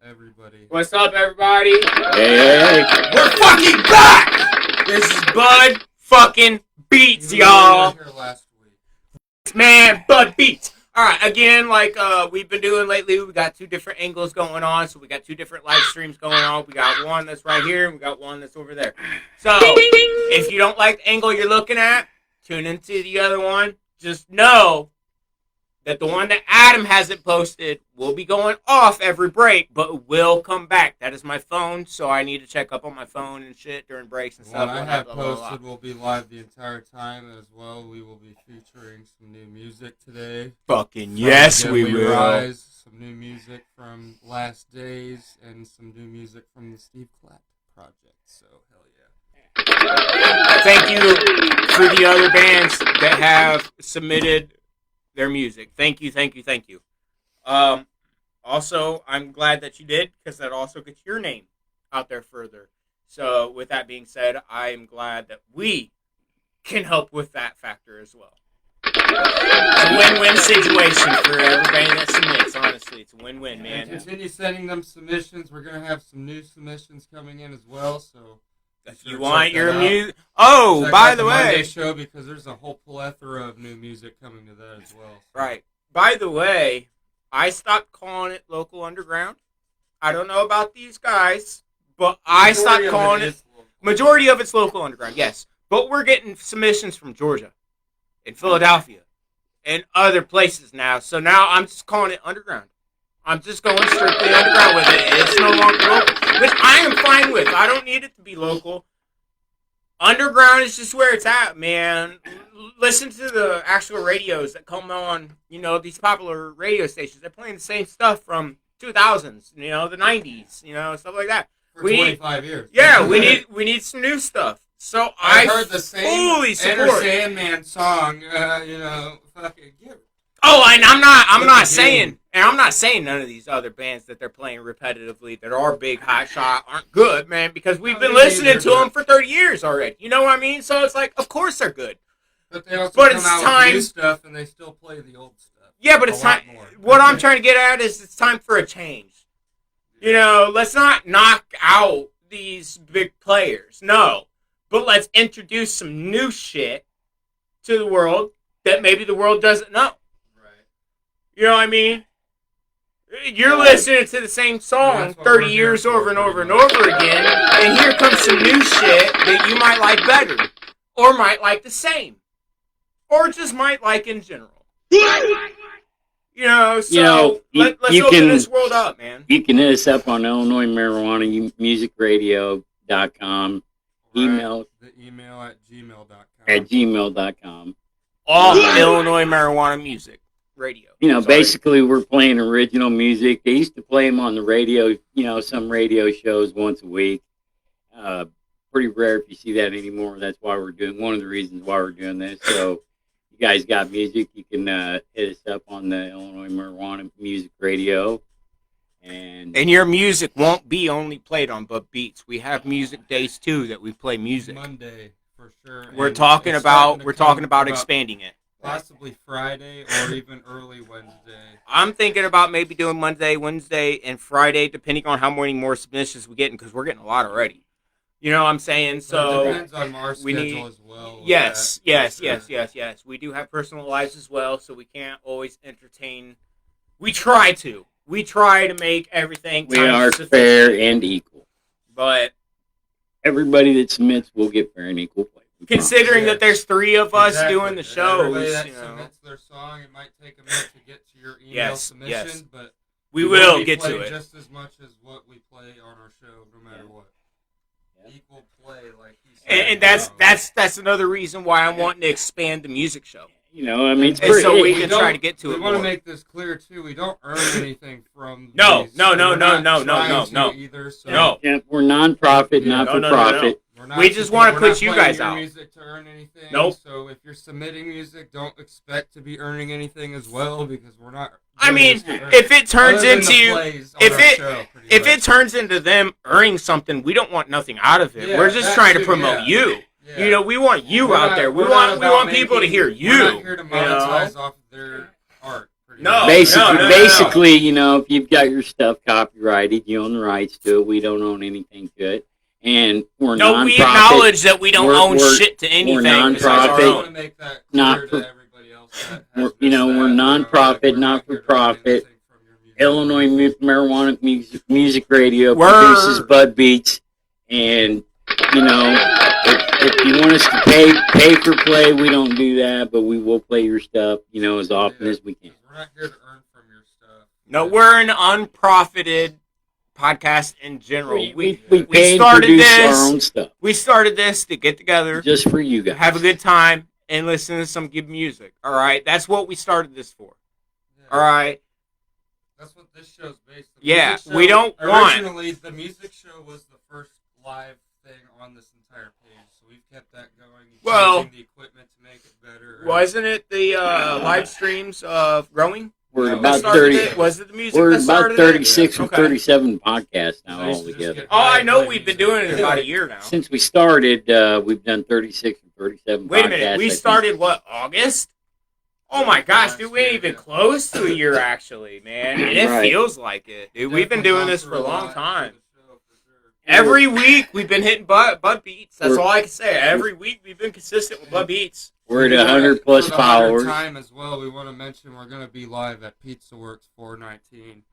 Hello, everybody. What's up, everybody? Hey. We're fucking back! This is Bud fucking Beats, y'all. Here last week. Man, Bud Beats. Alright, again, like we've been doing lately, we got two different angles going on. So we got two different live streams going on. We got one that's right here, and we got one that's over there. So, if you don't like the angle you're looking at, tune into the other one. Just know that the one that Adam hasn't posted will be going off every break, but will come back. That is my phone, so I need to check up on my phone and shit during breaks and stuff. What I have posted will be live the entire time as well. We will be featuring some new music today. Fucking yes, we will. Rise, some new music from Last Days, and some new music from the Steve Clapp project. So, hell yeah. Thank you for the other bands that have submitted their music. Thank you. Also, I'm glad that you did, because that also gets your name out there further. So, with that being said, I'm glad that we can help with that factor as well. It's a win-win situation for everybody that submits, honestly. It's a win-win, man. And continue sending them submissions. We're going to have some new submissions coming in as well, so... If you want your music... Oh, by the way... Monday show, because there's a whole plethora of new music coming to that as well. So. Right. By the way, I stopped calling it local underground. I don't know about these guys, but I stopped calling it... Majority of it's local underground, yes. But we're getting submissions from Georgia and Philadelphia and other places now. So now I'm just calling it underground. I'm just going strictly underground with it. It's no longer local, which I am fine with. I don't need it to be local. Underground is just where it's at, man. Listen to the actual radios that come on, these popular radio stations. They're playing the same stuff from 2000s, the 90s, stuff like that. For 25 years. Yeah, we need some new stuff. So I heard the same fully support Enter Sandman song, fucking give it. Oh, and I'm not saying none of these other bands that they're playing repetitively that are big hot shot aren't good, man, because we've been listening to them for 30 years already. You know what I mean? So it's like, of course they're good. But they also come out with new stuff, and they still play the old stuff. Yeah, but it's time. What I'm trying to get at is it's time for a change. Let's not knock out these big players. No. But let's introduce some new shit to the world that maybe the world doesn't know. You know what I mean? You're listening to the same song 30 years over and over and over again, and here comes some new shit that you might like better, or might like the same, or just might like in general. Let's open this world up, man. You can hit us up on Illinois Marijuana musicradio.com. Email. The email at gmail.com. At gmail.com. All Illinois Marijuana Music. Radio. Basically we're playing original music. They used to play them on the radio, some radio shows once a week. Pretty rare if you see that anymore. That's why one of the reasons why we're doing this. So you guys got music, you can hit us up on the Illinois Marijuana Music Radio. And your music won't be only played on Bud Beats. We have music days too that we play music. Monday for sure. We're talking about expanding it. Possibly Friday or even early Wednesday. I'm thinking about maybe doing Monday, Wednesday, and Friday, depending on how many more submissions we get, because we're getting a lot already. You know what I'm saying? So it depends on our schedule as well. Yes. We do have personal lives as well, so we can't always entertain. We try to make everything. We are fair and equal. But everybody that submits will get fair and equal play. Considering that there's three of us doing the shows, everybody that submits their song, it might take a minute to get to your email submission, but we will get to it just as much as what we play on our show, no matter what. Equal play, like he said. And that's another reason why I'm wanting to expand the music show. It's pretty, so we can try to get to it. We want to make this clear too. We don't earn anything from no. Either, so. No. Yeah, we're non-profit, not for profit. We just want to put you guys out. Music to earn anything. Nope. So if you're submitting music, don't expect to be earning anything as well, because we're not. I mean, if it turns turns into them earning something, we don't want nothing out of it. We're just trying to promote you. Yeah. We want you out there. We want people to hear you. We're not here to monetize off their art. pretty No, much. Basically, you know, if you've got your stuff copyrighted, you own the rights to it. We don't own anything to it, and we're No, we non-profit. acknowledge that we don't own We're- shit to anything we're besides our non-profit. I want to own. make that Not clear for- to everybody else that has you know, missed we're that, non-profit, we're not here to not-for-profit. buy anything from your music. Illinois Marijuana Music Radio Word. produces Bud Beats, and you know, if you want us to pay for play, we don't do that, but we will play your stuff, you know, as often as we can. We're not here to earn from your stuff. No, we're an unprofited podcast in general. We pay and started produce this. our own stuff We started this to get together, just for you guys. have a good time, and listen to some good music. All right, that's what we started this for. Yeah. All right. That's what this show's based on. Yeah, we don't want- Originally, the music show was the first live thing on this entire page, so we've kept that going. Well- changing the equipment to make it better. Wasn't it the live streams of growing? We're No, at about started 30. Was it the music We're that about started 36 it? or Okay. 37 podcasts now They used to just altogether. get Oh, I know play we've been music. doing it about a year now. Since we started, we've done 36 or 37 podcasts. Wait a minute, I we think. started what, August? Oh my gosh, Last dude, we ain't year, even yeah. close to a year actually, man. And it Right. feels like it, dude. We've been Definitely doing gone this through for a long lot time. for the show, for sure. Every week we've been hitting Bud Beats. That's We're- all I can say. Every week we've been consistent with Bud Beats. We're at 100 plus For the 100th followers. time as well, we want to mention we're going to be live at Pizza Works 419,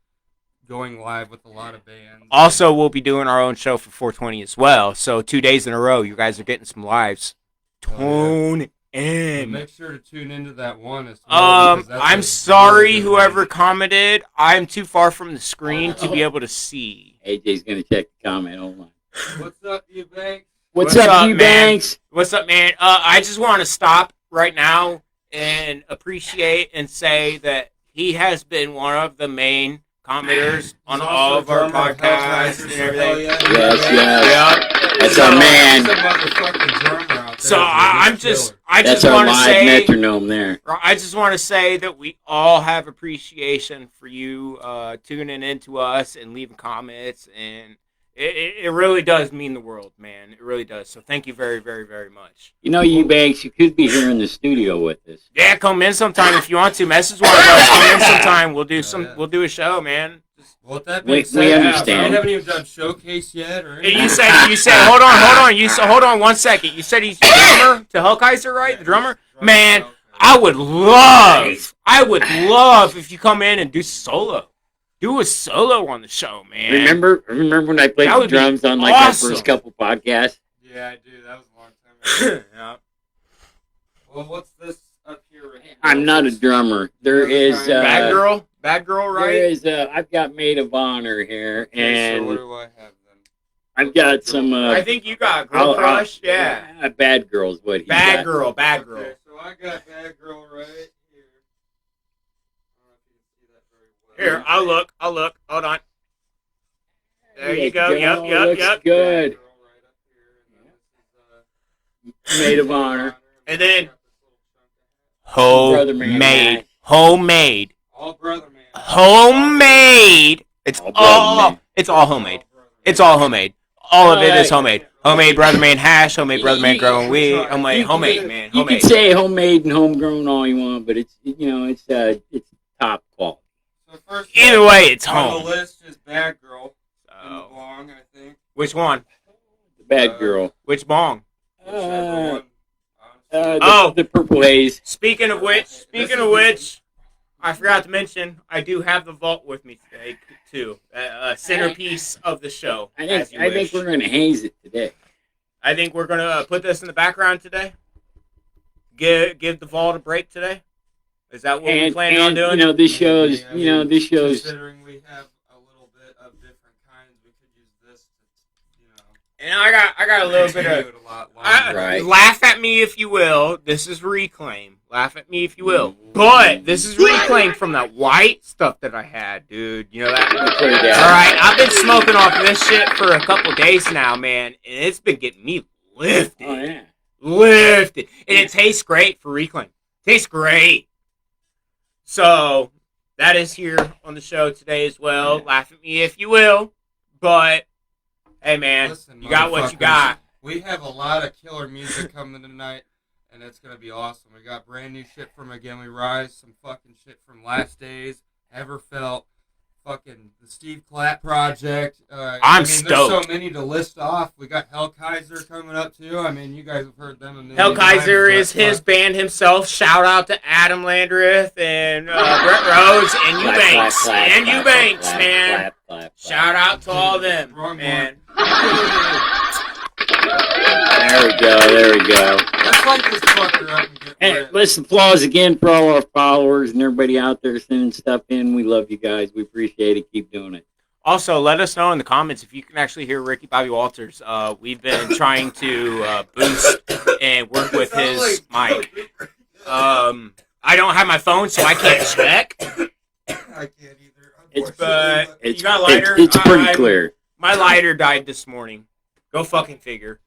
going live with a lot of bands. Also, we'll be doing our own show for 420 as well. So 2 days in a row, you guys are getting some lives. Oh, yeah. Tune And in. make sure to tune into that one as well. because that's I'm a sorry, really good whoever one. commented. I'm too far from the screen to be able to see. AJ's going to check the comment. Hold on. What's up, you bank? What's What's up, up, you man? banks? What's up, man? I just want to stop right now and appreciate and say that he has been one of the main commenters on He's all also of our a drummer of podcasts Hellraisers, and so everything. hell yeah. Yes. Yep. That's So- our man. He's a motherfucking drummer out there, So dude. I'm He's just, killer. I That's just our want to live say, metronome there. I just want to say that we all have appreciation for you tuning in to us and leaving comments, and it really does mean the world, man. It really does. So thank you very, very, very much. You know, you banks, you could be here in the studio with us. Yeah, come in sometime if you want to. Message one of us. Come in sometime. We'll do some. Yeah. We'll do a show, man. Well, with that We- being we said, understand. we haven't even done showcase yet or anything. You said, hold on. Hold on 1 second. You said he's the drummer to Hellkaiser, right? The drummer. Man, I would love if you come in and do solo. Do a solo on the show, man. Remember when I played That the would be drums on like awesome. our first couple podcasts? Yeah, I do. That was a long time ago. Yeah. Well, what's this up here right here? I'm not a drummer. There is Bad girl, There right? is I've got maid of honor here, Okay, so what and do I have then? I've got some. I think you got girl crush. Yeah. Bad girl is what he Bad got. girl. Okay, so I got Bad Girl right here. I don't know if you can see that very well. Here, I'll look. Hold on. There you go. Yep. Looks Bad good. Girl right up here, and then this is, Maid of honor. And then- Brother man. Homemade. All brother man. Homemade. It's All brother all. man. It's all homemade. It's all homemade. All of it is homemade. Homemade brother man hash. Homemade brother man growing weed. Homemade man. You can Homemade. say homemade and homegrown all you want, but it's it's top quality. So first Either way, it's on home. the list is Bad Girl and the So, Bong, I think. which one? The bad girl. Which bong? Whichever Uh, one. the purple haze. Speaking of which, I forgot to mention I do have the vault with me today too. A centerpiece of the show. I as think you I think wish. we're gonna haze it today. I think we're gonna put this in the background today. Give the vault a break today. Is that what we're planning on doing? You know, this shows. Yeah, I You know, mean, this shows. Considering we have a little bit of different kinds, we could use this to, you know. And I got a little bit of. do it a lot longer. Right. Laugh at me if you will. This is Reclaim. Laugh at me if you will. But this is Reclaim from that white stuff that I had, dude. You know that? Put it down. Alright, I've been smoking off this shit for a couple days now, man. And it's been getting me lifted. Oh yeah. Lifted. And it tastes great for Reclaim. Tastes great. So, that is here on the show today as well. Yeah. Laugh at me if you will. But, hey, man, Listen, you got what you motherfuckers, got. We have a lot of killer music coming tonight, and it's gonna be awesome. We got brand new shit from Again We Rise, some fucking shit from Last Days, Ever Felt, fucking the Steve Klatt project. I'm stoked. There's so many to list off. We got Hellkaiser coming up too. I mean, you guys have heard them. A million Hellkaiser times, is his band himself. Shout out to Adam Landreth and Brett Rhodes and Eubanks. And Eubanks, man. Shout out to all them, man. There we go. Let's light this fucker up and get Hey, lit. let's applause again for all our followers and everybody out there sending stuff in. We love you guys. We appreciate it. Keep doing it. Also, let us know in the comments if you can actually hear Ricky Bobby Walters. We've been trying to boost and work with his mic. I don't have my phone, so I can't check. I can't either. But It's, you got a lighter? it's pretty clear. My lighter died this morning. Go fucking figure.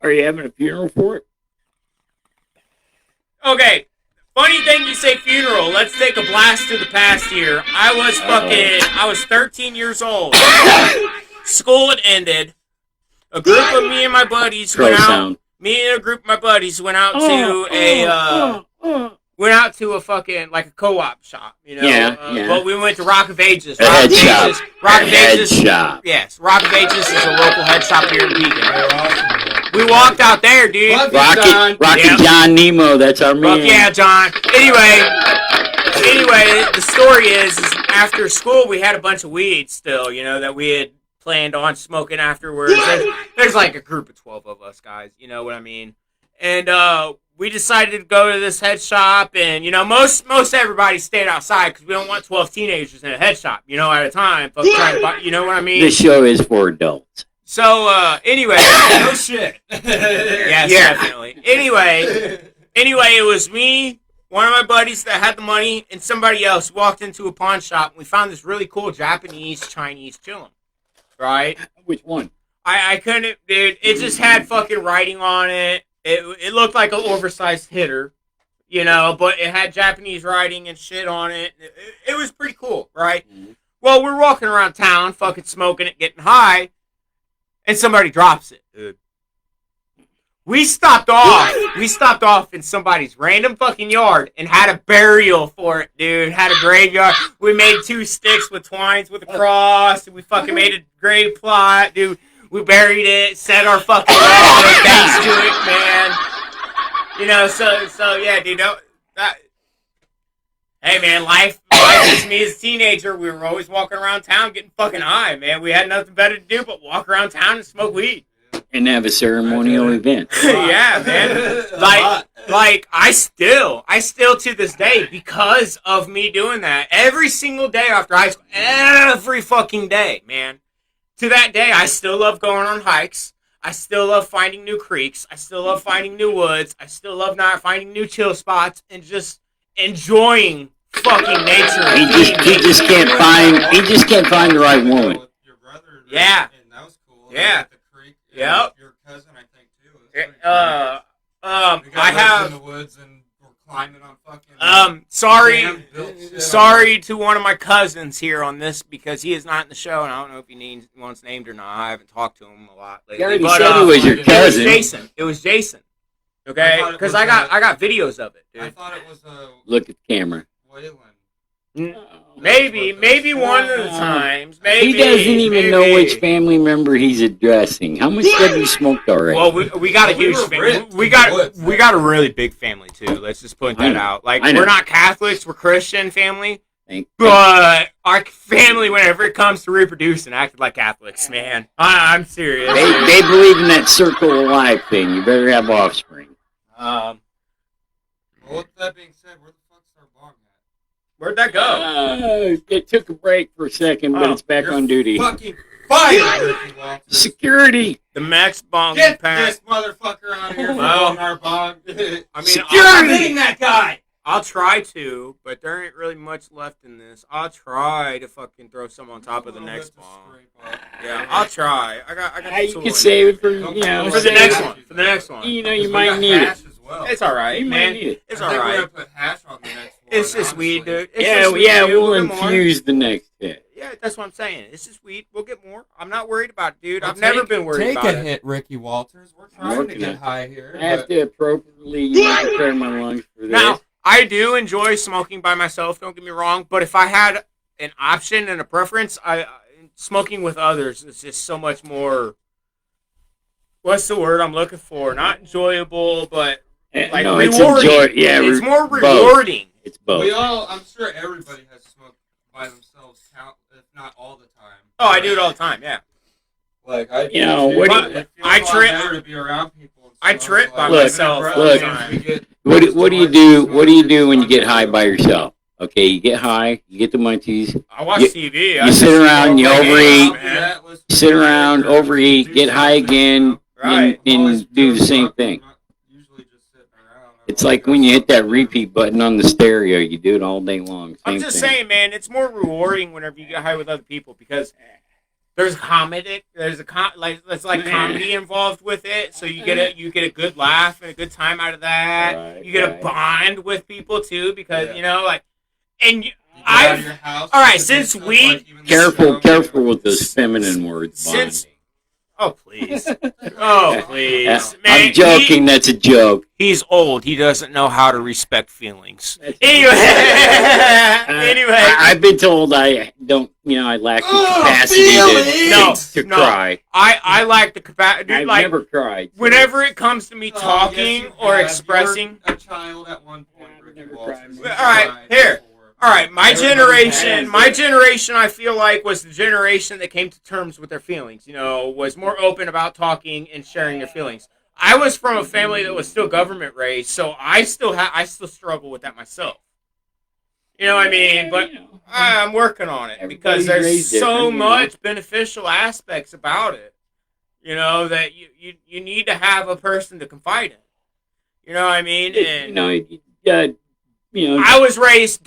Are you having a funeral for it? Okay, funny thing you say funeral. Let's take a blast to the past here. I was 13 years old. School had ended. A group of me and my buddies went out. Me and a group of my buddies went out to a fucking, like, a co-op shop, you know? Yeah. But we went to Rock of Ages. A head shop. Rock of Ages. Head shop. Yes, Rock of Ages is a local head shop here in Pekin. We walked out there, dude. Rocket John Nemo, that's our man. Fuck yeah, John. Anyway, the story is after school we had a bunch of weed still, you know, that we had planned on smoking afterwards. There's like a group of 12 of us guys, you know what I mean? And we decided to go to this head shop, and, you know, most everybody stayed outside because we don't want 12 teenagers in a head shop, you know, at a time. Trying to buy, you know what I mean? This show is for adults. So, anyway. No shit. Yes, definitely. Anyway, it was me, one of my buddies that had the money, and somebody else walked into a pawn shop, and we found this really cool Japanese Chinese chillum. Right? Which one? I couldn't, dude. It just had fucking writing on it. It looked like an oversized hitter, you know, but it had Japanese writing and shit on it. It was pretty cool, right? Mm-hmm. Well, we're walking around town, fucking smoking it, getting high, and somebody drops it, dude. We stopped off in somebody's random fucking yard and had a burial for it, dude. Had a graveyard. We made 2 sticks with twines with a cross, and we fucking made a grave plot, dude. We buried it, set our fucking thanks to it, man. You know, so yeah, dude. Hey, man, life is me as a teenager. We were always walking around town getting fucking high, man. We had nothing better to do but walk around town and smoke weed. And have a ceremonial event. Yeah, man. Like I still to this day, because of me doing that, every single day after high school, every fucking day, man. To that day, I still love going on hikes. I still love finding new creeks. I still love finding new woods. I still love not finding new chill spots and just enjoying fucking nature. He just can't find the right woman. Your brother, yeah. And that was cool. Yeah. The creek. Yep. Your cousin, I think, too. I have in the woods and we're climbing on fucking. Sorry to one of my cousins here on this because he is not in the show, and I don't know if he wants named or not. I haven't talked to him a lot lately. You already said he was your cousin. It was Jason. Okay, because I got videos of it, dude. I thought it was Look at the camera. Waylon. Maybe one of the times. Maybe He doesn't even know which family member he's addressing. How much have you smoked already? Well, we got a huge family. We got a really big family too. Let's just point that out. Like, we're not Catholics, we're Christian family. But our family, whenever it comes to reproducing, acted like Catholics, man. I'm serious. They believe in that circle of life thing. You better have offspring. Well, with that being said, where the fuck's our bong at? Where'd that go? It took a break for a second, but it's back on duty. Fucking fire! Security! The Max bong Get pack. this motherfucker out of here Well, from our bong. I mean, Security! I'm hitting that guy! I'll try to, but there ain't really much left in this. I'll try to fucking throw some on top of the next bong. Yeah, I'll try. I got You can save it for, for the next one. For the next one. You know, you might need it. Well. It's alright, man. It's I think alright. we're gonna put hash on the next one. It's just weed, dude. We'll infuse the next hit. Yeah, that's what I'm saying. It's just weed. We'll get more. I'm not worried about it, dude. I've never been worried about it. Take a hit, Ricky Walters. We're trying to get high here. I have to appropriately prepare my lungs for this. Now, I do enjoy smoking by myself. Don't get me wrong. But if I had an option and a preference, smoking with others is just so much more. What's the word I'm looking for? Not enjoyable, but like no, rewarding. It's more both. rewarding. It's both. I'm sure everybody has smoked by themselves, if not all the time. Oh, I do it all the time. Yeah. Like I, You know, too, what do but you- it feels I a lot trip- better to be around people. and I stuff, trip by like, myself as all the friends, time. we get What do you do? much What do you do when you smoking get high by yourself? Okay, you get high, you get the munchies, I watch You- TV. you sit around, you overeat, Man. sit around, overeat, get high again, Right. and do the same thing. It's like when you hit that repeat button on the stereo, you do it all day long. I'm Same just thing. saying, man, it's more rewarding whenever you get high with other people because there's comedy, there's comedy involved with it, so you get a good laugh and a good time out of that. Right, You get a right. bond with people too because Yeah. you know like, and You get out of I've your house, all right, because since it's we- like even the Careful show- with those feminine words, Since- bonding. oh please, oh please, man, I'm joking. That's a joke. He's old. He doesn't know how to respect feelings. That's- Anyway, I've been told I don't. I lack the capacity to No. cry. I like the capacity. I've Like never cried. so- whenever it comes to me Oh, talking yes, you or have. expressing. You were a child at one point, I've Ricky never Walters. cried. You All right, cried here. before. All right, my Everybody generation, I feel like was the generation that came to terms with their feelings. Was more open about talking and sharing their feelings. I was from a family that was still government raised, so I still struggle with that myself. You know what I mean? But I'm working on it because Everybody's there's raised so different, much beneficial aspects about it. That you need to have a person to confide in. You know what I mean? And I was raised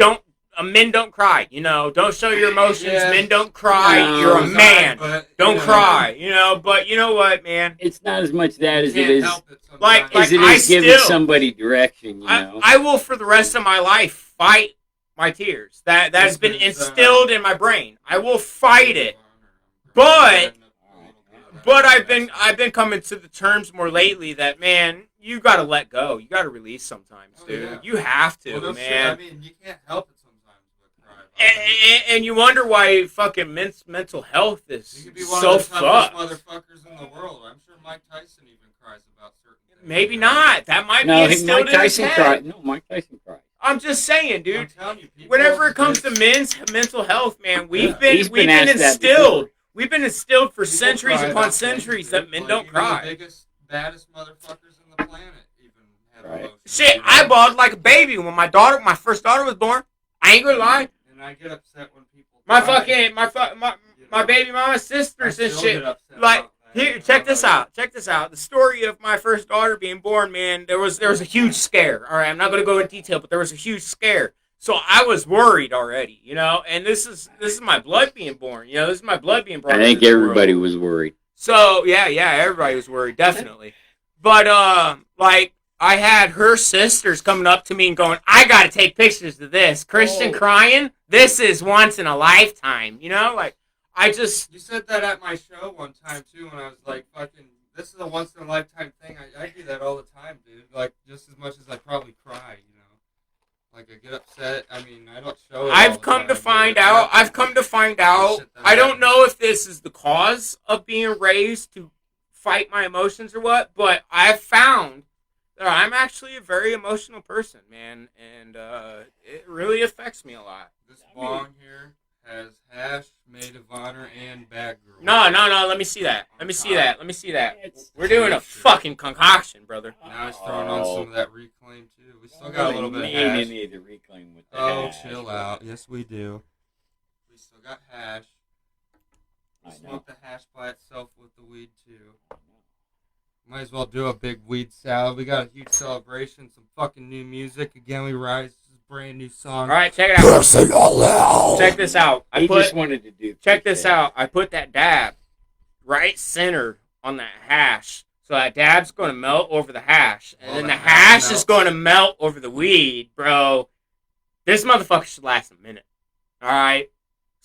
men don't cry. Don't show your emotions. Yeah. Men don't cry. No. You're a man. But, Don't you know, cry. But you know what, man? It's not as much that as you it can't is help it sometimes. Like as it I is giving still- somebody direction. I will for the rest of my life fight my tears. That has been instilled in my brain. I will fight it. But I've been coming to the terms more lately that, man, you got to let go. You got to release sometimes, dude. Yeah. You have to, Well, no man. shit, I mean, you can't help it sometimes but cry. And you wonder why fucking mental health You is could be one so of the toughest fucked. motherfuckers in the world. I'm sure Mike Tyson even cries about certain things. Maybe not. That might No, be instilled Mike in his Tyson head. cried. No, Mike Tyson cried. I'm just saying, I'm dude. telling you, people, Whenever it comes to it's- men's mental health, man, we've He's been asked that instilled. before. We've been instilled for people centuries cry upon about things, centuries dude. that men Like, don't even cry. The biggest, baddest motherfuckers in the planet even have Right. emotions. Shit, you know? I bawled like a baby when my first daughter was born. I ain't gonna lie. And I get upset when people My cry, fucking you my know. baby mama's I sisters and still shit. get upset Like, about that. here, check this out. Check this out. The story of my first daughter being born, man. There was a huge scare. All right, I'm not gonna go into detail, but there was a huge scare. So I was worried already, And this is my blood being born. This is my blood being brought. I think into the world. everybody was worried. So yeah, everybody was worried, definitely. But like I had her sisters coming up to me and going, "I got to take pictures of this. Christian crying. This is once in a lifetime." Like I just You said that at my show one time too, when I was like, "Fucking, this is a once in a lifetime thing." I do that all the time, dude. Like just as much as I probably cry, Like I get upset. I mean, I don't show it. all I've the come time, to but find it out. happens. I've come to find out. Shit that I don't happens. know if this is the cause of being raised to fight my emotions or what, but I've found that I'm actually a very emotional person, man, and it really affects me a lot. This bong here has hash, maid of honor, and bag girl. No. Let me see that. Let me see that. We're doing a fucking concoction, brother. Now he's throwing on some of that reclaim too. We still Oh, got a little bit of hash. need to reclaim with that. Oh, hash. chill out. Yes, we do. We still got hash. We I know. smoke the hash by itself with the weed too. Might as well do a big weed salad. We got a huge celebration, some fucking new music. Again, we rise this brand new song. All right, check it out. Check this out. He just wanted to do. Check this out. I put that dab right center on that hash. So that dab's going to melt over the hash. And Well, then the the hash hash is melts. going to melt over the weed, bro. This motherfucker should last a minute. All right?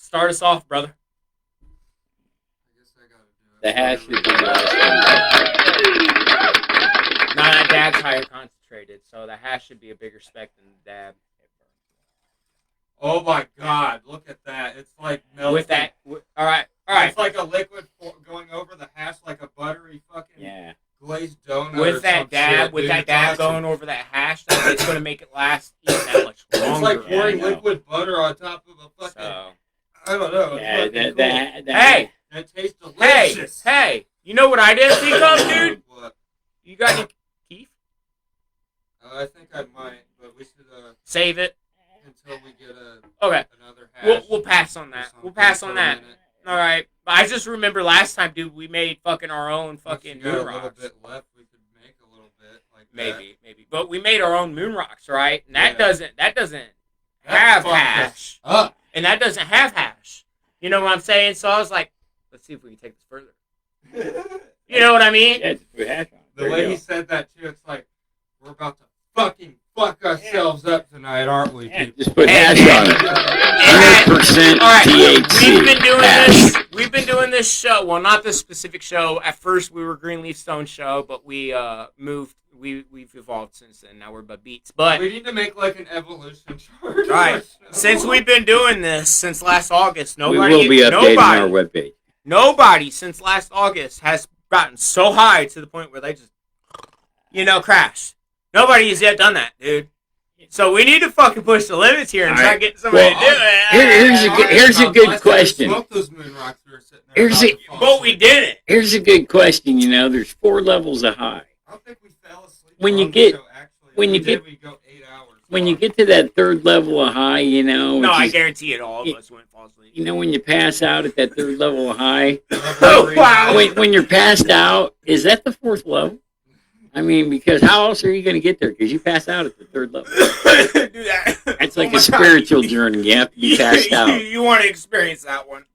Start us off, brother. I guess I gotta do it. The hash would be last. No, that dab's higher concentrated, so the hash should be a bigger spec than the dab. Oh my god, look at that. It's like melting. With that, all right. It's like a liquid going over the hash like a buttery fucking glazed donut. With that dab, going over that hash, it's going to make it last even that much longer. It's like pouring liquid butter on top of a fucking... I don't know. Yeah, hey! That tastes delicious. Hey! You know what I didn't think of, dude? What? You got any Keith? I think I might, but we should save it until we get another hash. We'll pass on that. We'll pass on that. All right. But I just remember last time, dude, we made fucking our own fucking moon rocks. A little bit left. We could make a little bit like maybe. But we made our own moon rocks, right? And that doesn't have hash. And that doesn't have hash. You know what I'm saying? So I was like, let's see if we can take this further. You know what I mean? Yeah, just put hash on. The way he said that too, it's like we're about to fucking fuck ourselves up tonight, aren't we? Yeah, just put hash on it. 100% THC. We've been doing this show. Well, not this specific show. At first, we were Greenleaf Stone Show, but we moved. We've evolved since then. Now we're Beats. But we need to make like an evolution chart. Right. Since we've been doing this since last August, we will be updating our webpage. Nobody since last August has gotten so high to the point where they just, crash. Nobody has yet done that, dude. So we need to fucking push the limits here and try to get somebody to do it. Here's a good question. But we didn't. Here's a good question. There's 4 levels of high. I don't think we fell asleep. When you get to that 3rd level of high, No, I guarantee it. All of us wouldn't fall asleep. When you pass out at that 3rd level of high. Oh, wow. When you're passed out, is that the 4th level? I mean, because how else are you going to get there? Because you pass out at the 3rd level. Do that. That's like a spiritual journey. You have to be passed out. You want to experience that one.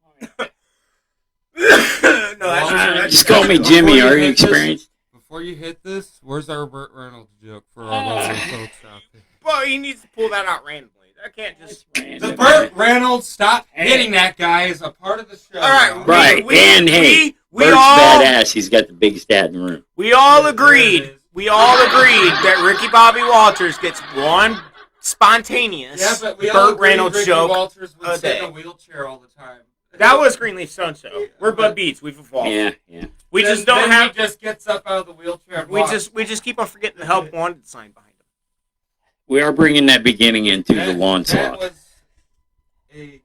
No, that's just call me Jimmy. Are you experienced? Before you hit this, where's our Burt Reynolds joke for our lovely folks out there? Well, he needs to pull that out randomly. I can't just... The Burt Reynolds, stop hitting that guy, is a part of the show. All right. Right. Bert's badass. He's got the biggest dad in the room. We all agreed that Ricky Bobby Walters gets one spontaneous Burt Reynolds joke Walters would a sit day. in a wheelchair all the time. That was Greenleaf Stone Show. We're Bud Beats. We've evolved. Yeah. We just don't have... He just gets up out of the wheelchair and walks. We just keep on forgetting the help wanted sign behind him. We are bringing that beginning into the lawn slot. That was a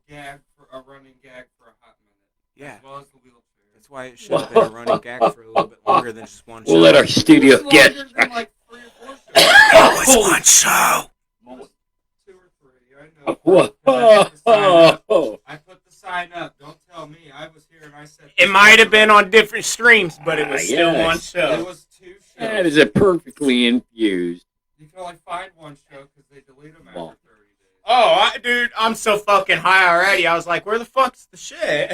running gag for a hot minute. Yeah. As well as the wheelchair. That's why it should have been a running gag for a little bit longer than just one show. We'll let our studio get. Like 3 or 4 shows. It was one show. 2 or 3, I know. Whoa. I put the sign up. Don't tell me. I was here and I said... It might have been on different streams, but it was still one show. It was 2 shows. That is a perfectly infused. You can only find 1 show because they delete them after 30 days. Oh, dude, I'm so fucking high already. I was like, where the fuck's the shit?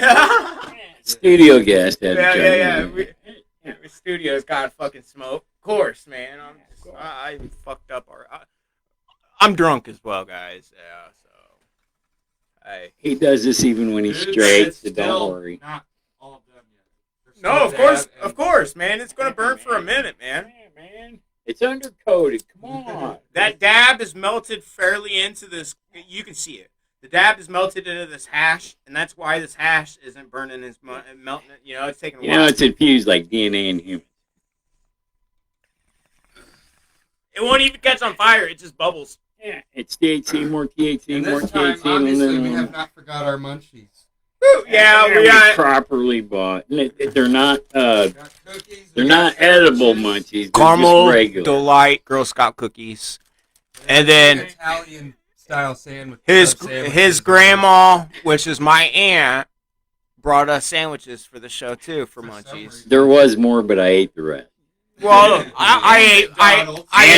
Studio guest. Yeah. Studio's got fucking smoke. Of course, man. I fucked up. I'm drunk as well, guys. Yeah, so. Hey. He does this even when he's straight, so don't worry. Not all done yet. No, of course, man. It's going to burn for a minute, man. Man. It's undercoated. Come on. That dab is melted fairly into this. You can see it. The dab is melted into this hash, and that's why this hash isn't burning and melting. It's taking a while. It's infused like DNA in humans. It won't even catch on fire. It just bubbles. Yeah, it's THC, more THC, and more this time, THC. Obviously, we have not forgot our munchies. Yeah, we got properly bought. They're not. They're not edible munchies. Caramel just regular. Delight Girl Scout cookies, and then Italian style sandwich. His grandma, which is my aunt, brought us sandwiches for the show too for munchies. There was more, but I ate the rest. Well, I ate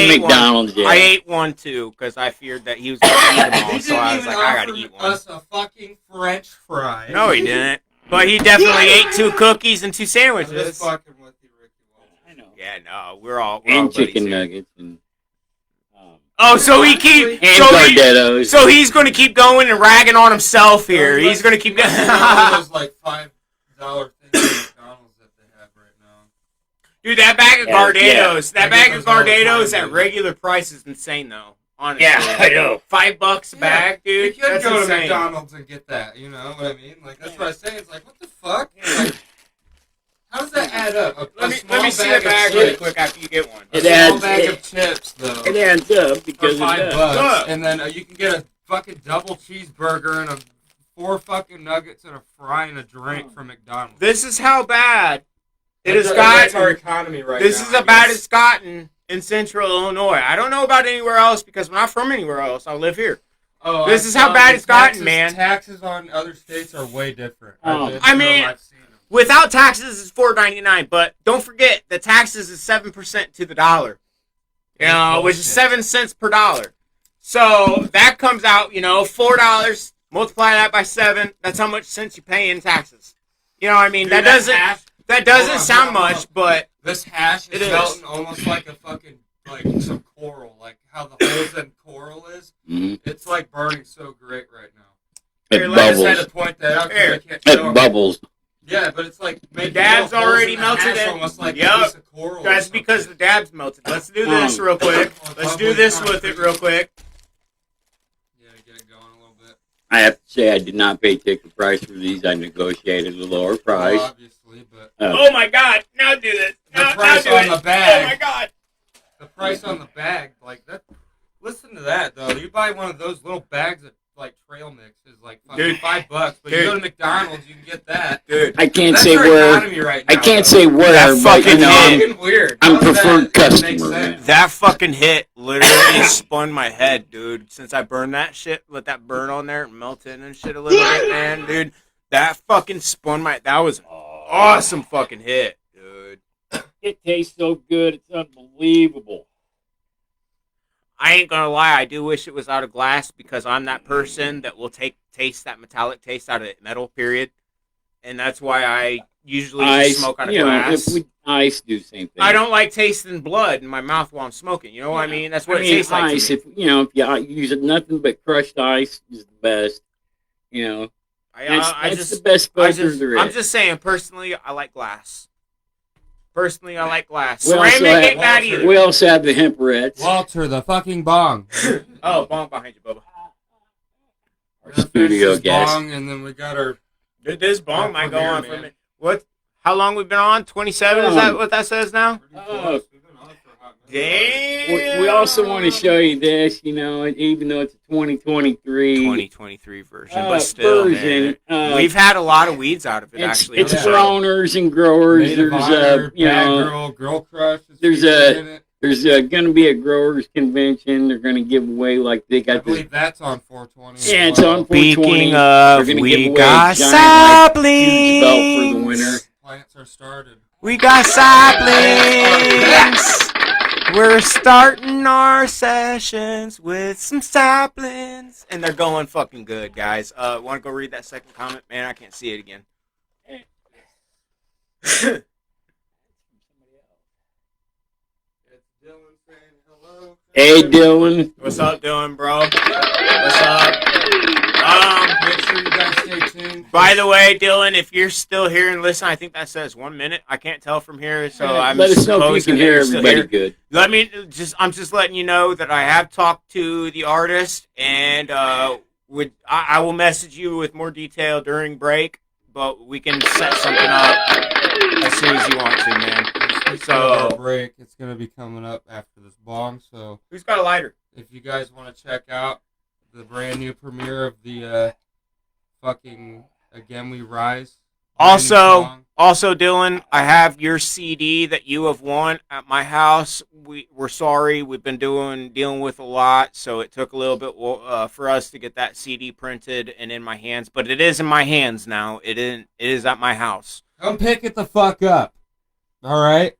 McDonald's. One. Yeah. I ate one too because I feared that he was going to eat them all. So I was like, I gotta eat one. Us a fucking French fry. No, he didn't. But he definitely ate 2 cookies and 2 sandwiches. I'm just fucking with you, Ricky. I know. Yeah, no, we're all and buddies chicken here. nuggets and. Oh, so he keep And so Gardettos. so he's going to keep going and ragging on himself here. He's going to keep going. those like $5 things at McDonald's that they have right now. Dude, that bag of Gardettos, Yeah. that bag of Gardettos time, at dude. regular price is insane, though. Honestly. Yeah, I know. $5 a bag, dude. You could That's go insane. to McDonald's and get that. You know what I mean? Like that's what I say. It's like, what the fuck? Like, how does that add up? Let me see the bag really quick after you get one. A small bag of chips, though. It adds up For because $5, it does. and then you can get a fucking double cheeseburger and 4 fucking nuggets and a fry and a drink from McDonald's. This is how bad it has That's our gotten. economy right This now. is how bad it's gotten in Central Illinois. I don't know about anywhere else because I'm not from anywhere else. I live here. Oh, This is how bad it's gotten, man. Taxes on other states are way different. Oh. I mean, I've seen them. Without taxes, it's $4.99. But don't forget, the taxes is 7% to the dollar. You know, which is 7 cents per dollar. So that comes out, $4. Multiply that by 7. That's how much cents you pay in taxes. You know what I mean? Dude, That doesn't Hold on, sound hold on. much, but This hash It is is. melting almost like a fucking some coral, like how the holes in coral is. Mhm. It's like burning so great right now. It Here, I just had bubbles. to point that out Here. because I can't show It 'em. bubbles. Yeah, but it's like making Dab's little holes already in the melted hash it. almost like Yep. a piece of coral. or that's because the something. dab's melted. Let's do this real quick. Let's do this with it real quick. Yeah, get it going a little bit. I have to say, I did not pay ticket price for these. I negotiated a lower price. Well, obviously, but Oh my God! Now do this. The Now price do on it. the bag. Oh my God! the price on the bag, like that. Listen to that though. You buy one of those little bags of like trail mix is like fucking Dude. $5, but Dude. you go to McDonald's, you can get that. Dude, I can't That's say our where. economy right now, I can't though. say where, That but fucking I'm, Fucking weird. I'm How's preferred that customer, make sense? man. that fucking hit literally spun my head, dude. Since I burned that shit, let that burn on there and melt in and shit a little bit, man, dude. That fucking spun my. That was an awesome fucking hit, dude. It tastes so good. It's unbelievable. I ain't gonna lie, I do wish it was out of glass because I'm that person that will taste that metallic taste out of metal, period. And that's why I usually just Ice, smoke out of you know, glass. if we ice do the same thing. I don't like tasting blood in my mouth while I'm smoking. You know what I mean? That's what it tastes like ice. to me. If you use nothing but crushed ice is the best. That's the best filter there is. I'm just saying, personally, I like glass. Personally, I like glass. We also Ceramic have- ain't bad either. We also have the hemperettes. Walter, the fucking bong. Oh, bong behind you, Bubba. Our studio This guest. bong, and then we got our. Dude, this bong might go Premiere, on for man. a minute. What? How long we been on? 27? Is that what that says now? Pretty close. We've been on it for a hot minute. Damn. We also want to show you this, even though it's a 2023 2023 version, but still, version. man. We've had a lot of weeds out of it, It's, actually. it's on the for show. owners and growers. Native There's Honor, Bad Girl Crush. is there's featured in it. there's going to be a growers convention. They're going to give away they I got this. believe that's on 420. as Yeah, it's well. on 420. Speaking They're of, gonna give we away a got giant, huge belt for the saplings. winner. Plants are started. We got saplings. We're starting our sessions with some saplings, and they're going fucking good, guys. Want to go read that second comment? Man, I can't see it again. It's Dylan saying hello. Hey, Dylan. What's up, doing, bro? What's up? Make sure you guys stay tuned. By the way, Dylan, if you're still here and listen, I think that says 1 minute. I can't tell from here, so I'm Let us know if you supposing can that hear you're still everybody here. good. I'm just letting you know that I have talked to the artist, and I will message you with more detail during break, but we can set something up as soon as you want to, man. Speaking of our break, it's going to be coming up after this bong, so Who's got a lighter? if you guys want to check out the brand new premiere of the fucking Again We Rise. brand new song. Also, Dylan, I have your CD that you have won at my house. We're sorry. We've been dealing with a lot, so it took a little bit for us to get that CD printed and in my hands. But it is in my hands now. It is at my house. Come pick it the fuck up. All right?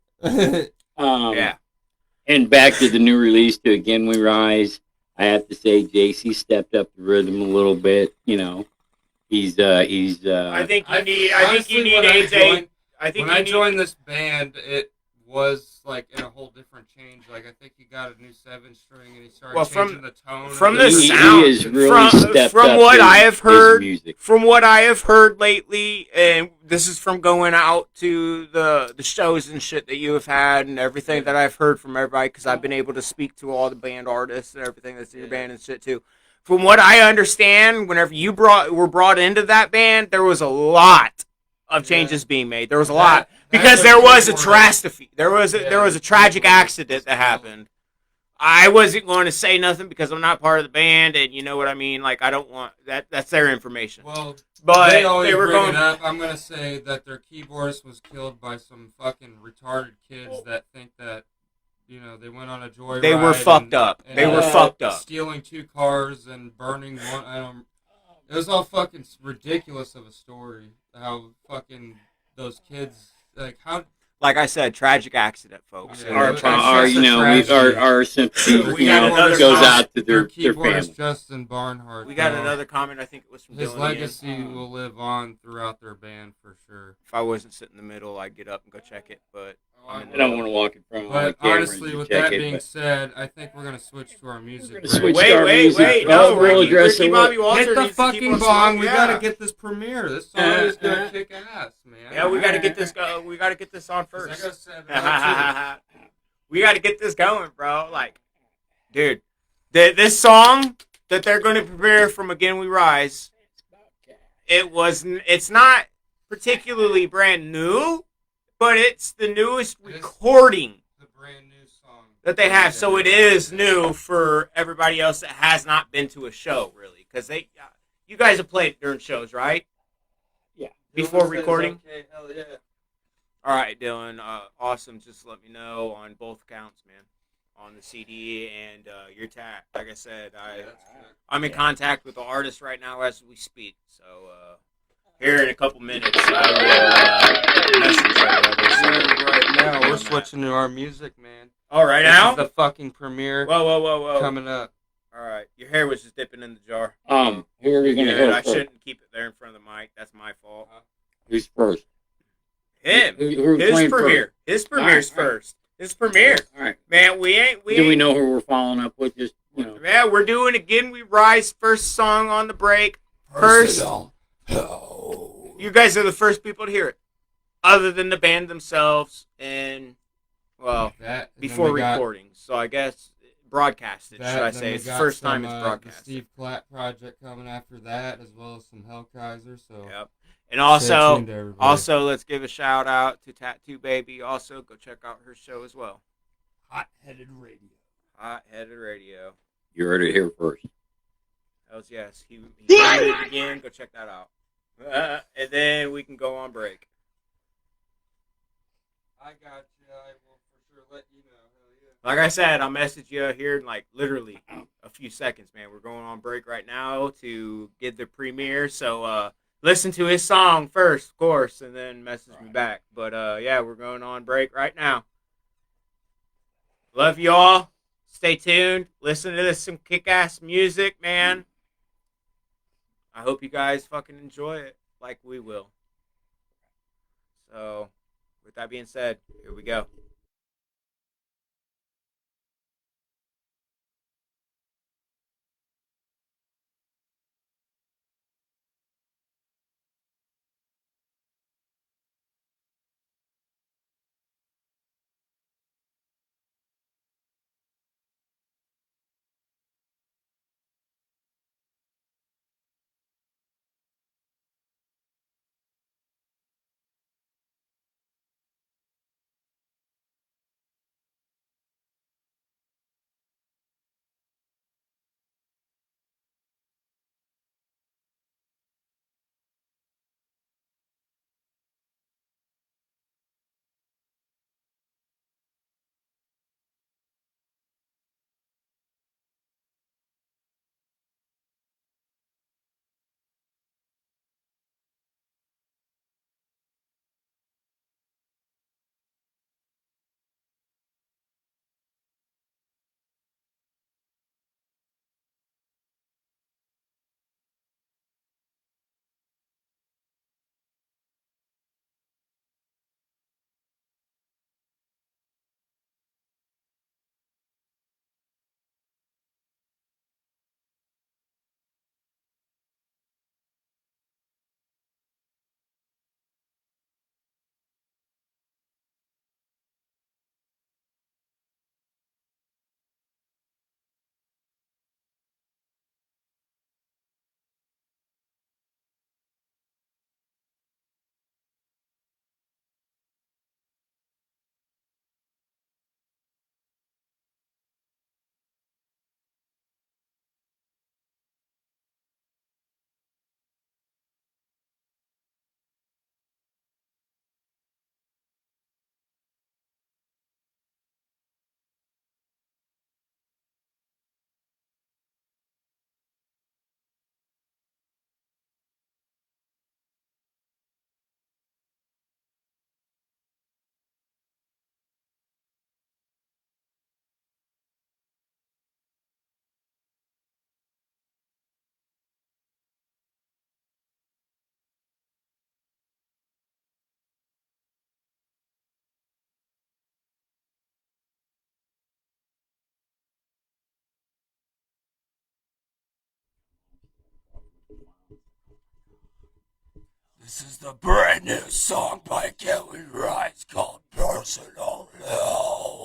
Yeah. And back to the new release to Again We Rise. I have to say, JC stepped up the rhythm a little bit. He's I think you need honestly, AJ. when I joined this band, it was like in a whole different change. Like I think he got a new 7-string and he started Well, changing the tone. from of the it. sound, he has really stepped from up what his, I have heard, music. from what I have heard lately, and this is from going out to the shows and shit that you have had and everything that I've heard from everybody, because I've been able to speak to all the band artists and everything that's in your band and shit too. From what I understand, whenever you were brought into that band, there was a lot of changes being made. There was a lot because there was a tragedy. There was a tragic accident that happened. I wasn't going to say nothing because I'm not part of the band, and you know what I mean. Like I don't want that. That's their information. Well, but they always were bring going. it up. I'm gonna say that their keyboardist was killed by some fucking retarded kids that think that, you know, they went on a joyride. They were fucked up. They were fucked up. Stealing 2 cars and burning one. It was all fucking ridiculous of a story. How fucking those kids, like, how. Like I said, tragic accident, folks. Yeah, our sympathy, goes out to their family. Justin Barnhart. We got another comment. I think it was from his Dylan legacy again. will live on throughout their band for sure. If I wasn't sitting in the middle, I'd get up and go check it. But I don't want to walk in front of all the But cameras honestly, and with check that it, being but- said, I think we're gonna switch to our music. Wait! No, Ricky Bobby Walter hit the needs to keep fucking us bong. on. We gotta get this premiere. This song is gonna kick ass, man. Yeah, we gotta get this go. We gotta get this on first. I gotta We gotta get this going, bro. Like, dude, this song that they're gonna premiere from Again We Rise. It's not particularly brand new, but it's the newest recording the brand new song that they have. So it is new for everybody else that has not been to a show, really, because you guys have played during shows, right? Yeah. Before recording. Okay, hell yeah. All right, Dylan. Awesome. Just let me know on both accounts, man. On the CD and your tag. Like I said, I'm in contact with the artist right now as we speak. So here in a couple minutes, I will message you. Right now, we're switching to our music, man. All right, This now is the fucking premiere. Whoa! Coming up. All right, your hair was just dipping in the jar. Who are we gonna hear I first? shouldn't keep it there in front of the mic. That's my fault. Who's first? Him. Who's His playing premiere. first? His premiere's All right. first. His premiere. All right. Man, we Do we know who we're following up with? Just Yeah, we're doing Again We Rise, first song on the break. First. You guys are the first people to hear it, other than the band themselves and, well, before recording. So I guess broadcasted, should I say. It's the first time it's broadcasted. The Steve Platt project coming after that, as well as some Hellkaiser. So. Yep. And also, let's give a shout out to Tattoo Baby. Also, go check out her show as well. Hot-Headed Radio. Hot-Headed Radio. You heard it here first. Hells yes. He did it again. Go check that out. And then we can go on break. I got you. I will for sure let you know. Hell yeah. Like I said, I'll message you here in like literally a few seconds, man. We're going on break right now to get the premiere. So listen to his song first, of course, and then message me back. But yeah, we're going on break right now. Love y'all. Stay tuned. Listen to some kick-ass music, man. I hope you guys fucking enjoy it like we will. So, with that being said, here we go. This is the brand new song by Kelly Rice called Personal Hell.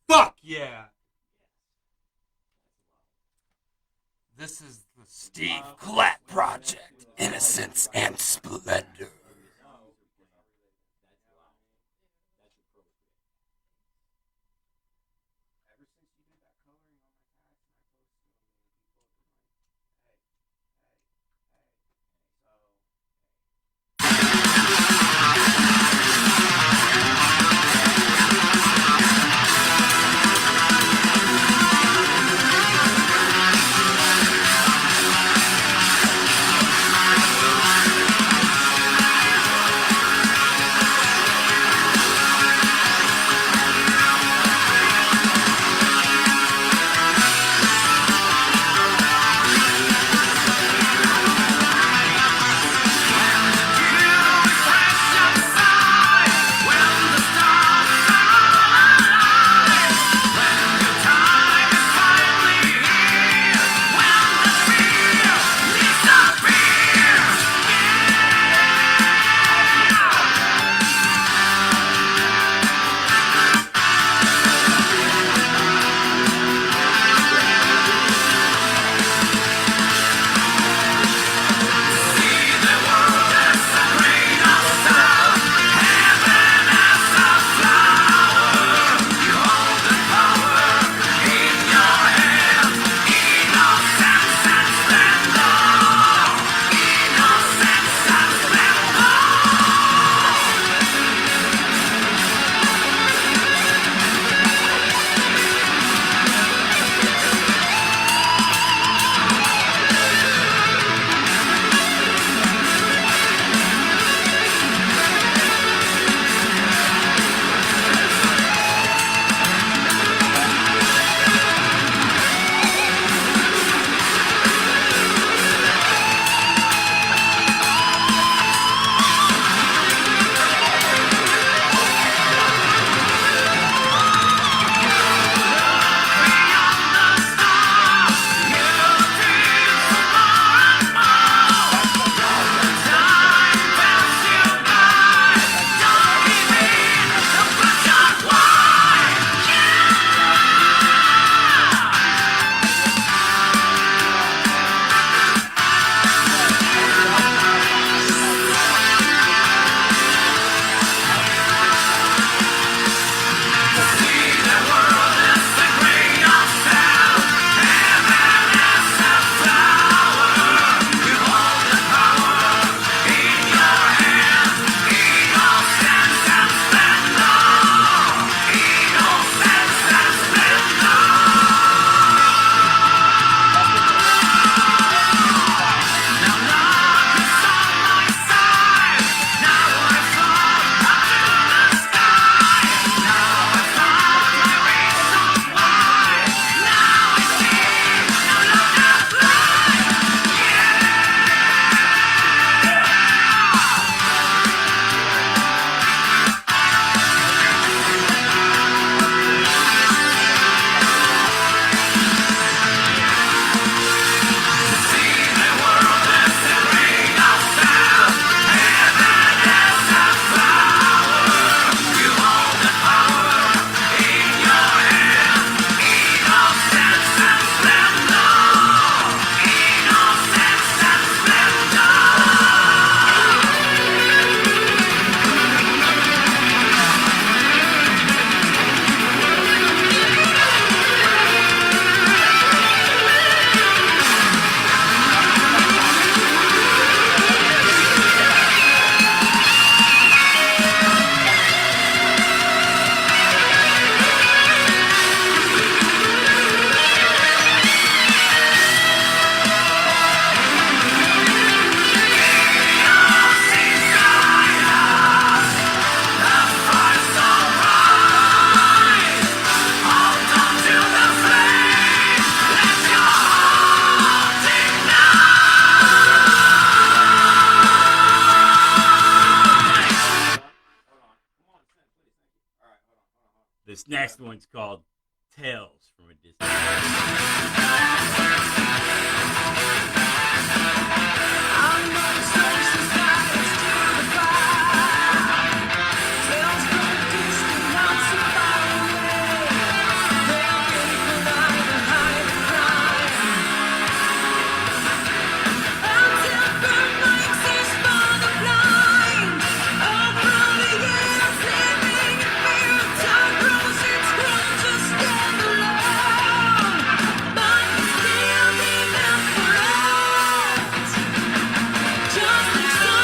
Fuck yeah! This is the Steve Clap Project, Innocence and Splendor. This next one's called Tales from a Distance. Just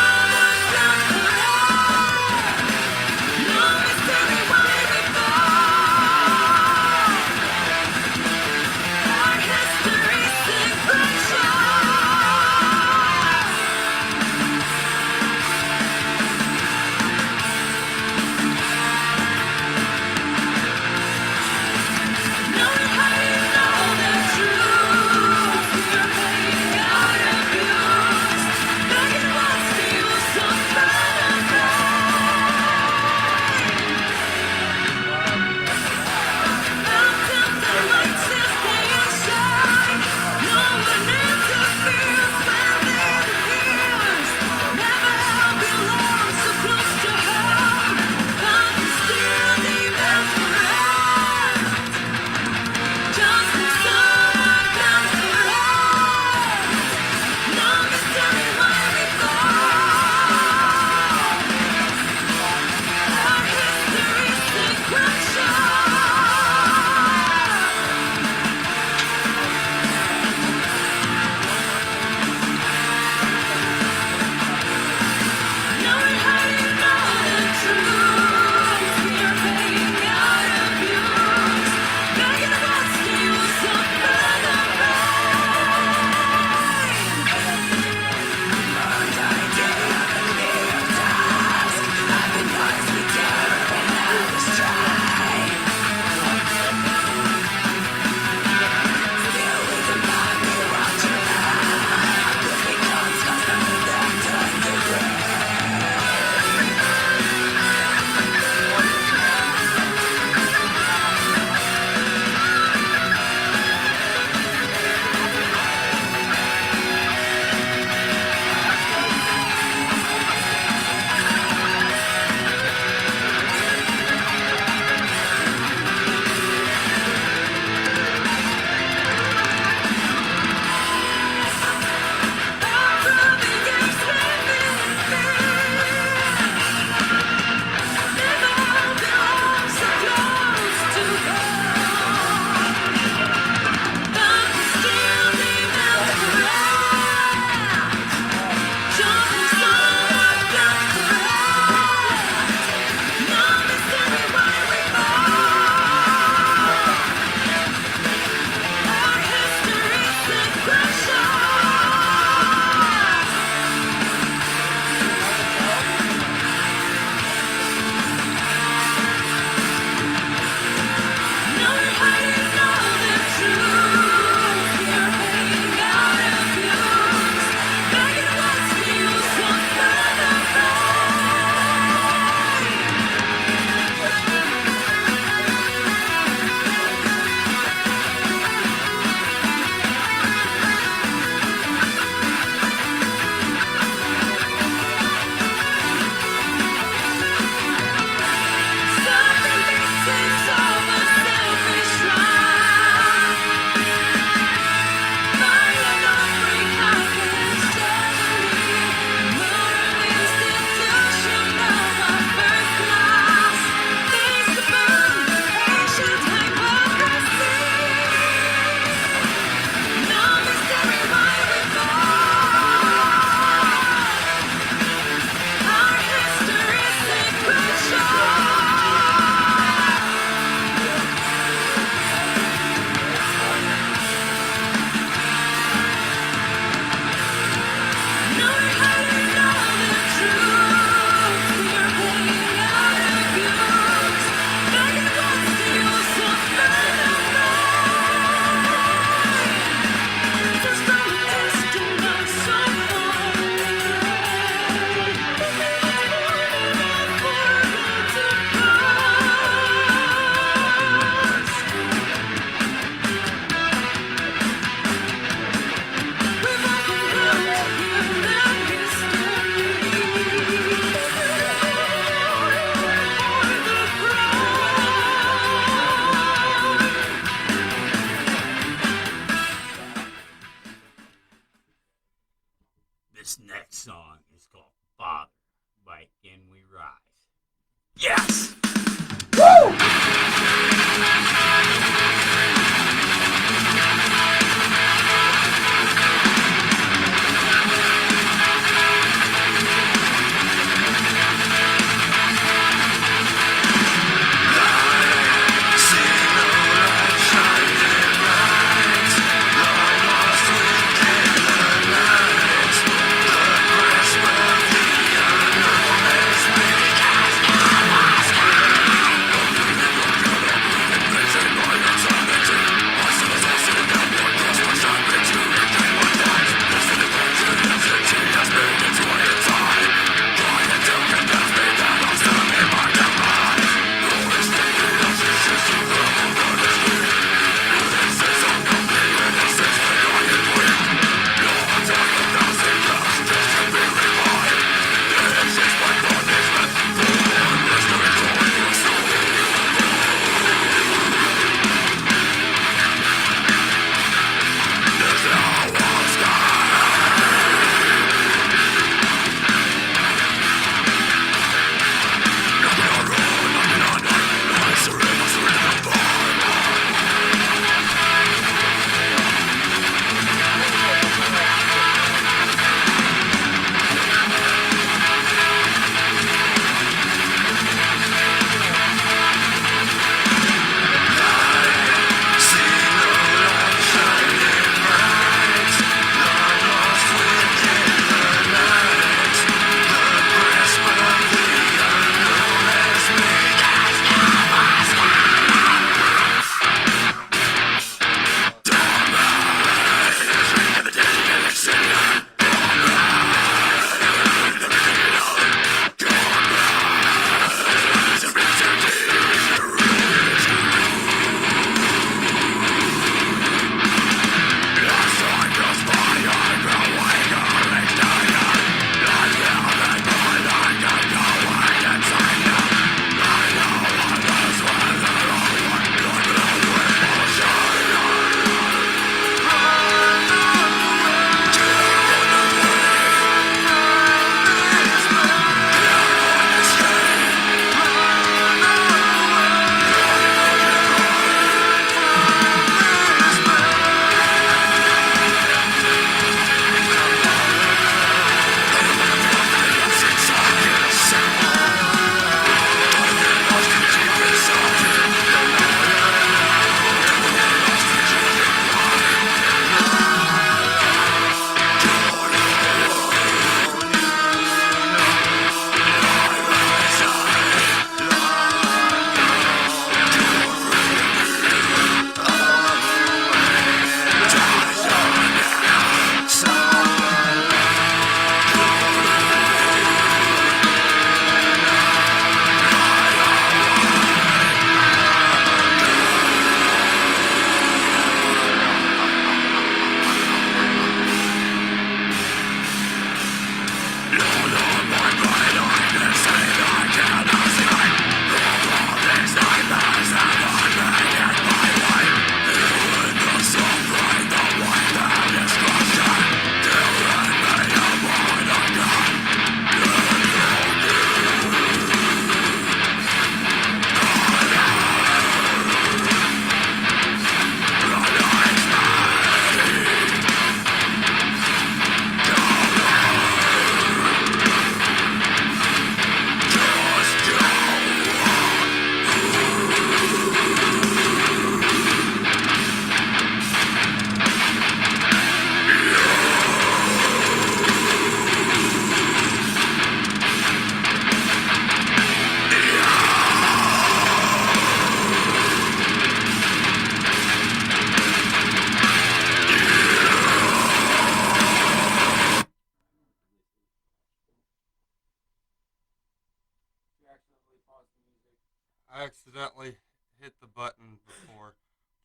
I accidentally hit the button before.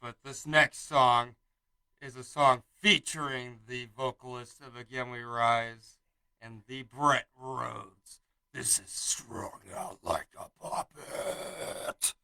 But this next song is a song featuring the vocalist of Again We Rise and the Brett Rhodes. This is Strung Out Like a Puppet.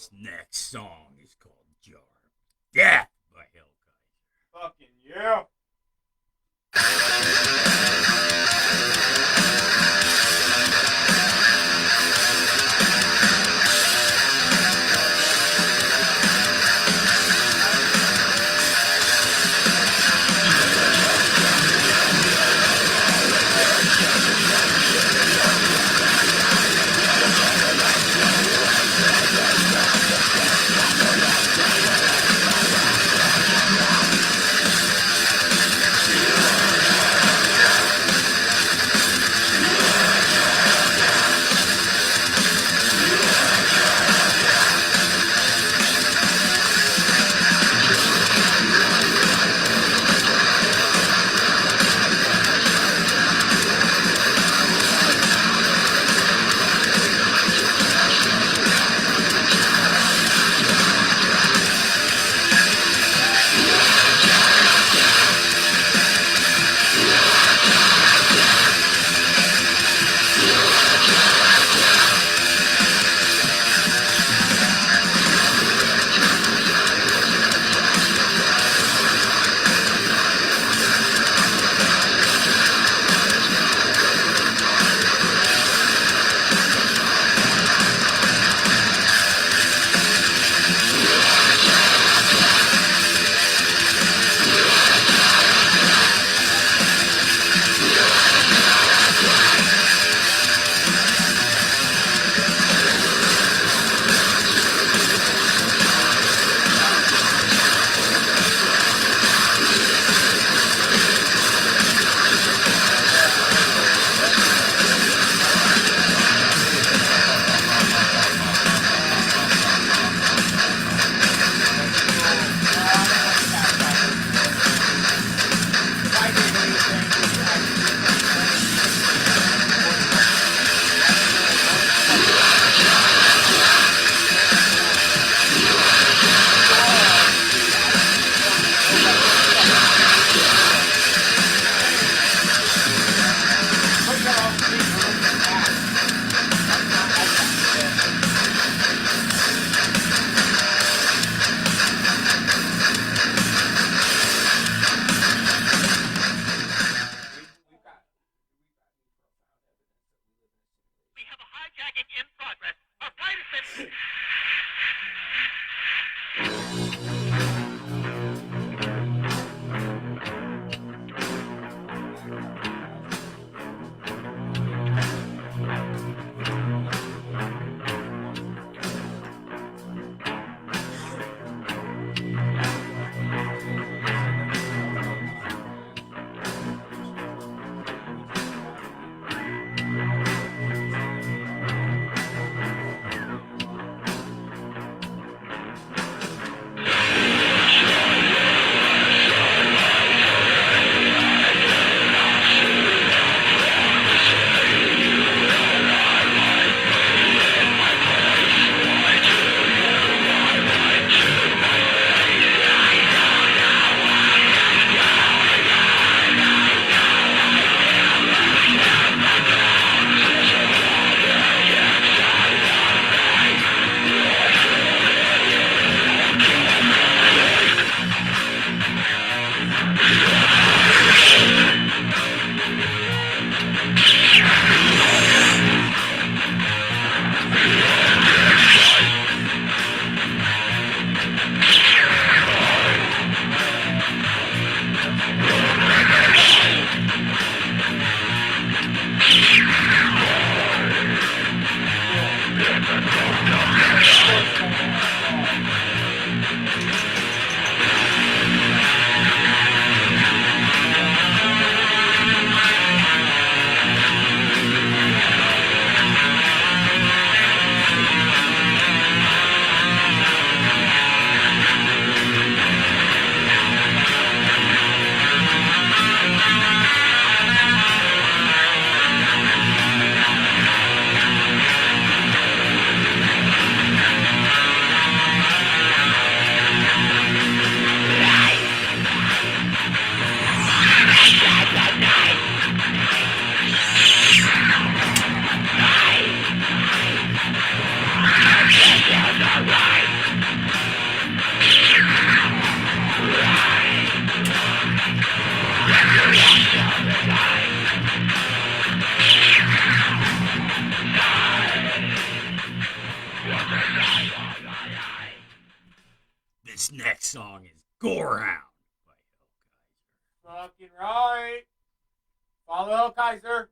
This next song is called Jar. Yeah, by Hellkaiser. Fucking yeah. Gorehound by Hellkaiser. Fucking right. Follow Kaiser.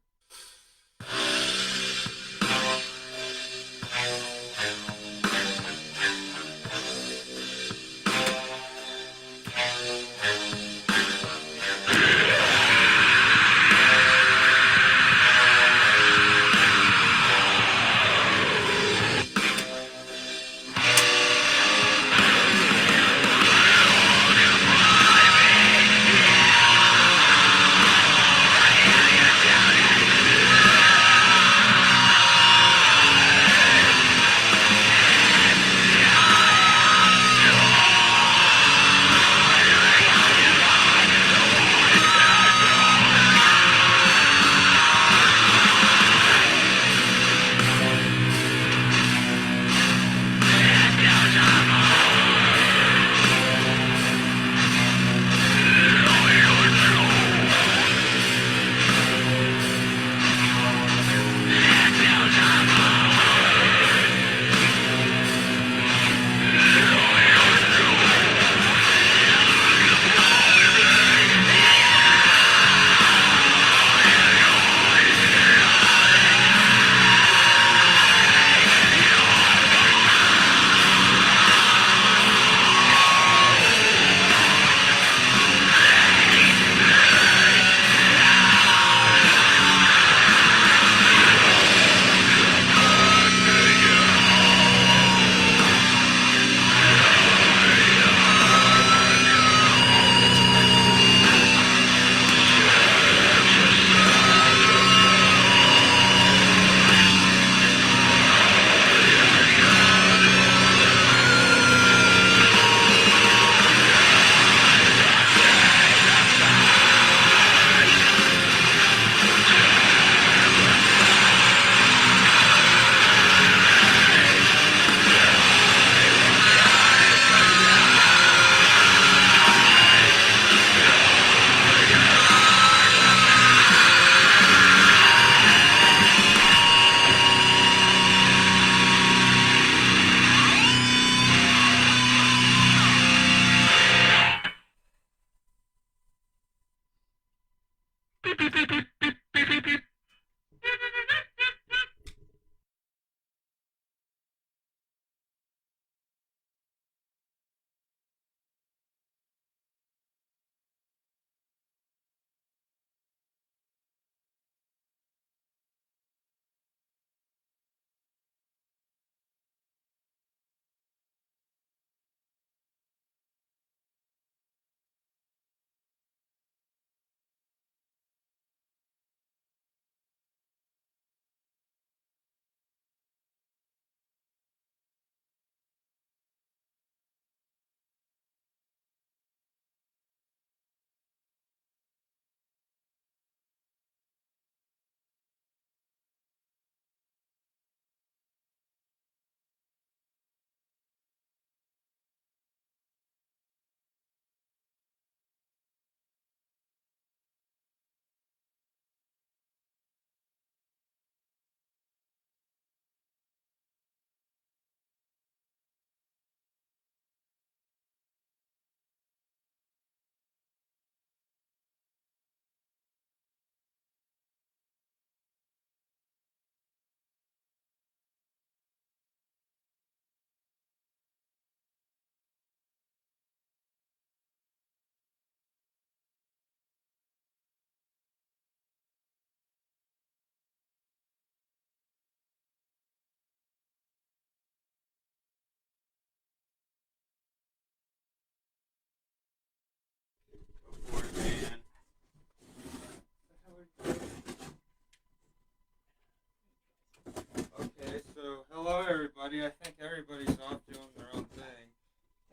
Okay, so hello everybody. I think everybody's off doing their own thing,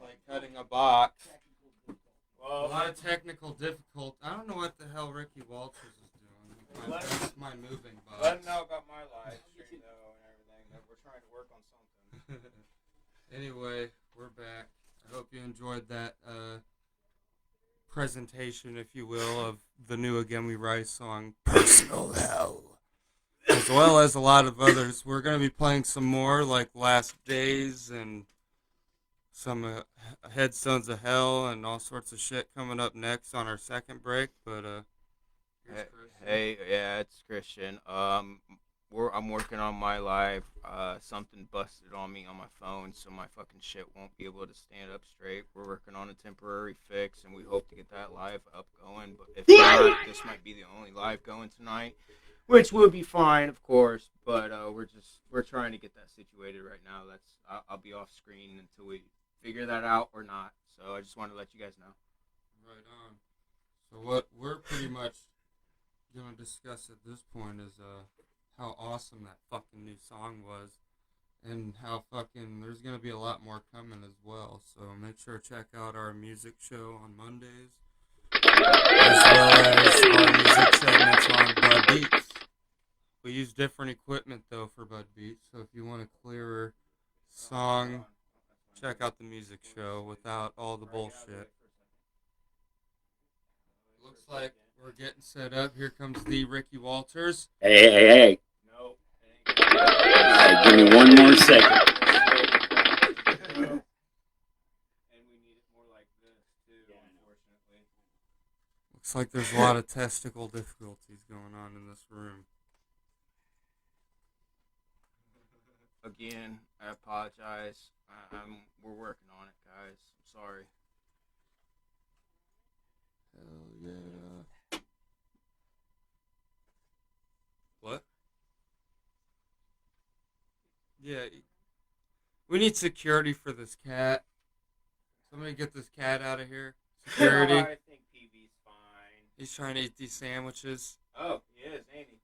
like cutting a box. A lot of technical difficulty. I don't know what the hell Ricky Walters is doing. My moving box. Let them know about my live stream though and everything. That we're trying to work on something. Anyway, we're back. I hope you enjoyed that presentation, if you will, of the new Again We Rise song, Personal Hell. As well as a lot of others. We're going to be playing some more, like Last Days and some Headstones of Hell and all sorts of shit coming up next on our second break. But here's Christian. Hey, yeah, it's Christian. I'm working on my live. Something busted on me on my phone, so my fucking shit won't be able to stand up straight. We're working on a temporary fix, and we hope to get that live up going. But if not, this might be the only live going tonight, which will be fine, of course. But we're trying to get that situated right now. I'll be off screen until we figure that out or not. So I just wanted to let you guys know. Right on. So what we're pretty much gonna discuss at this point is how awesome that fucking new song was, and how fucking there's gonna be a lot more coming as well. So make sure to check out our music show on Mondays, as well as our music segments on Bud Beats. We use different equipment though for Bud Beats, so if you want a clearer song, check out the music show without all the bullshit. Looks like we're getting set up. Here comes the Ricky Walters. Hey. No. Give me one more second. And we need it more like this too, unfortunately. Looks like there's a lot of testicle difficulties going on in this room. Again, I apologize. We're working on it, guys. I'm sorry. Hell yeah. What? Yeah. We need security for this cat. Somebody get this cat out of here. Security. I think PV's fine. He's trying to eat these sandwiches. Oh, he is, ain't he?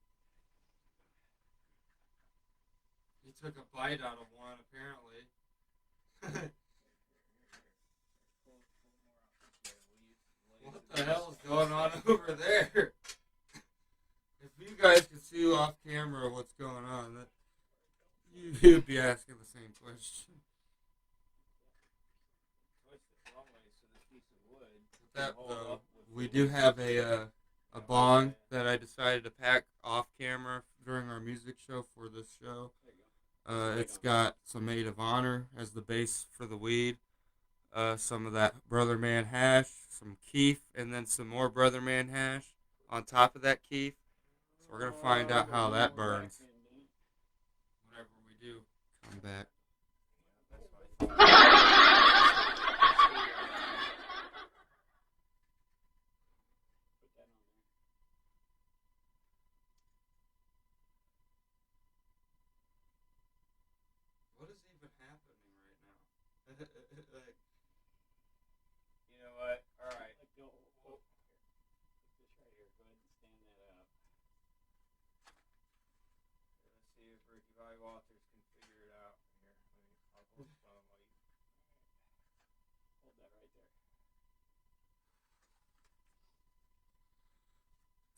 He took a bite out of one, apparently. What the hell is going on over there? If you guys could see off camera what's going on, that you'd be asking the same question. With that though, we do have a bong that I decided to pack off camera during our music show for this show. It's got some Maid of Honor as the base for the weed, some of that Brother Man hash, some keef, and then some more Brother Man hash on top of that keef. So we're going to find out how that burns. Whenever we do come back. What is even happening right now? Like, You know what? All right. Let's see if Ricky Walters can figure it out. Here, I'll hold the phone while you hold that right there.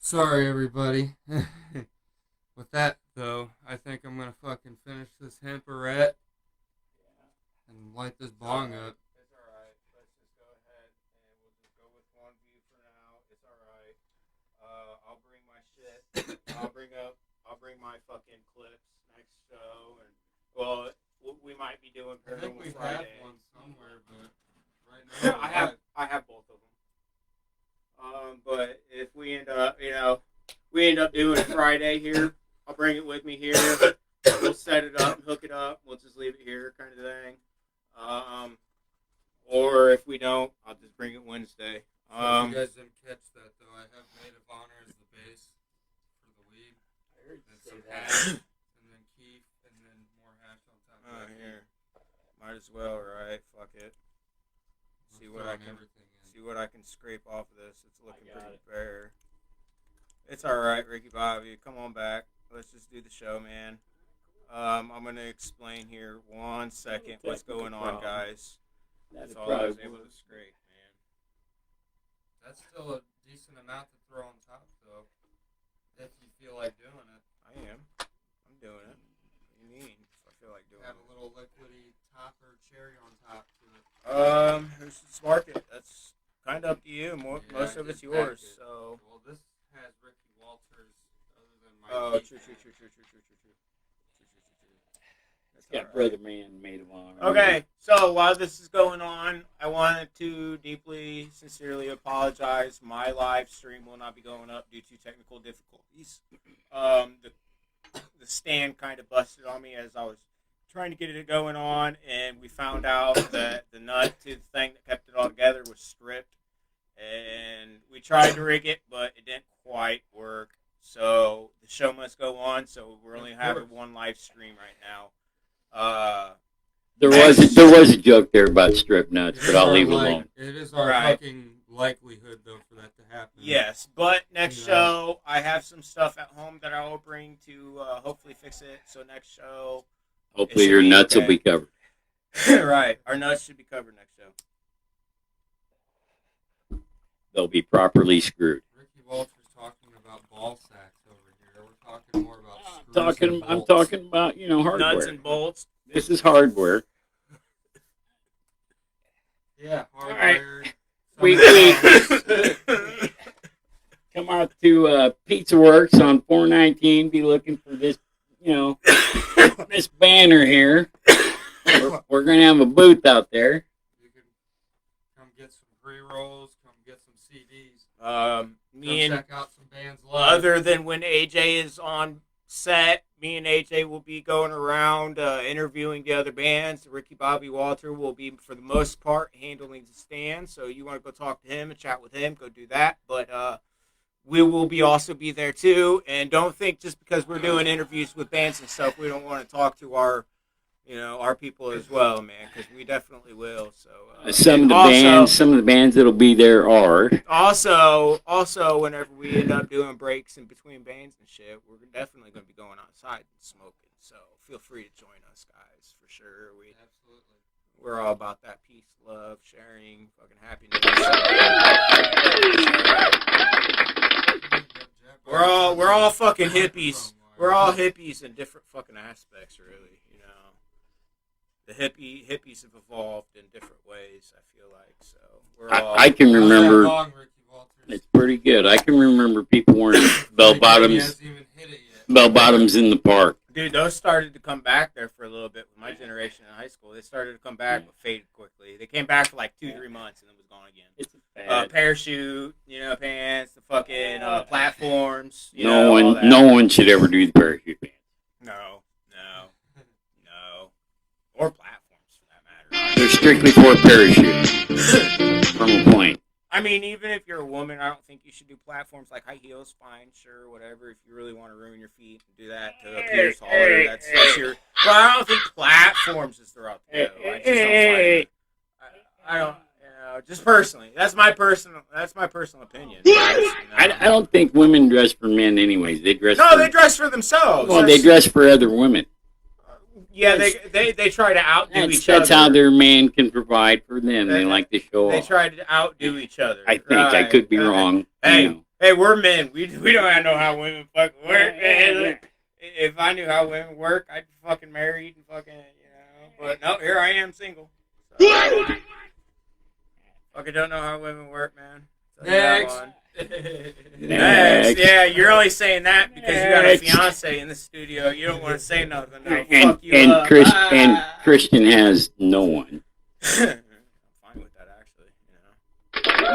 sorry, everybody. With that, though, I think I'm going to fucking finish this hemperette and light this bong up. It's alright. Let's just go ahead and we'll just go with one view for now. It's alright. I'll bring my shit. I'll bring my fucking clips next show. And well, we might be doing I think we Paranormal Friday. have one somewhere, but right now I have both of them. But if we end up doing it Friday here, I'll bring it with me here. We'll set it up and hook it up. We'll just leave it here, kind of thing. Or if we don't, I'll just bring it Wednesday. So if you guys didn't catch that, though, I have Maid of Honor as the base for the weed. And some hash, and then keef, and then more hash on top of that. Here. Might as well, right? Fuck it. See what I can scrape off of this. It's looking pretty bare. It's alright, Ricky Bobby. Come on back. Let's just do the show, man. I'm going to explain here 1 second what's going on, guys. That's all I was able to scrape, man. That's still a decent amount to throw on top, though. If you feel like doing it. I am. I'm doing it. What do you mean? If I feel like doing Have it. a little liquidy top or cherry on top to it. Who should spark it? That's kind of up to you. Yeah, Most I of it's did yours, pack it. so. Well, this has Ricky Walters other than my Oh, keef true. hash. Got brother man made of honor. Okay, so while this is going on, I wanted to deeply, sincerely apologize. My live stream will not be going up due to technical difficulties. The stand kind of busted on me as I was trying to get it going on, and we found out that the nut to the thing that kept it all together was stripped. And we tried to rig it, but it didn't quite work. So the show must go on. So we're only having one live stream right now. There was a joke there about strip nuts, but I'll leave it alone. It is our fucking likelihood, though, for that to happen. Yes, but next show, I have some stuff at home that I will bring to hopefully fix it. So next show, hopefully your nuts will be covered. Right, our nuts should be covered next show. They'll be properly screwed. Ricky Walters talking about ball sacks over here. We're talking more about screws I'm talking about hardware. Nuts and bolts. This is hardware. Yeah, hardware. We come out to Pizza Works on 419. Be looking for this, this banner here. We're gonna have a booth out there. You can come get some pre-rolls. Come get some CDs. Check out some bands live. Other than when AJ is on set, me and AJ will be going around interviewing the other bands. Ricky Bobby Walter will be, for the most part, handling the stand. So you want to go talk to him and chat with him, go do that. But we will also be there too. And don't think just because we're doing interviews with bands and stuff, we don't want to talk to our people as well, man, because we definitely will. So some of the bands that'll be there are also whenever we end up doing breaks in between bands and shit, we're definitely going to be going outside and smoking. So feel free to join us, guys, for sure. We're all about that peace, love, sharing, fucking happiness. We're all fucking hippies. We're all hippies in different fucking aspects, really. The hippies have evolved in different ways, I feel like. So we're all. I can remember. It's pretty good. I can remember people wearing bell bottoms in the park. Dude, those started to come back there for a little bit with my generation in high school. They started to come back, but faded quickly. They came back for like 2-3 months and then was gone again. It's bad. Parachute, pants, the fucking platforms. No one should ever do the parachute pants. No. Or platforms, for that matter. They're strictly for a parachute. From a plane. I mean, even if you're a woman, I don't think you should do platforms like high heels, fine, sure, whatever. If you really want to ruin your feet and do that to appear taller, that's your... But I don't think platforms is the route to go. I just don't find it. I don't... just personally. That's my personal opinion. I don't think women dress for men anyways. They dress they dress for themselves. Well, they dress for other women. Yeah, they try to outdo each other. That's how their man can provide for them. They like to show off. They try to outdo each other. I think I could be wrong. Hey, we're men. We don't know how women fucking work. If I knew how women work, I'd be fucking married and fucking, But no, here I am single. So, fucking don't know how women work, man. Next. Next. Yeah, you're only saying that because you got a fiance in the studio. You don't want to say nothing. Fuck you up. And Christian has no one. I'm fine with that, actually.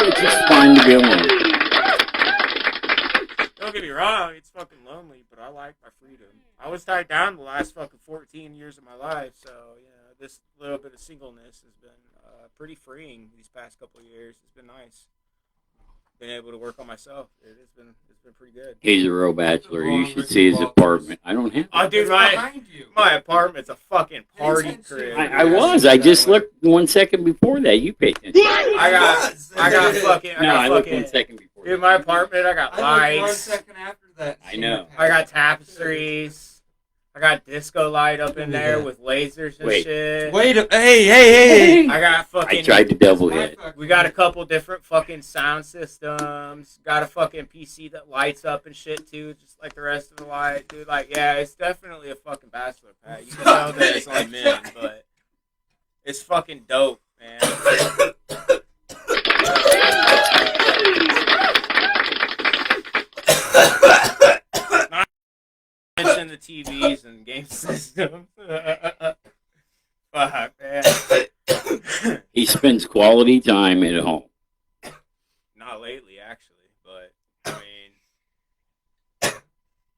It's just fine to be alone. Don't get me wrong, it's fucking lonely, but I like my freedom. I was tied down the last fucking 14 years of my life, so this little bit of singleness has been pretty freeing these past couple of years. It's been nice. Been able to work on myself. It's been pretty good. He's a real bachelor. You should see his apartment. I don't have. Oh, dude, my apartment's a fucking party crib. I just looked 1 second before that. You paid attention. I got fucking. I looked 1 second before. Dude, my apartment. I got lights. 1 second after that. I know. I got tapestries. I got disco light up in there with lasers and shit. Hey! I got fucking. I tried to double hit. We got a couple different fucking sound systems. Got a fucking PC that lights up and shit too, just like the rest of the light, dude. Like, yeah, it's definitely a fucking bachelor pad. You can tell that it's only men, but it's fucking dope, man. Not mention the TVs and game systems. spends quality time at home? Not lately, actually, but I mean,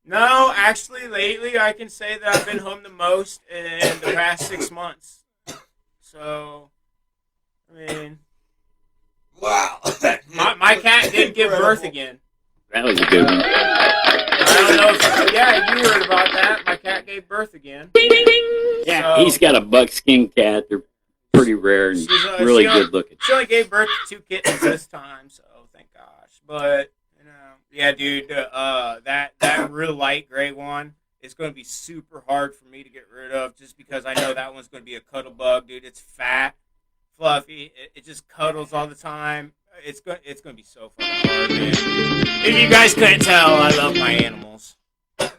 no, actually, lately I can say that I've been home the most in the past 6 months. So, I mean, Wow. my cat did give birth again. That was a good one. I don't know if yeah, you heard about that. My cat gave birth again. Yeah, So- he's got a buckskin cat. They're pretty rare and She's, really she only- good looking. She only gave birth to 2 kittens this time, so thank gosh. But you know, yeah, dude, that real light gray one is going to be super hard for me to get rid of, just because I know that one's going to be a cuddle bug, dude. It's fat, fluffy. It just cuddles all the time. It's going to be so fucking hard, dude. If you guys couldn't tell, I love my animals. I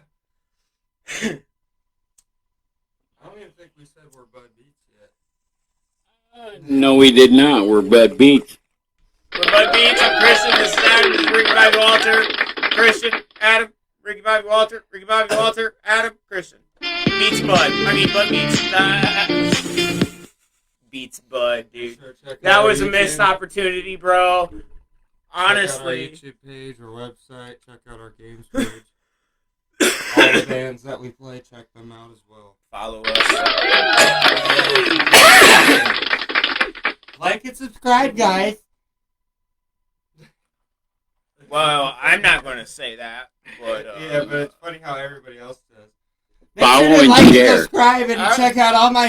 don't even think we said we're Bud Beats yet. No, we did not. We're Bud Beats. We're Bud Beats. I'm Christian. This is Adam. This is Ricky Bobby Walter. Christian, Adam, Ricky Bobby Walter, Ricky Bobby Walter, Adam, Christian. Beats Bud. I mean Bud Beats. Beats Bud, dude. Sure, check That out was our a missed YouTube. opportunity, bro. Check out Honestly. our YouTube page or website. Check out our games page. All the bands that we play, check them out as well. Follow us. Like and subscribe, guys. Well, I'm not going to say that, but Yeah, but it's funny how everybody else does. Follow Make sure to and like, share. subscribe, and I- check out all my.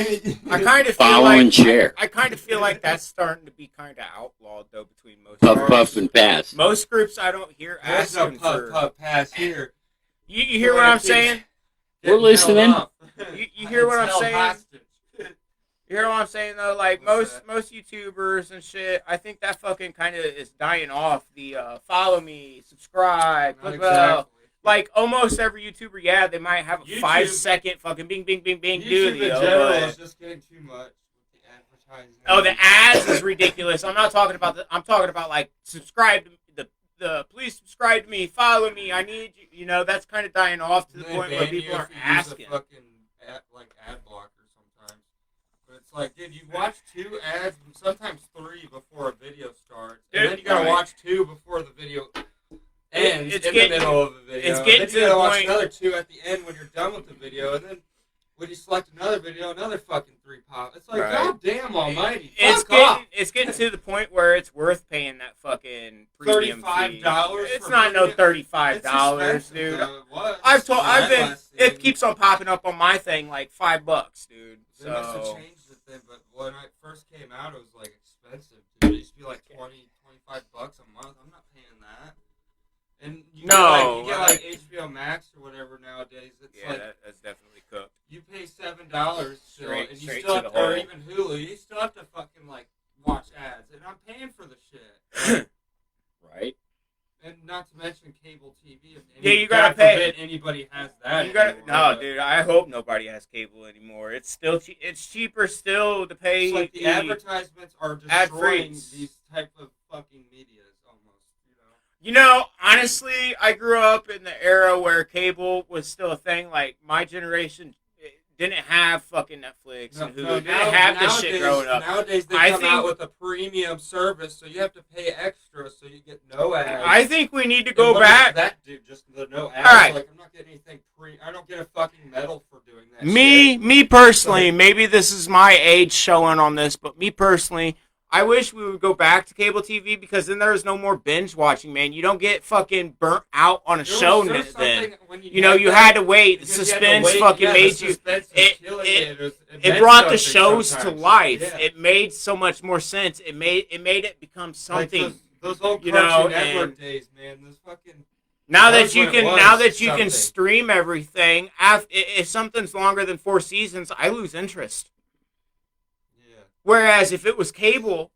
I kind of feel Follow like and share. I kind of feel like that's starting to be kind of outlawed though between most Puff, groups. puff, and pass. Most groups I don't hear There's no asking puff for. puff pass here. You hear what I'm saying? We're listening. You hear what I'm Held saying? hostage. You hear what I'm saying though? Like What's most YouTubers and shit, I think that fucking kind of is dying off. The follow me, subscribe, Not click bell. exactly. Like almost every YouTuber, yeah, they might have a YouTube- 5-second fucking bing bing bing bing YouTube in dealio. general but- is just getting too much with the advertising. Oh, the ads is ridiculous. I'm not talking about the. I'm talking about like subscribe to the. Please subscribe to me, follow me. I need you. You know, that's kind of dying off to the They point where ban people you are if you use asking. a fucking ad blocker sometimes. But it's like, dude, you watch 2 ads, sometimes 3 before a video starts, and Dude, then you gotta right. watch 2 before the video ends It's in getting- the middle of the video. it's and getting then to you gotta the watch point- another 2 at the end when you're done with the video, and then when you select another video, another fucking 3 pop. It's like, Right. God damn almighty, It's fuck off. getting to the point where it's worth paying that fucking premium fee. $35 It's for not no premium? $35, It's dude. expensive, though. It was. I've been. Last It season. keeps on popping up on my thing like $5, dude. They must have So changed the thing, but when I first came out, it was like expensive. Dude. It used to be like $25 a month. I'm not paying that. And you No, get like HBO Max or whatever nowadays. It's yeah, like that's definitely cooked. you pay $7 still, Straight- and you straight still to have the or hole. even Hulu. You still have to fucking like watch ads, and I'm paying for the shit. Right? And not to mention cable TV. If Yeah, you gotta God pay. forbid anybody has that. You gotta anymore, no, but dude. I hope nobody has cable anymore. It's still it's cheaper still to pay. It's like the advertisements are ad-free. destroying these type of fucking medias almost. You know. You know, honestly, I grew up in the era where cable was still a thing. Like my generation didn't have fucking Netflix and Hulu. Didn't have this shit growing up. Nowadays they I come think- out with a premium service, so you have to pay extra, so you get no ads. I think we need to And go what does back. that do? Just the no ads. All right. Like I'm not getting anything I don't get a fucking medal for doing that. Me personally, maybe this is my age showing on this, but me personally, I wish we would go back to cable TV because then there's no more binge watching, man. You don't get fucking burnt out on a show then. You know, you had to wait. The suspense fucking made you. It brought the shows to life. Yeah. It made so much more sense. It made it become something. Like those old you Cartoon know, Network and- days, man. Those fucking. Now That that was you when it can, was now that you can something. stream everything, if something's longer than 4 seasons, I lose interest. Yeah. Whereas if it was cable,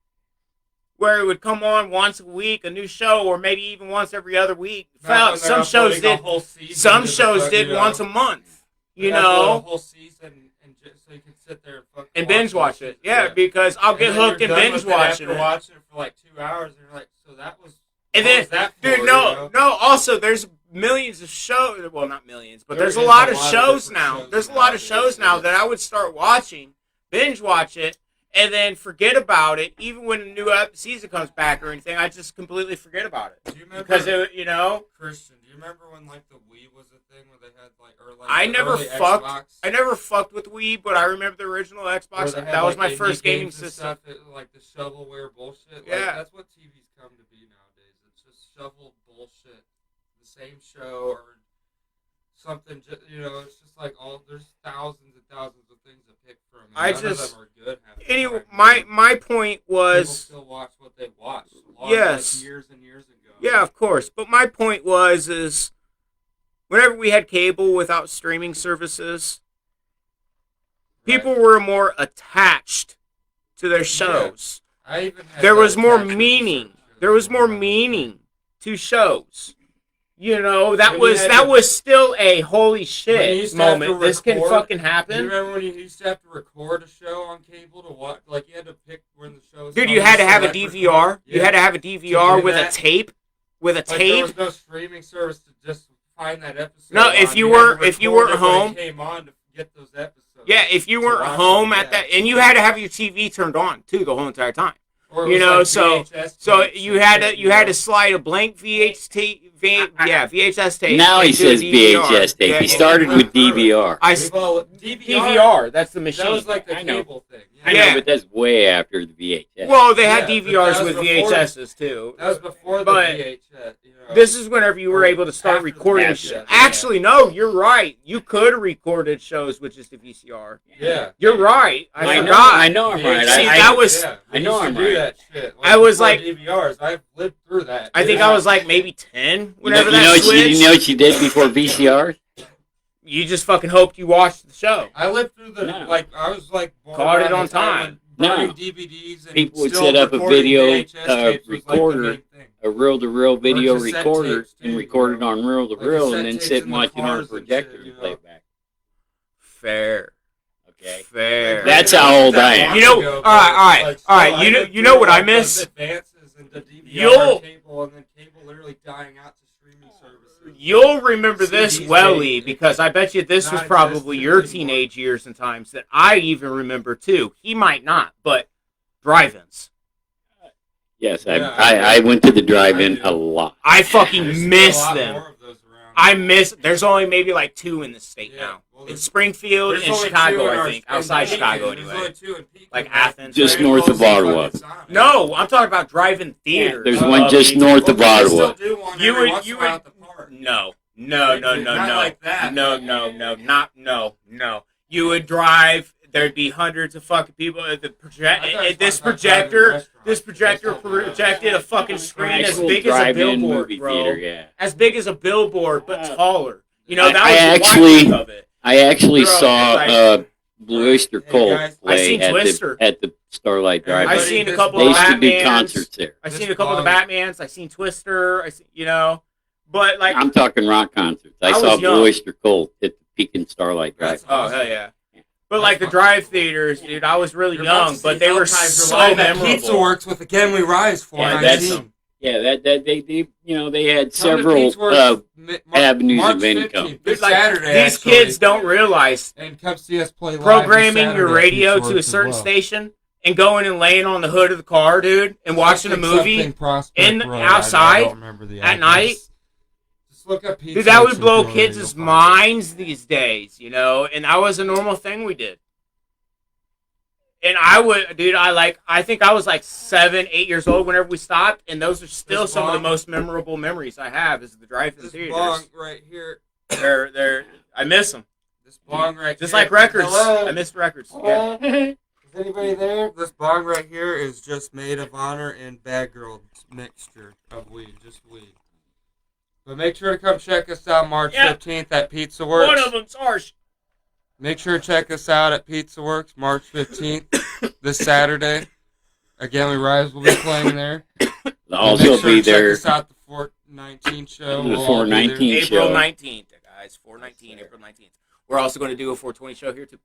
where it would come on once a week, a new show, or maybe even once every other week. Not when Some they're shows uploading a did. whole season Some to the shows fuck, did you know. once a month. You They upload a know, whole season and just so you can sit there and fucking and binge watch the it. Yeah, because I'll get And then hooked you're and done binge with it watching after it. watching it for like 2 hours, and you're like, so that was. And what then, was that for, dude, you no. know? Also, there's millions of shows. Well, not millions, but There there's a is lot a of lot of shows different now. shows There's a lot of nowadays, shows now yeah. that I would start watching, binge watch it, and then forget about it. Even when a new season comes back or anything, I just completely forget about it. Do you remember, Because, Christian, do you remember when, like, the Wii was a thing where they had, like, or, like, I the never early fucked. Xbox, I never fucked with Wii, but I remember the original where Xbox. they had, That was like, my indie first gaming games and system. stuff, like the shovelware bullshit. Like, Yeah. that's what TV's come to be nowadays. It's just shovel bullshit. The same show or something, it's just like there's thousands and thousands of things to pick from. And I none just- of them are good. half the Anyway, time. my point People was, still watch what they watched. Yes. Like years and years ago. yeah, of course. But my point is, whenever we had cable without streaming services, people were more attached to their shows. I even had There that was more attachment to meaning. certain shows There was when more I was a kid. meaning to shows. That When you was had that to- was still a holy When you shit used to have to moment. This can record- fucking Do you happen. remember when you used to have to record a show on cable to watch? Like, you had to pick when the show was Dude, coming, you had to have a select DVR. record. You had to have a DVR To do with a that. tape. With a Like, there tape. was no streaming service to just find that episode. No, on. if you had weren't- to if you record weren't it when it home- came on to get those episodes. Yeah, if you to weren't watch home them, at that, and you had to have your TV turned on too the whole entire time. Or it you was know, like so- VHS So tapes you and had shit, to you had to slide a blank VHS tape. Now he into a says VHS tape. Yeah, He started with DVR. DVR. That's the machine. That was like the I know. cable thing. I Yeah. know, but that's way after the VHS. Well, they had Yeah, but DVRs that was with before- VHSs too. That was before the But VHS. This is whenever you were able to start After the recording. VHS, yeah. Actually, no, you're right. You could have recorded shows with just a VCR. Yeah. You're right. I I forgot. know I'm right. See, I that was- Yeah, I know we used I'm to do right. that shit. I was before like- DVRs. I've lived through that. I think Yeah. I was like maybe 10 you know, whenever you know that what switched. you know what you did before VCR? You just fucking hoped you watched the show. I lived through the No. I was like born Caught it around on the time time. when burning No. DVDs and People would still set up a recording video, VHS tapes was, like, the recorder, main thing. A reel-to-reel video cassette recorder tapes, too, and record it on Like reel-to-reel cassette and then tapes sit in and the watch it on a cars and projector shit, and play it back. Fair. Okay. Fair. That's how old I am. You know- all right, you know what I miss? Advances into DVR, You'll- cable, and then cable literally dying out to streaming services. You'll remember this CDs, well, baby. Lee, because I bet you this was Not probably existent your anymore. teenage years and times that I even remember too. He might not, but drive-ins. Yes, Yeah, I went to the drive-in I do. a lot. I There's fucking still miss a lot them. more of those around. I miss. There's only maybe like 2 in the state Yeah, now. well, in there's- Springfield There's and only Chicago, 2 in I our- think. in Outside Pekin. Chicago, There's anyway. only 2 in Pekin. Like Athens. Just Very north close of to Ottawa. what it's on. No, I'm talking about drive-in theaters. There's Oh, one just okay. north of Well, they Ottawa. still do one You every would- once you in a while would- at the park. No. Not like that. No. You would drive. There'd be hundreds of fucking people at the I thought you were this talking about projector. driving restaurants. This projector That's what- projected a fucking screen as Actual big as a drive-in billboard, movie bro. theater, yeah. As big as a billboard, but taller. You know, that I was actually- the of it. I actually Bro, saw like- Blue Oyster Hey, Cult guys. I seen play Twister. at the Starlight Drive. I've Everybody, seen a this couple They of used to do Batmans. concerts there. I've This seen a couple of blog- Batmans. I've seen Twister. But like, I'm talking rock concerts. I I saw was young. Blue Oyster Cult at the Pekin Starlight Drive. That's oh awesome. hell yeah. But like the drive theaters, dude, I was really You're about young, to but see they were Archives so live at memorable. Pizza Works with Again We Rise Yeah, that's 419. Yeah, that they they had Come to several Pizza Works avenues March of income. 15th, this Dude, like, Saturday, these actually. kids don't realize And come see us play live programming this your Saturday at radio Pizza to a Works as certain well. station and going and laying on the hood of the car, dude, and watching a movie. Something Prospect in- Road. outside I don't remember the at address. night. Just look up Pizza Dude, that Works would blow and kids' you'll find it. minds these days, you know, and that was a normal thing we did. And I think I was like 7, 8 years old whenever we stopped, and those are still This some of the bong- most memorable memories I have is the drive-in This theaters. bong right here. I miss them. This bong right Just here. like records. Hello? I miss records. Yeah. Hello? Is anybody there? This bong right here is just Maid of Honor and Bad Girl mixture of weed, just weed. But make sure to come check us out March Yeah. 15th at Pizza Works. One of them's ours. Make sure to check us out at Pizza Works March 15th, this Saturday. Again, We Rise will be playing there. I'll also Make sure be to there. Check us out the 419 show. The We'll all be there. 419 April show. 19th, guys. 419, April 19th. We're also going to do a 420 show here, too.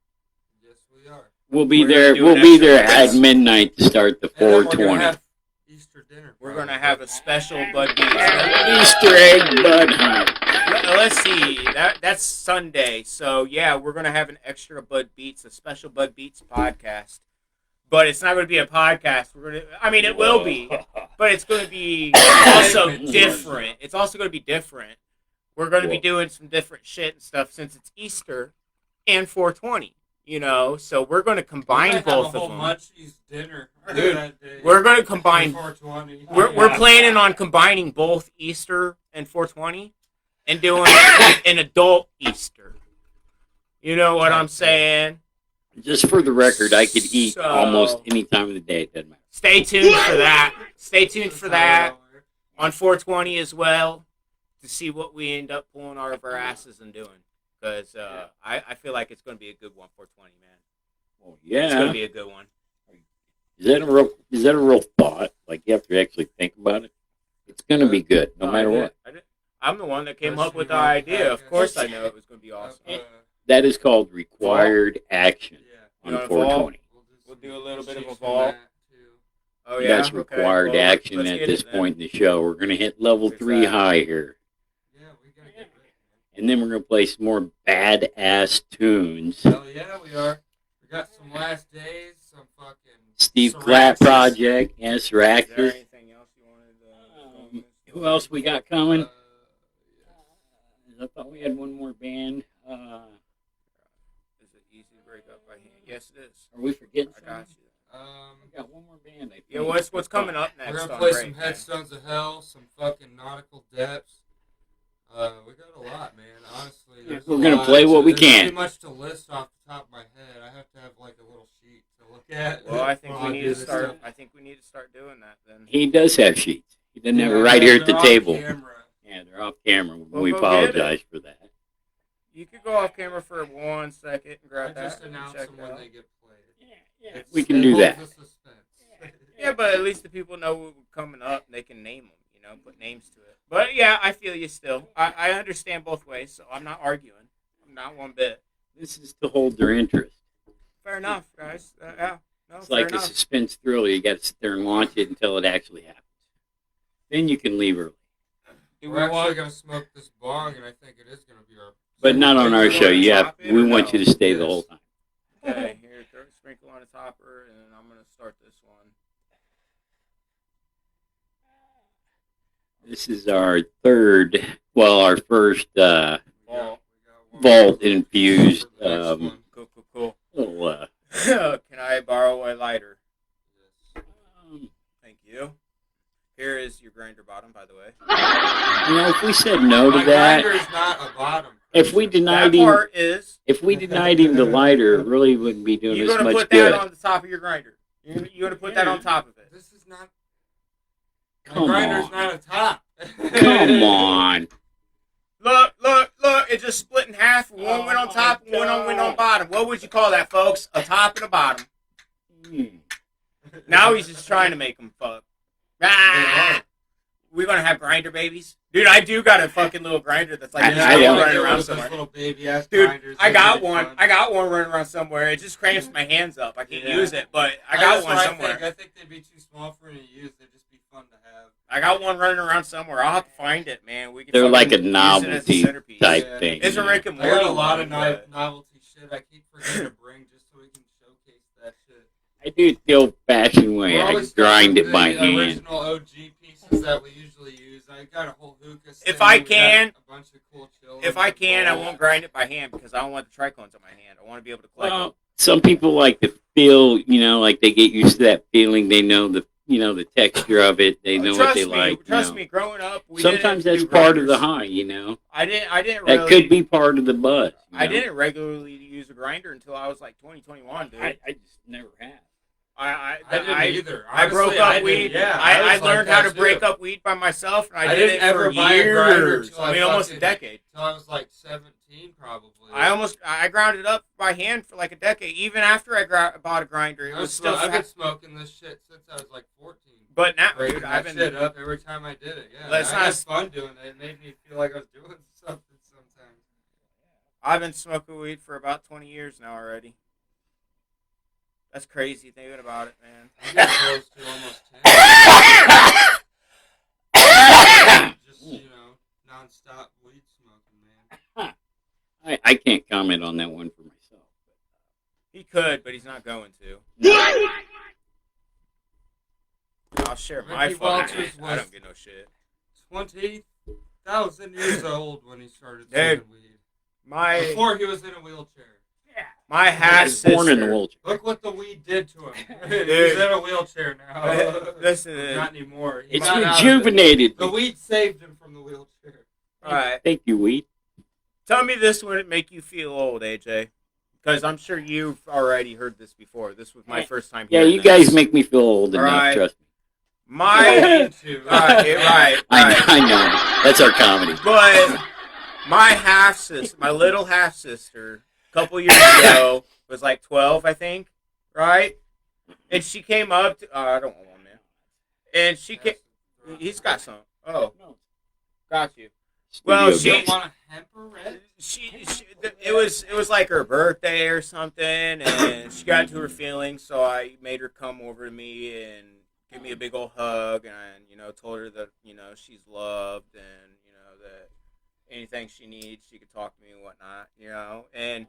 Yes, we are. We'll be We're gonna there. do We'll an be extra there class. at midnight to start the And then we're 420. gonna have Easter dinner. We're going to have a special Bud Beats. Easter egg bud hunt. Let's see. That's Sunday. So, yeah, we're going to have an extra Bud Beats, a special Bud Beats podcast. but it's not going to be a podcast. I mean, it will be, but it's going to be also different. It's also going to be different. We're going to be doing some different shit and stuff since it's Easter and 420. You know, so we're going to combine both of them. Munchies dinner. Dude, we're going to combine. 420. We're planning on combining both Easter and 420 and doing an adult Easter. You know what I'm saying? Just for the record, I could eat almost any time of the day. It doesn't matter. Stay tuned for that. Stay tuned for that on 420 as well to see what we end up pulling out of our asses and doing. Because I feel like it's going to be a good one, 420, man. Well, yeah, it's going to be a good one. Is that a real thought? Like you have to actually think about it. It's going to be good, no matter what. I'm the one that came up with the idea. Of course, I know it was going to be awesome. That is called required action on You 420. We'll do a little bit of a vault. Oh yeah, That's required action at this point in the show. We're going to hit level 3 high here. And then we're going to play some more badass tunes. Hell yeah, we are. We got some Last Days, some fucking... Steve Clapp Project, and Is there Siraxis. anything else you wanted to... Who else we got coming? I thought we had one more band. Is it easy to break up by hand? Yes, it is. Are we forgetting I something? got you. We got one more band, I think. Yeah, what's coming up next? We're going to on play break, some man? Headstones of Hell, some fucking Nautical Depths. We got a lot, man. Honestly, there's We're a gonna lot. play what we There's can. Too much to list off the top of my head. I have to have like a little sheet to look at. Well, I think while we need do to this start. stuff. I think we need to start doing that then. He does have sheets. He doesn't have it Yeah, right here at the they're off table. camera. Yeah, they're off camera. Well, We go get apologize for that. You could go off camera for 1 second and I grab that. just and announce check them it when out. they get played. Yeah, we can do that. Holds the suspense. Yeah, but at least the people know what's coming up and they can name them. You know, put names to it. But yeah, I feel you still. I understand both ways, so I'm not arguing. I'm not one bit. This is to hold their interest. Fair enough, guys. Yeah. No, It's fair like enough. a suspense thriller. You got to sit there and launch it until it actually happens. Then you can leave early. We're actually going to smoke this bong, and I think it is going to be our... But not on our show. We want you to stay the whole time. Okay, here, throw a sprinkle on the topper, and I'm going to start this one. This is our first vault infused Cool. little. Can I borrow a lighter? Thank you. Here is your grinder bottom, by the way. If we said no to My that, grinder is not a bottom. if we That denied him, part is... if we denied him the lighter, it really wouldn't be doing You're us going to much put that good. on the top of your grinder. You're going to put that on top of it. This is not... My Come grinder's on. not a top. Come on. Look. It just split in half. One went on top, and one went on bottom. What would you call that, folks? A top and a bottom. Now he's just trying to make them fuck. Ah! We're going to have grinder babies? Dude, I do got a fucking little grinder that's like I know. running around somewhere. Little baby ass Dude, grinders. I got They're one. fun. I got one running around somewhere. It just cramps my hands up. I can't Yeah. use it, but I got That's one what somewhere. I think they'd be too small for me to use. They'd just be fun to have. I got one running around somewhere. I'll have to find it, man. We can They're fucking like a use it as novelty centerpiece. type Yeah. thing. It's a Rick and I Morty got a lot of one, but- novelty shit I keep forgetting to bring just so we can showcase that shit. I do it the old-fashioned way. We're I always grind stuck it with by the hand. original OG pieces that we usually use. I got a whole hookah. If stand, I we got can- a bunch of cool chillers. If I can, I won't grind it by hand because I don't want the trichones on my hand. I want to be able to collect them. Well, some people like to feel, like they get used to that feeling. They know the texture of it. They know what they like. Trust me. Growing up, we Sometimes didn't that's do part of the grinders. high. I didn't. That Really, could be part of the buzz. I didn't regularly use a grinder until I was like 21, dude. I just never have. I didn't either. I broke Honestly, up I did, weed. yeah, I was learned like how that to too. break up weed by myself, and I I did didn't it for ever buy a grinder years. till I mean, I almost a fucking- decade. Till I was like 17, probably. I ground it up by hand for like a decade. Even after I bought a grinder, it was still I've been fat. smoking this shit since I was like 14. But now, Breaking dude, that I've been. shit up every time I did it. Yeah, Let's I not- had fun doing it. It made me feel like I was doing something sometimes. I've been smoking weed for about 20 years now already. That's crazy thinking about it, man. I'm getting close to almost 10. Just, non-stop weed smoking, man. I can't comment on that one for myself. He could, but he's not going to. I'll share my Ricky fucking. Walters I was don't get no shit. 20,000 years old when he started Dude. smoking weed. My Before he was in a wheelchair. my He half was born in the sister. wheelchair. Look what the weed did to him. He's in a wheelchair now. Listen, Not anymore. He It's got out of it. rejuvenated. The weed saved him from the wheelchair. all right. Thank you, weed. Tell me this would it make you feel old, AJ? Because I'm sure you've already heard this before. This was my first time Yeah, hearing you this. guys make me feel old enough, Alright. trust me. My right. I know. That's our comedy. But my half sister, my little half sister, a couple years ago was like 12, I think, right? And she came up. I don't want one, man. And she came. He's got some. Oh, got you. Well, Studio You games. don't want a hemper red? It was like her birthday or something, and she got into her feelings, so I made her come over to me and give me a big old hug, and told her that she's loved, and that anything she needs, she could talk to me and whatnot, and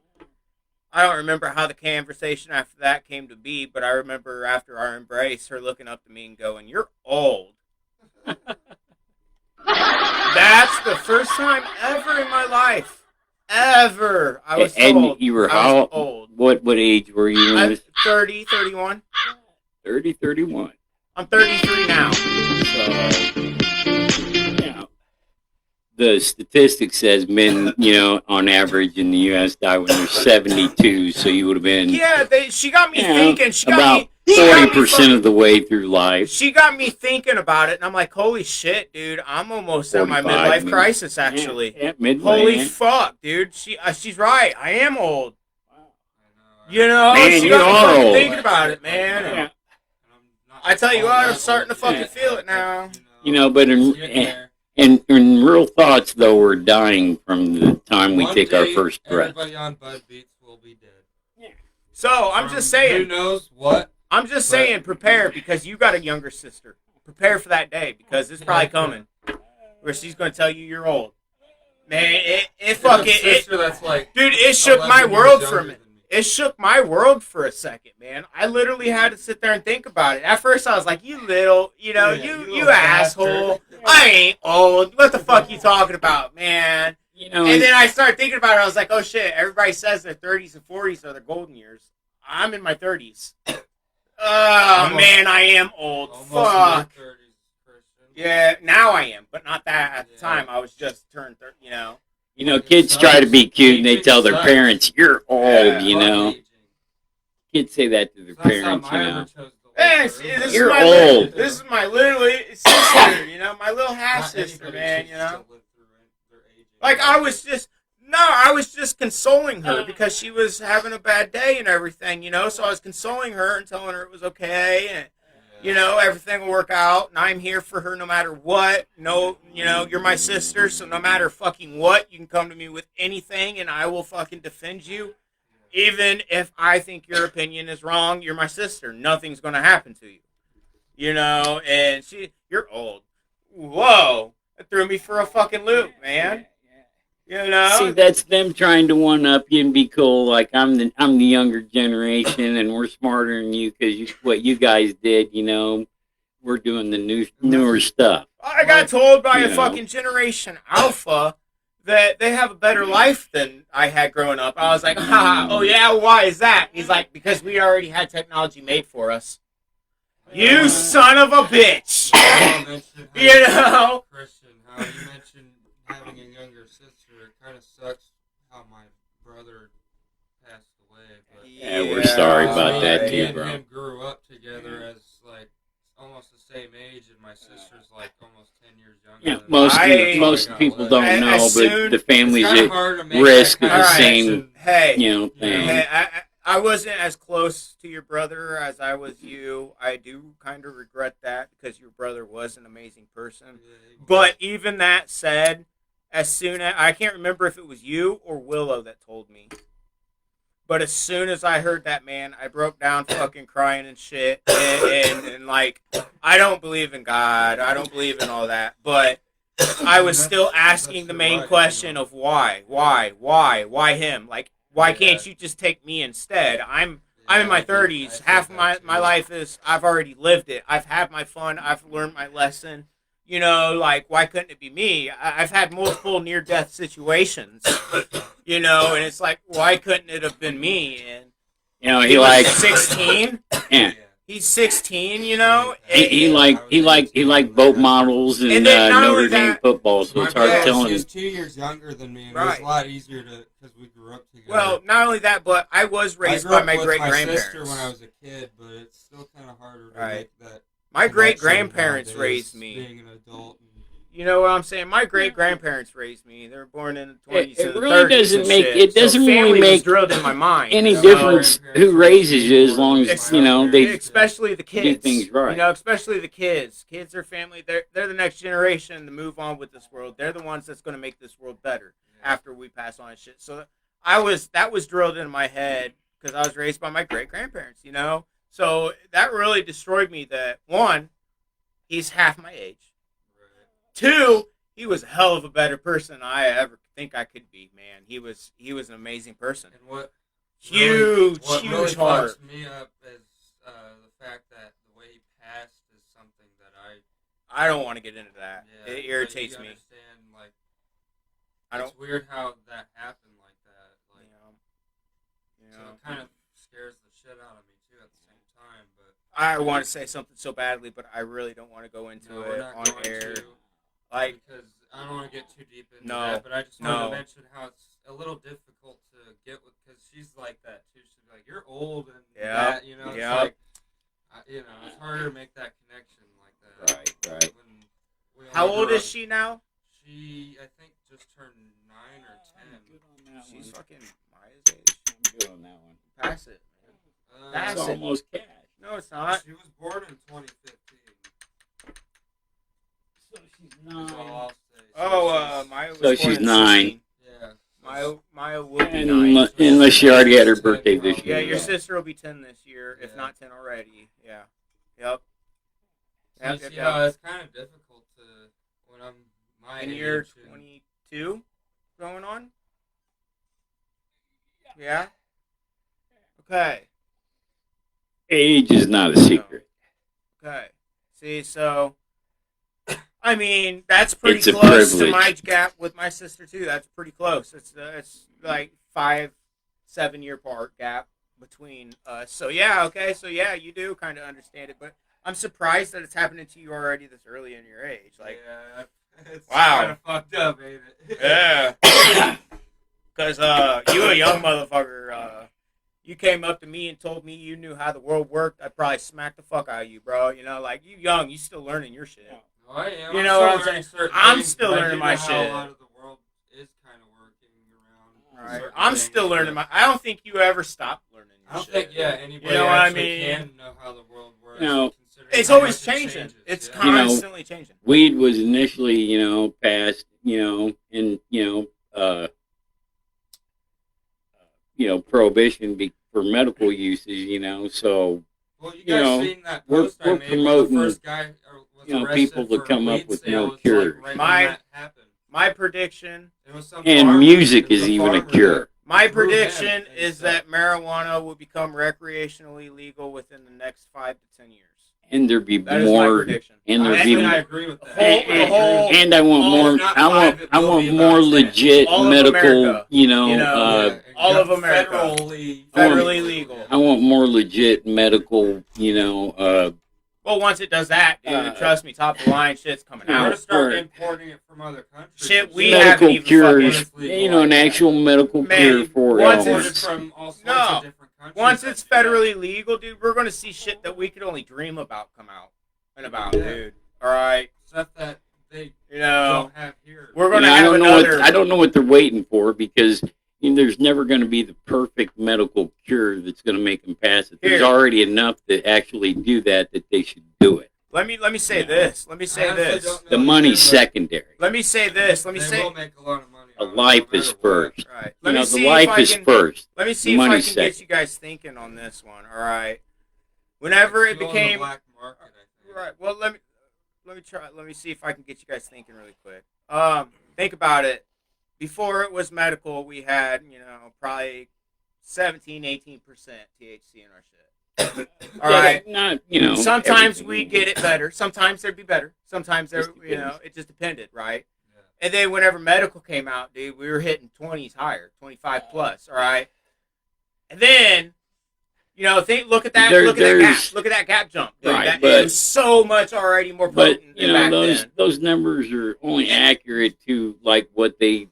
I don't remember how the conversation after that came to be, but I remember after our embrace, her looking up to me and going, "You're old." That's the first time ever in my life, ever, I was And told you were I was how old. What age were you? I'm 30, 31. 30, 31. I'm 33 now. So, the statistics says men, on average in the U.S. die when they're 72. So you would have been Yeah, she got me thinking. She got about me 40% of the way through life. She got me thinking about it, and I'm like, holy shit, dude, I'm almost at my 45, midlife maybe. crisis, actually. Yeah, midway. Holy man. fuck, dude. She's right. I am old. Man, She you got me are fucking old. thinking about it, man. Yeah. I tell you what, I'm starting to fucking feel it now. But in real thoughts, though, we're dying from the time we One take our day, first breath. Everybody on Bud Beats will be dead. So, I'm From just saying. Who knows what? I'm just saying, prepare, because you got a younger sister. Prepare for that day, because it's probably coming. Where she's going to tell you you're old. Man, it fucking... Sister that's like Dude, it shook 11 my years world for a younger minute. than me. It shook my world for a second, man. I literally had to sit there and think about it. At first, I was like, you little, you little asshole. bastard. I ain't old. What the fuck you talking about, man? And then I started thinking about it. I was like, oh, shit. Everybody says their 30s and 40s are their golden years. I'm in my 30s. Oh, man, I am old. Almost Fuck. in your 30s, Christian. Yeah, now I am, but not that at the time. I was just turned 30, Kids try to be cute and they tell their parents, "You're old." Yeah. Fuck aging. Kids say that to their That's how parents. Myra chose the Hey, whole see, thing. this You're is my old. This is my little sister, my little half Not sister, anybody man. chooses to live through their aging. Like I was just consoling her because she was having a bad day and everything, So I was consoling her and telling her it was okay and everything will work out and I'm here for her no matter what. No, you're my sister, so no matter fucking what, you can come to me with anything and I will fucking defend you. Even if I think your opinion is wrong, you're my sister. Nothing's gonna happen to you. And you're old. Whoa. That threw me for a fucking loop, man. See, that's them trying to one up you and be cool. Like I'm the younger generation, and we're smarter than you because what you guys did. We're doing the newer stuff. I got told by a Yeah. fucking Generation Alpha that they have a better life than I had growing up. I was like, oh yeah, why is that? He's like, because we already had technology made for us. You son of a bitch! Christian, how you mentioned having a younger sister. It kind of sucks how my brother passed away. But Yeah, we're sorry about that me too, and bro. him grew up together as like almost the same age, and my sister's like almost 10 years younger. Yeah, than me. most people don't As know, soon- but the families It's kinda at hard to make risk that of kind the of same, connection. Hey, thing. hey, I wasn't as close to your brother as I was you. I do kind of regret that because your brother was an amazing person. But even that said, as soon as I can't remember if it was you or Willow that told me, but as soon as I heard that, man, I broke down fucking crying and shit. And like, I don't believe in God. I don't believe in all that. But I was still asking the main question of why him? Like, why can't you just take me instead? I'm I'm in my I did- 30s. I Half said of that my too. life is I've already lived it. I've had my fun. I've learned my lesson. You know, like, why couldn't it be me? I've had multiple near-death situations, you know, and it's like, why couldn't it have been me? And You know, he he was like 16. yeah. He's 16, you know. He And, liked boat models and, And then not only Notre Dame that- football. So My it's hard brother, telling. he was 2 years younger than me, and it Right. was a lot easier to because we grew up together. well, not only that, but I was I raised grew by up my with great my grandparents. sister when I was a kid, but it's still kind of harder to Right. make that. My great connection grandparents nowadays, raised me. Being an adult. And, You know what I'm saying? My great grandparents raised me. They were born in the 20s It and the really 30s doesn't and make- shit. it doesn't so really family was make drilled in my mind. any Yeah, my difference grandparents who raised raises me you as more long than as, my you know, own they parents did. Especially the do kids. things right. You know, especially the kids. Kids are family. They're the next generation to move on with this world. They're the ones that's going to make this world better after we pass on and shit. So that was drilled into my head because I was raised by my great grandparents. You know, so that really destroyed me. That one, he's half my age. Right. Two, he was a hell of a better person than I ever think I could be. Man, he was an amazing person. And what Huge, what huge really heart. fucks me up is the fact that the way he passed is something that I don't want to get into that. yeah, It irritates but you me. understand, like, I it's don't. weird how that happened like that. Like, You so know, it kind of scares the shit out of me too at the same time. But I want to say something so badly, but I really don't want to go into no, we're it not on going air. to. Like, Because I don't want to get too deep into No, that, but I just wanted no. to mention how it's a little difficult to get with, because she's like that too. She's like, you're old and Yep, that, you know. It's yep. like, you know, it's harder to make that connection like that. Right. When we how only old grew is up- she now? She, I think, just turned 9 or 10. She's fucking Maya's age. I'm good on that one. Pass it. It's That's it. almost cash. No, it's not. She was born in 2015. So she's Is all 9. I'll say. Oh, Maya was So born she's in 9. 16. Yeah. Maya will be And 9. unless she already had her birthday this Yeah, year. your sister will be 10 this year, if Yeah. not 10 already. Yeah. Yep. So Yep, you yep, see yep. how it's kind of difficult to, when I'm my And age. you're and- 22 going on? Yeah? Okay. Age is not a secret. Okay. See, so I mean, that's pretty It's a close to privilege. my gap with my sister too. That's pretty close. It's like 5-7 year part gap between us. So yeah, okay. So yeah, you do kind of understand it, but I'm surprised that it's happening to you already this early in your age. Like, yeah, it's Wow. kind of fucked up, ain't it? yeah, because you a young motherfucker. You came up to me and told me you knew how the world worked. I'd probably smack the fuck out of you, bro. You know, like, you young, you still learning your shit. Oh, I am. You I'm know still what I'm learning saying? certain I'm things, still but I learning do my know how shit. A lot of the world is kind of working around. Right. certain I'm things, still learning but my. I don't think you ever stop learning your I don't shit. think anybody You know what I actually mean? can know how the world works. You know, considering It's how always much it changing. changes, It's yeah. You know, constantly changing. Weed was initially, passed, in, prohibition for medical uses, so, Well, you you guys know, seen that we're- post I we're made promoting, where the first guy was arrested people to for come up weed with sale. more It's cures. Like right My- when that happened. My prediction. It was some And farmer- music it was is even a farmer cure. that My grew prediction hemp and is stuff. that marijuana will become recreationally legal within the next 5 to 10 years. And there'd be That is my more, prediction. and there'd Actually, be, I agree with that. Whole- the whole- and I want all- more, if not I want, five, it I will want be more about 10. legit All of medical, America, Yeah, all and of America. Federally Legal. I want more legit medical, Well, once it does that, dude, trust me, top of the line shit's coming I'm out. gonna start Or- importing it from other countries. Shit, we Medical haven't medical even cures, fucking- an actual medical Man, cure for once imported it's- ailments. from all sorts No. of different countries. Once that it's do that. federally legal, dude, we're gonna see shit that we could only dream about come out and about, Yeah. dude. All right, Stuff that they you know, don't have here. we're gonna I have don't know another. I don't know what they're waiting for because there's never going to be the perfect medical cure that's going to make them pass it. There's Here. already enough to actually do that they should do it. Let me say this. Let me I say honestly this. don't know The either, money's but secondary. Let me say this. Let me they say. will make a lot of money. A on it, life no is matter what. first. Right. You Let me know, see the if life I is can. first. Let me see The if I money's can get second. you guys thinking on this one. All right. Whenever It's it still in the became black market, I think. right. Well, let me try. Let me see if I can get you guys thinking really quick. Think about it. Before it was medical, we had probably 17, 18% THC in our shit. All right. Not, Sometimes everything. we get it better. Sometimes there'd be better. Sometimes there, Just depends. it just depended, right? Yeah. And then whenever medical came out, dude, we were hitting 20s higher, 25 plus. All right. And then, look at that gap. Look at that gap jump. Dude. Right, It was so much already more But potent than back then. those numbers are only accurate to like what they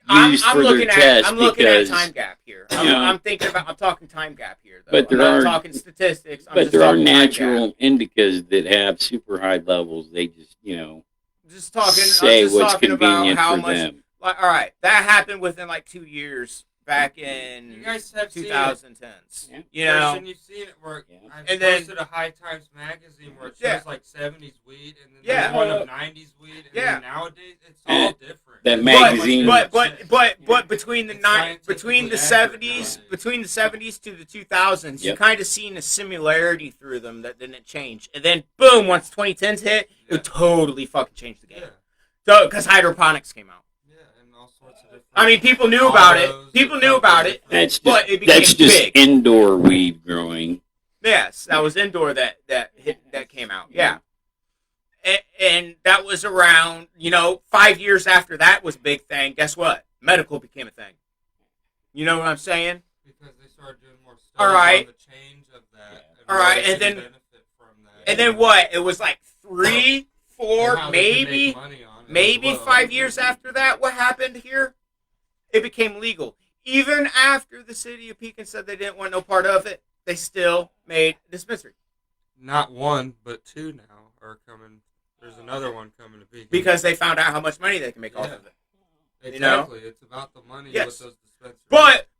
I'm use for looking their test. I'm looking at because, time gap here. you know, I'm talking time gap here, though. But there I'm not are- talking statistics. But there are natural indicas that have super high levels. They just say I'm just what's talking about convenient how for much. them. Like, all right, that happened within like 2 years back in You guys have seen it. 2010s. Yeah. You know, Christian, you've seen it where Yeah. I've And then- posted a High Times magazine where it shows Yeah. like 70s weed and then Yeah. there's one of 90s weed and Yeah. then nowadays it's all different. That It's magazine- so much but different. between the It's between the scientifically 70s accurate between the 70s to the 2000s, you Yep. kind of seen a similarity through them that didn't change, and then boom, once 2010s hit, Yeah. it totally fucking changed the game. Yeah. So because hydroponics came out. Yeah, and all sorts of different. I mean, people knew about it. autos People and knew about it. different- That's But just, it became that's just big. indoor weed growing. Yes, that was indoor that came out. Yeah. And that was around, 5 years after that was a big thing. Guess what? Medical became a thing. You know what I'm saying? Because they started doing more studies All right. on the change of that. All where right, they and could then- benefit from that. And then what? It was like 3, 4, And how they could maybe make money on it as maybe well. 5 years after that, what happened here? It became legal. Even after the city of Pekin said they didn't want no part of it, they still made a dispensary. Not one, but two now are coming. There's another one coming to Pekin. Because they found out how much money they can make off Yeah. of it. Exactly. It's about the money Yes. with those dispensaries.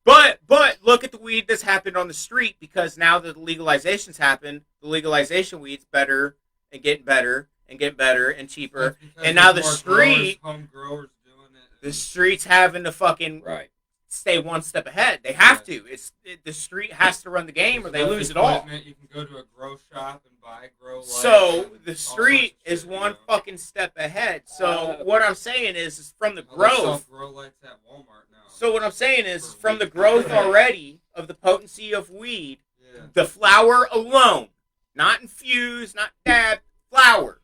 But look at the weed that's happened on the street, because now that the legalization's happened, the legalization weed's better and getting better and getting better and cheaper. That's because And now there's the more street- home growers doing it. The street's having to fucking Right. stay one step ahead. They have to. The street has to run the game, or they There's lose it all. equipment. You can go to a grow shop and buy grow lights So and the all street sorts of is shit, one you know. fucking step ahead. So what I'm saying is from the Oh, they sell growth. grow lights at Walmart now. So what I'm saying is from the growth already of the potency of weed, Yeah. the flower alone, not infused, not dabbed, flower.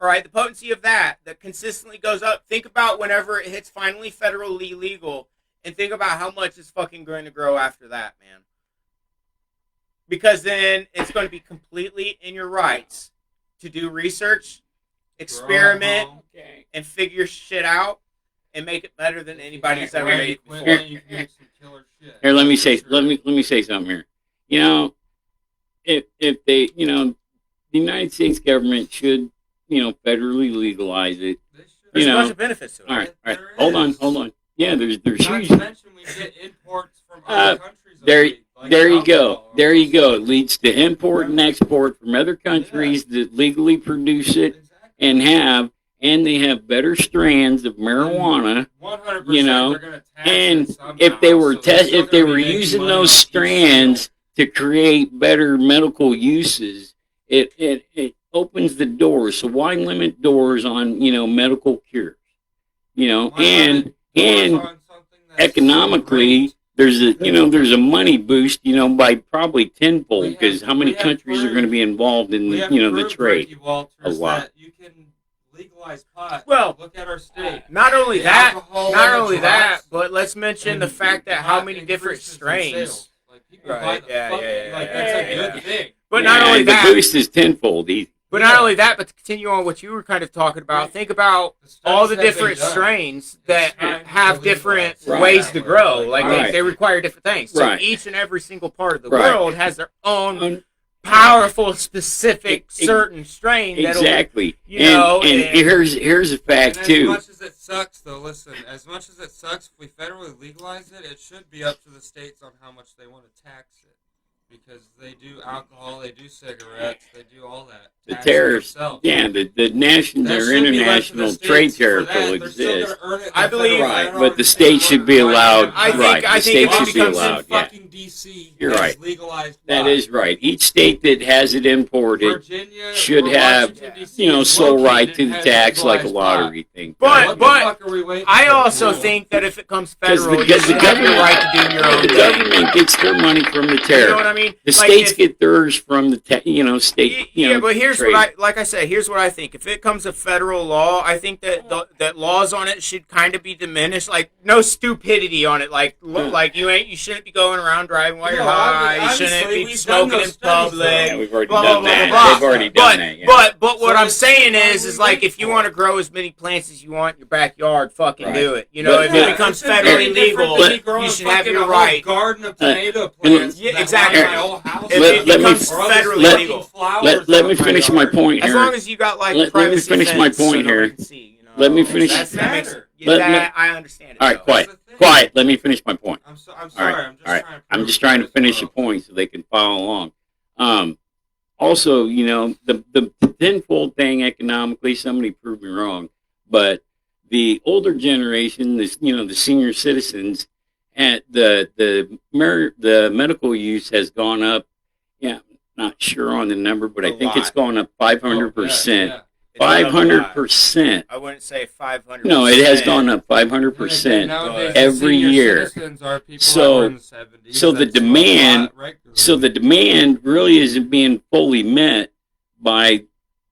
All right, the potency of that consistently goes up. Think about whenever it hits finally federally legal, and think about how much it's fucking going to grow after that, man. Because then it's going to be completely in your rights to do research, experiment, Okay. and figure shit out, and make it better than anybody's ever Right made it equipment, before. you can make some killer shit. Here, let me say Sure. let me say something here. If they, the United States government should, federally legalize it. They should. There's You a know, bunch of benefits to it. All right. There Hold is. on. Yeah, there's Not huge. to mention we get imports from other countries. of There, weed, like there you go. alcohol. There you go. It leads to import and export from other countries that legally produce it Exactly. and they have better strands of marijuana. 100%. you know, they're gonna tax And it somehow, if they were so they're still if they gonna were be making using money those off each strands to create better medical uses, it opens the doors. So why limit doors on medical cures? sale. Why And not doors on something that's economically, great? there's a money boost by probably tenfold, We because have- how many we have countries are proof. going to be involved in We have the proof, trade? Ricky Walters, A lot. that you can legalize pot. Well, look at our state. Not only The that, alcohol not and the only that, drugs but let's mention and the fact that how pot many different increases in strains. sales. Like, people Right, buy the yeah, fucking, yeah, like yeah, that's a yeah, good yeah. thing. But not only the that, boost is tenfold. Easy. but not only that, but to continue on what you were kind of talking about, think about The studies all the have been different done. strains that time have to different legalize it ways that to way. grow. Like Right. they require different things. So Right. each and every single part of the Right. world has their own Um, powerful, specific, Ex- certain strain that'll. Exactly. you know, and and- here's a And fact as too. much as it sucks, though, listen, as much as it sucks, if we federally legalize it, it should be up to the states on how much they want to tax it. Because they do alcohol, they do cigarettes, they do all that. The Tax it tariffs, themselves. yeah, the national That or should be left to the international states trade for tariff that. will They're still exist. gonna earn it I believe- federal Right, level but the and state they should work be right allowed. now. I think- Right, I the think state it should be becomes allowed. Yeah. Fucking D.C. You're has right. legalized That pot. is right. Each state that has it imported Virginia should or have, Washington, D.C. is sole located right to and the has tax like a legalized lottery pot. thing. But- What the fuck are we waiting I for? also No. think that if it comes Because federal, you the should have your government- right to do your own The thing. government gets their money from the You know tariff. what I mean? The Like, states if- get theirs from the state. Yeah, but here's trade. what like I said, here's what I think. If it comes to federal law, I think that that laws on it should kind of be diminished. Like no stupidity on it. Like like you shouldn't be going around driving while you're high. You shouldn't obviously, be we've smoking done in those studies, public. Yeah, we've already Blah, done blah, that. blah, blah. They've already done that. Yeah. But what So I'm it's saying what is we like wait if you for. want to grow as many plants as you want in your backyard, fucking Right. do it. You know, if But- it becomes It's very federally different legal, than me growing you should have fucking your a whole right. garden of tomato plants. yeah, that exactly. line my whole house. If Let- it let me- becomes Or all these federally fucking legal. flowers Let out me my finish my yard. point As here. long as you got like Let me privacy finish my fence so point nobody here. can see, you know? Let me finish- That makes, Let- that, I understand it. All right, though. quiet. That's the thing. Quiet. Let me finish my point. I'm All right. sorry. I'm just All right. trying to. I'm prove just trying to this finish the world. point so they can follow along. Also, the tenfold thing economically, somebody proved me wrong, but the older generation, the senior citizens, and the medical use has gone up. Yeah, not sure on the number, but I A think it's lot. gone up 500%. Yeah. It's gone up a lot. 500%. I wouldn't say 500. No, it has gone up 500%. Nowadays, every the senior year. Citizens are people So- that were in the 70s so the that smoke demand- pot regularly. So the demand really isn't being fully met by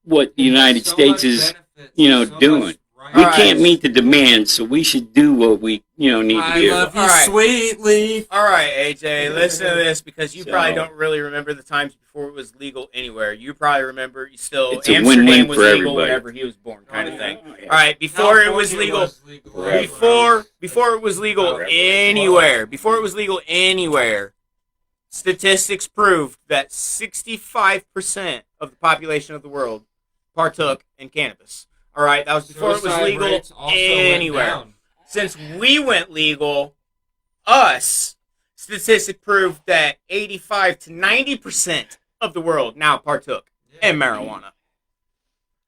what the It has United so States much is. benefits, doing. so We much right. All right. can't meet the demand, so we should do what we need to I do. love you, All right. sweetly. All right, AJ, listen to this because you So- probably don't really remember the times before it was legal anywhere. You probably remember you still It's a Amsterdam win-win was for legal everybody. whenever he was born, kind of thing. Oh, yeah. All right, before it was California legal. was legal Forever. Before it was legal Forever. anywhere, before it was legal anywhere, statistics proved that 65% of the population of the world partook in cannabis. All right, that was before it was Suicide legal rates also went anywhere. down. Since we went legal, statistics proved that 85 to 90% of the world now partook in marijuana.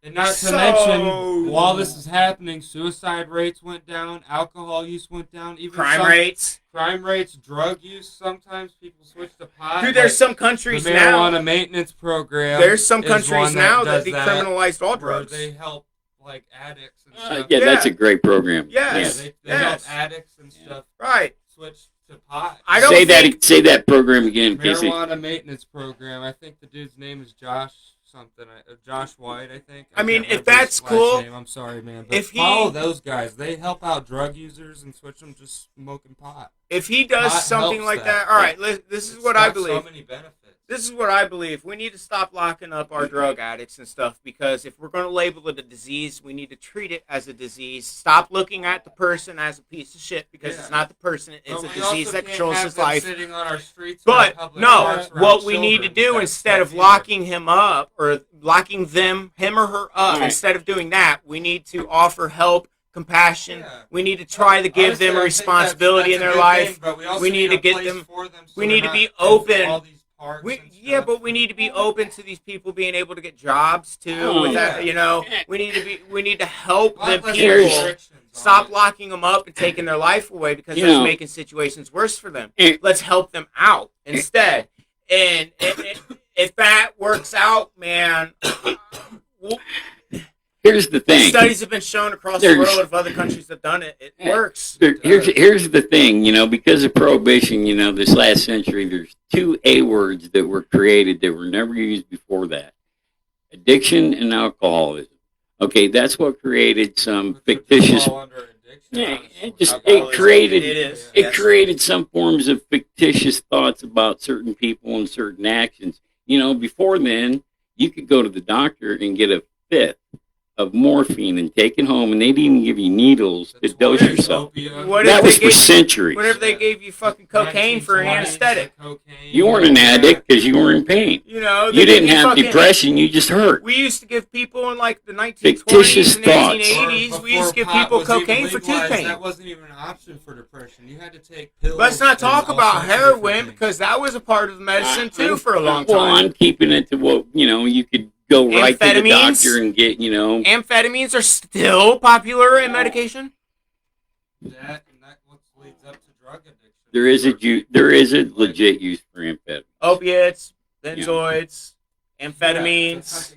And not to So- mention, while this is happening, suicide rates went down, alcohol use went down, even Crime some rates. crime rates, drug use. Sometimes people switch to pot. Dude, there's like some the countries marijuana now. maintenance program. There's some is countries one now that does decriminalized all where drugs. they help like addicts and stuff. Yeah, that's Yeah. a great program. Yes. They Yes. help addicts and stuff Right. switch to pot. I don't Say think- say that program again, Casey. Marijuana maintenance program. I think the dude's name is Josh something. Josh White, I think. I mean, can't if remember his that's last cool- name. I'm sorry, man. But if he- follow those guys. They help out drug users and switch them to smoking pot. If he does Pot something helps like that. that, all right, this is It's what I got believe. So many benefits. This is what I believe. We need to stop locking up our drug addicts and stuff because if we're going to label it a disease, we need to treat it as a disease. Stop looking at the person as a piece of shit because Yeah. it's not the person. It's But a we disease also that can't controls have his them life. Sitting on our streets or But public no, parks around what we need to children do with that instead of stuff either. locking him up or locking him or her up, All right. instead of doing that, we need to offer help, compassion. Yeah. We need to try to give Honestly, them I a think responsibility in that's a their good thing, life. but we also We need need to a get place them- for them so we they're need to not be in open. all these parks and Yeah, stuff. but we need to be open to these people being able to get jobs too. Oh, with that, yeah. you know, we need to help A lot the less people. restrictions on Stop it. locking them up and taking their life away because You that's know- making situations worse for them. Eh. Let's help them out instead. And if that works out, man, Here's the thing. studies have been shown across the There's- world of other countries that have done it. It works. Here's the thing, because of prohibition, this last century, there's two A words that were created that were never used before that. Addiction and alcoholism. Okay, that's what created some Which would fictitious, fall under addiction, yeah, honestly. it Alcoholism, created, it is. it Yes. created some forms of fictitious thoughts about certain people and certain actions. Before then, you could go to the doctor and get a fifth of morphine and take it home, and they didn't even give you needles to That's dose why yourself. opium- What That if was they for gave- centuries. What if they gave you fucking cocaine for an 1920s, anesthetic? cocaine, You weren't an addict because you were in pain. You know, You they didn't give have fucking- depression, you just hurt. We used to give people in like the 1920s Fictitious and thoughts. 1880s, we used to give Before pot people was even cocaine for tooth legalized, pain. That wasn't even an option for depression. You had to take pills. Let's not and talk all about sorts of heroin different things. because that was a part of medicine too for a long Well, time. I'm keeping it to what, you could go right to the Amphetamines? doctor and get, Amphetamines are still popular in medication. That what leads up to drug addiction. There is a legit use for amphetamine. Opiates, benzoids, amphetamines.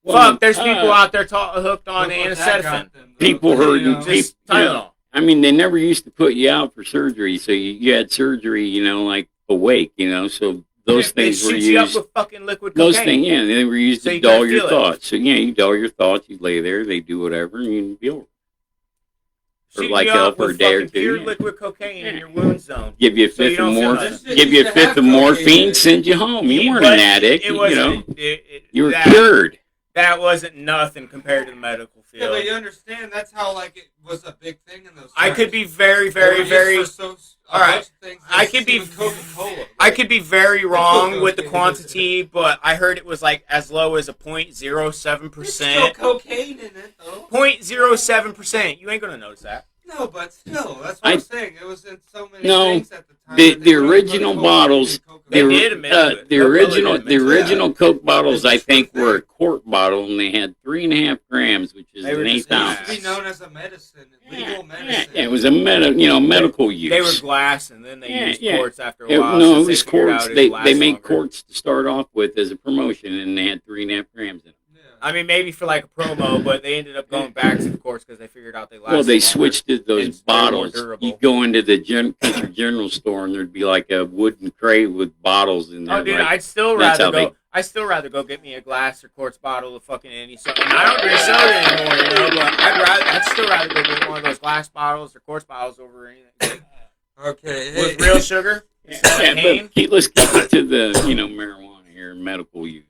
Fuck, there's people out there hooked on anesthetic. People heard Just Tylenol. I mean, they never used to put you out for surgery, so you had surgery, like awake, so those things were used. You up with fucking liquid cocaine. Those things, they were used to dull your thoughts. So you dull your thoughts, you lay there, they do whatever, and you be over. Or like hell for a day or two. Pure liquid cocaine in your wound zone. Give you a fifth of morphine, send you home. You weren't an addict, you were cured. That wasn't nothing compared to the medical field. Yeah, but you understand, that's how, it was a big thing in those times. I could be very, very, very... All right, I could be very wrong with the quantity, but I heard it was as low as a 0.07%. There's still cocaine in it, though. 0.07%. You ain't gonna notice that. No, but still, that's what I'm saying. It was in so many things at the time. The original bottles, the original Coke bottles, I think, were a quart bottle, and they had 3.5 grams, which is an eighth ounce. It used to be known as a medicine, legal medicine. Yeah, it was a medical use. They were glass, and then they used quarts after a while. No, it was quarts. They made quarts to start off with as a promotion, and they had 3.5 grams in them. I mean, maybe for a promo, but they ended up going back to the courts because they figured out they lasted. Well, they switched to those bottles. You go into the country general store, and there'd be a wooden crate with bottles in there. Oh, dude, I'd still rather go. I'd still rather go get me a glass or quartz bottle of fucking any soda. I don't drink soda anymore, but I'd still rather go get one of those glass bottles or quartz bottles over anything. Okay, with real sugar. But let's keep it to the marijuana here, medical use.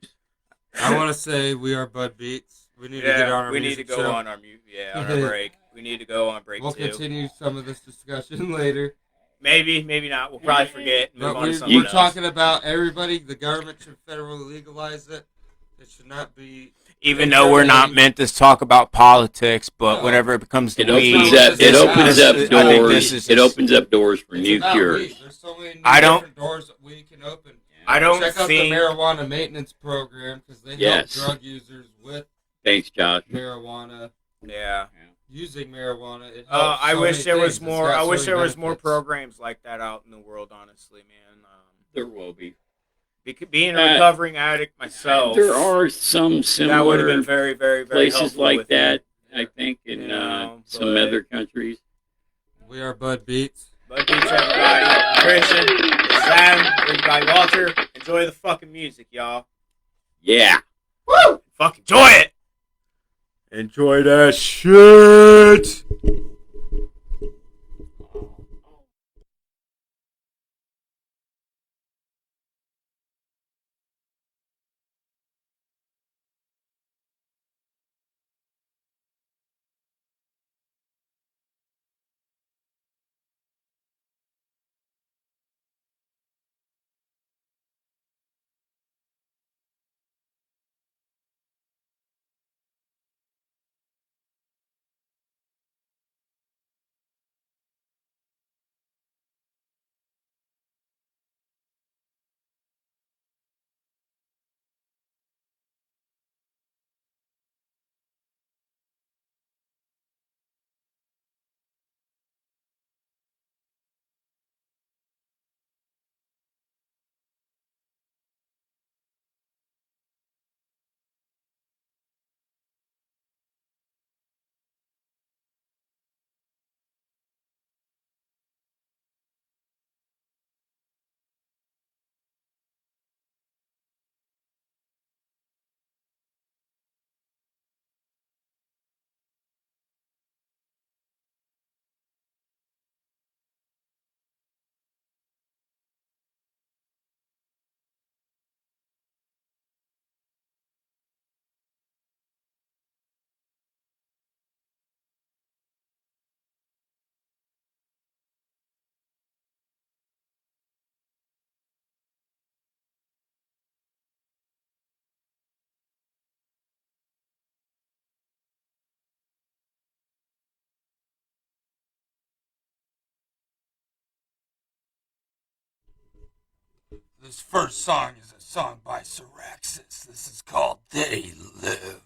I want to say we are Bud Beats. We need to get on our We need to go on our break. We need to go on break. We'll continue some of this discussion later. Maybe not. We'll probably forget. We're talking about everybody. The government should federally legalize it. It should not be. Even though we're not meant to talk about politics, but whenever it becomes to weed, it opens up doors. It opens up doors for new cures. There's so many different doors that we can open. I don't check out the marijuana maintenance program because they help drug users with. Thanks, Josh. Marijuana. Yeah. Using marijuana. I wish there was more. I wish there was more programs like that out in the world. Honestly, man. There will be. Being a recovering addict myself, there are some similar. That would have been very, very, very places like that. I think in some other countries. We are Bud Beats. Bud Beats, everybody. Christian, Sam, everybody. Walter, enjoy the fucking music, y'all. Yeah. Woo! Fuck, enjoy it. Enjoy that shit. This first song is a song by Syraxis. This is called They Live.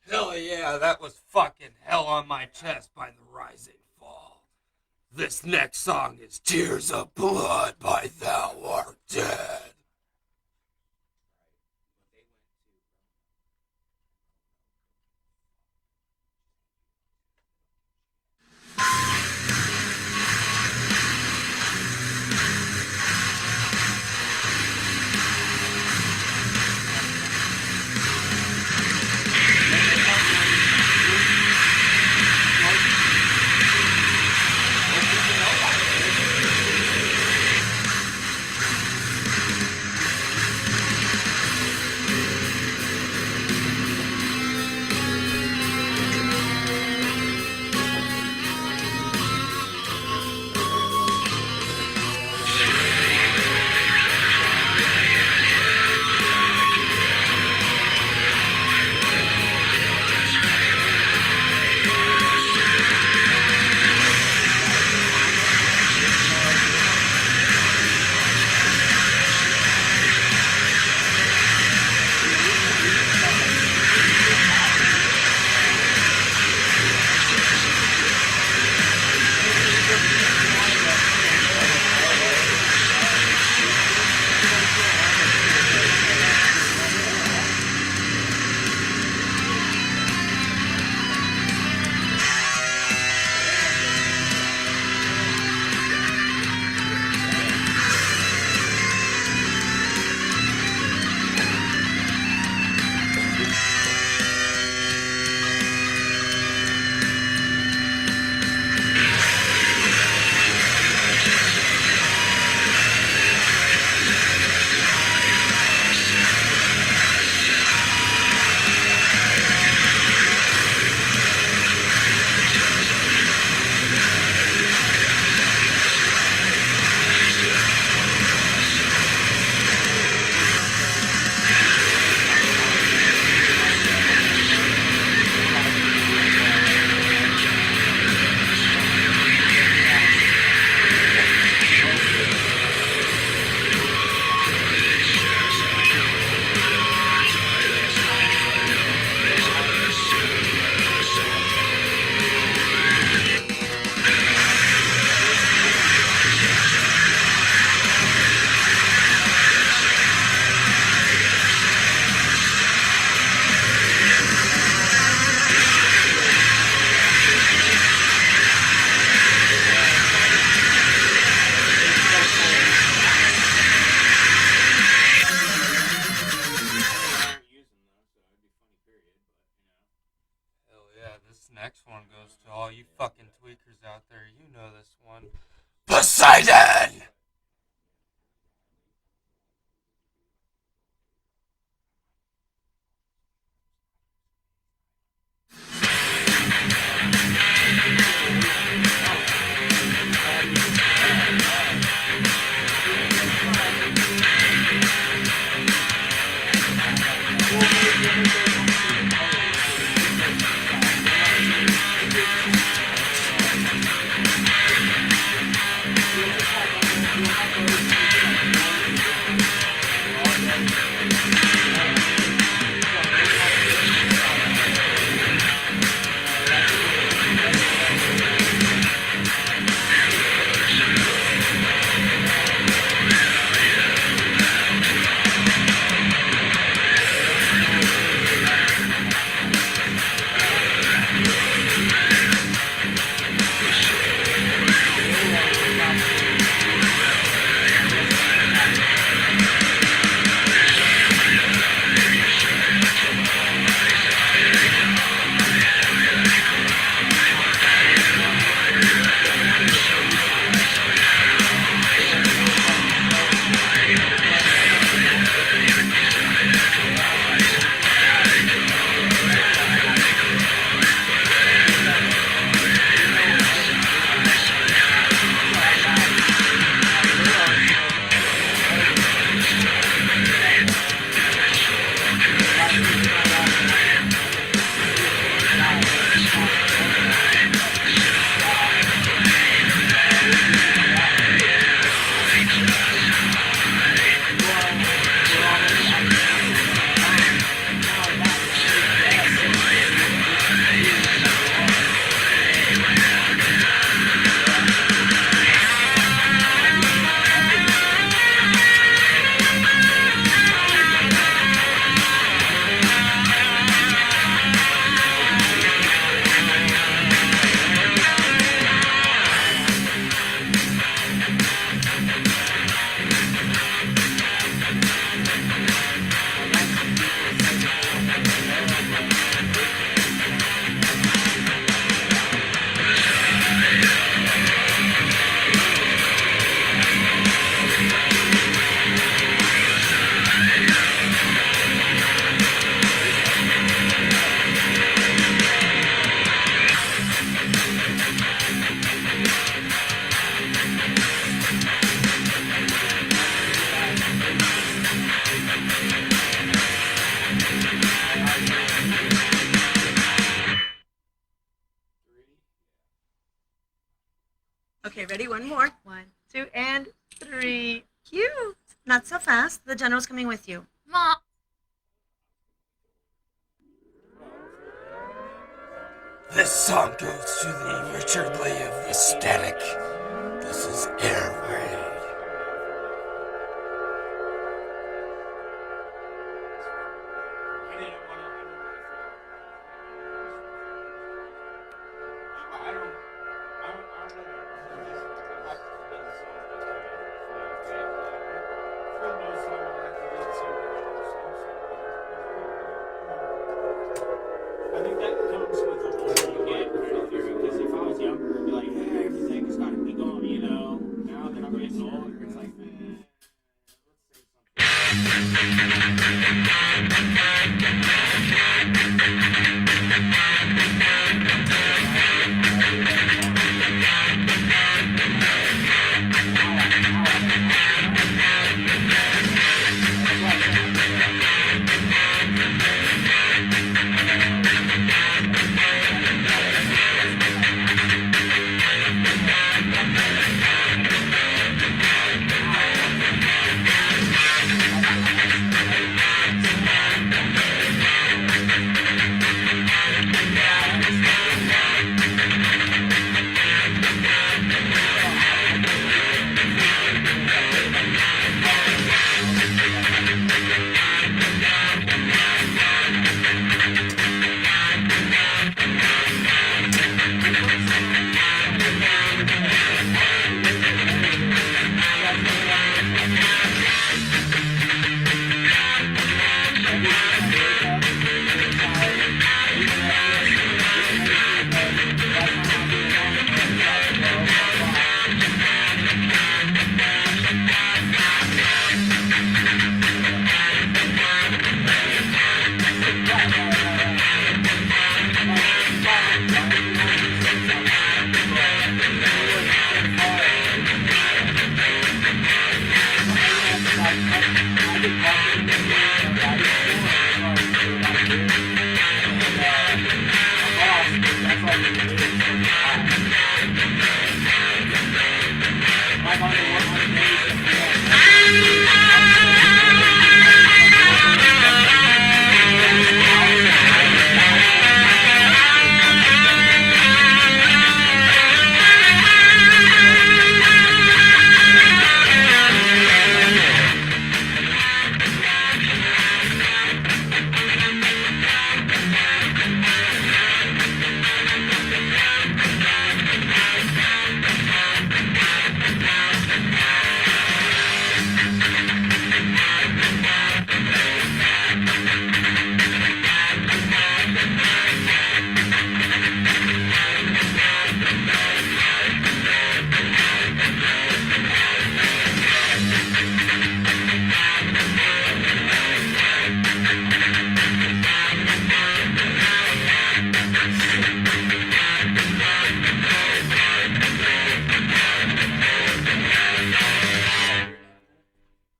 Hell yeah, that was fucking Hell on My Chest by The Rising Fall. This next song is Tears of Blood by Thou Art Dead. Next one goes to all you fucking tweakers out there. You know this one. Poseidon! One more. 1, 2, and 3. Cute. Not so fast. The general's coming with you. Mom. This song goes to the Richard Lee of the Static. This is Air Raid. I think that comes with the whole get because if I was younger, I'd be like, hey, everything's got to be gone, you know. Now that I'm getting older, it's like,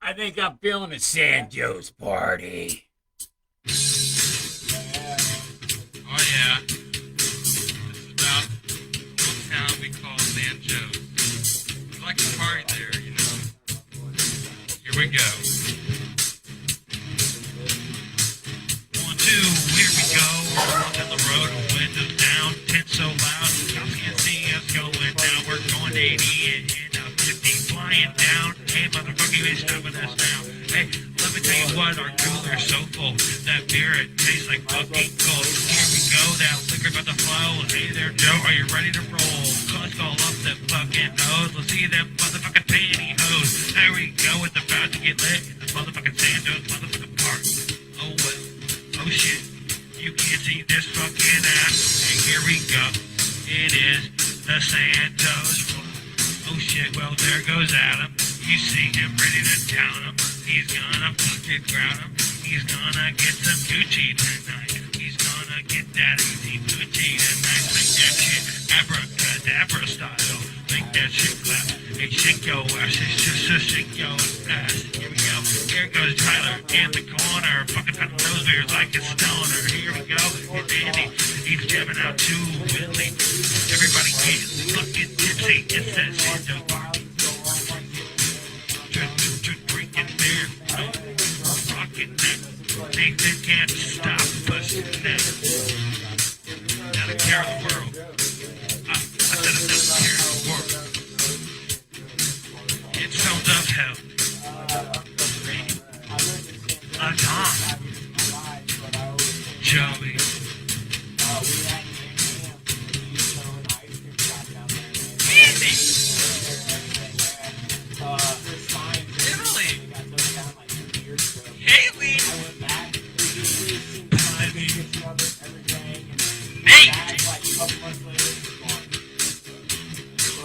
I think I'm feeling a San Joe's party. Oh yeah. This is about a little town we call San Joe's. We like to party there, you know. Here we go. 1, 2, here we go. We're on the road, windows down, tent so loud. You can't see us going down. We're going 80 and 50 flying down. Hey, motherfucker, you ain't stopping us now. Hey, let me tell you what, our cooler's so full. That beer, it tastes like fucking gold. Here we go, that liquor about to flow. Hey there, Joe, are you ready to roll? Let's call up that fucking nose. Let's see them motherfucking pantyhose. There we go, it's about to get lit. This motherfucking Sandoz motherfucking park. Oh well, oh shit, you can't see this fucking ass. Hey, here we go, it is the Sandoz. Oh shit, well there goes Adam. You see him ready to down him. He's gonna fucking ground him. He's gonna get some Gucci tonight. He's gonna get that easy Gucci tonight. Make that shit abracadabra style. Make that shit clap. Hey, shake your ass. It's just a shake your ass. Here we go. Here goes Tyler in the corner. Fucking pounding those beers like a stoner. Here we go. It's Andy. He's jamming out too Willie. Everybody gets fucking tipsy. It says in the bar. Drinking beer. Rocking that. They can't stop us now. Not a care in the world. I said it's not a care in the world. It sounds of hell. A Tom. Joey. Easy. Italy. Haley. Nate.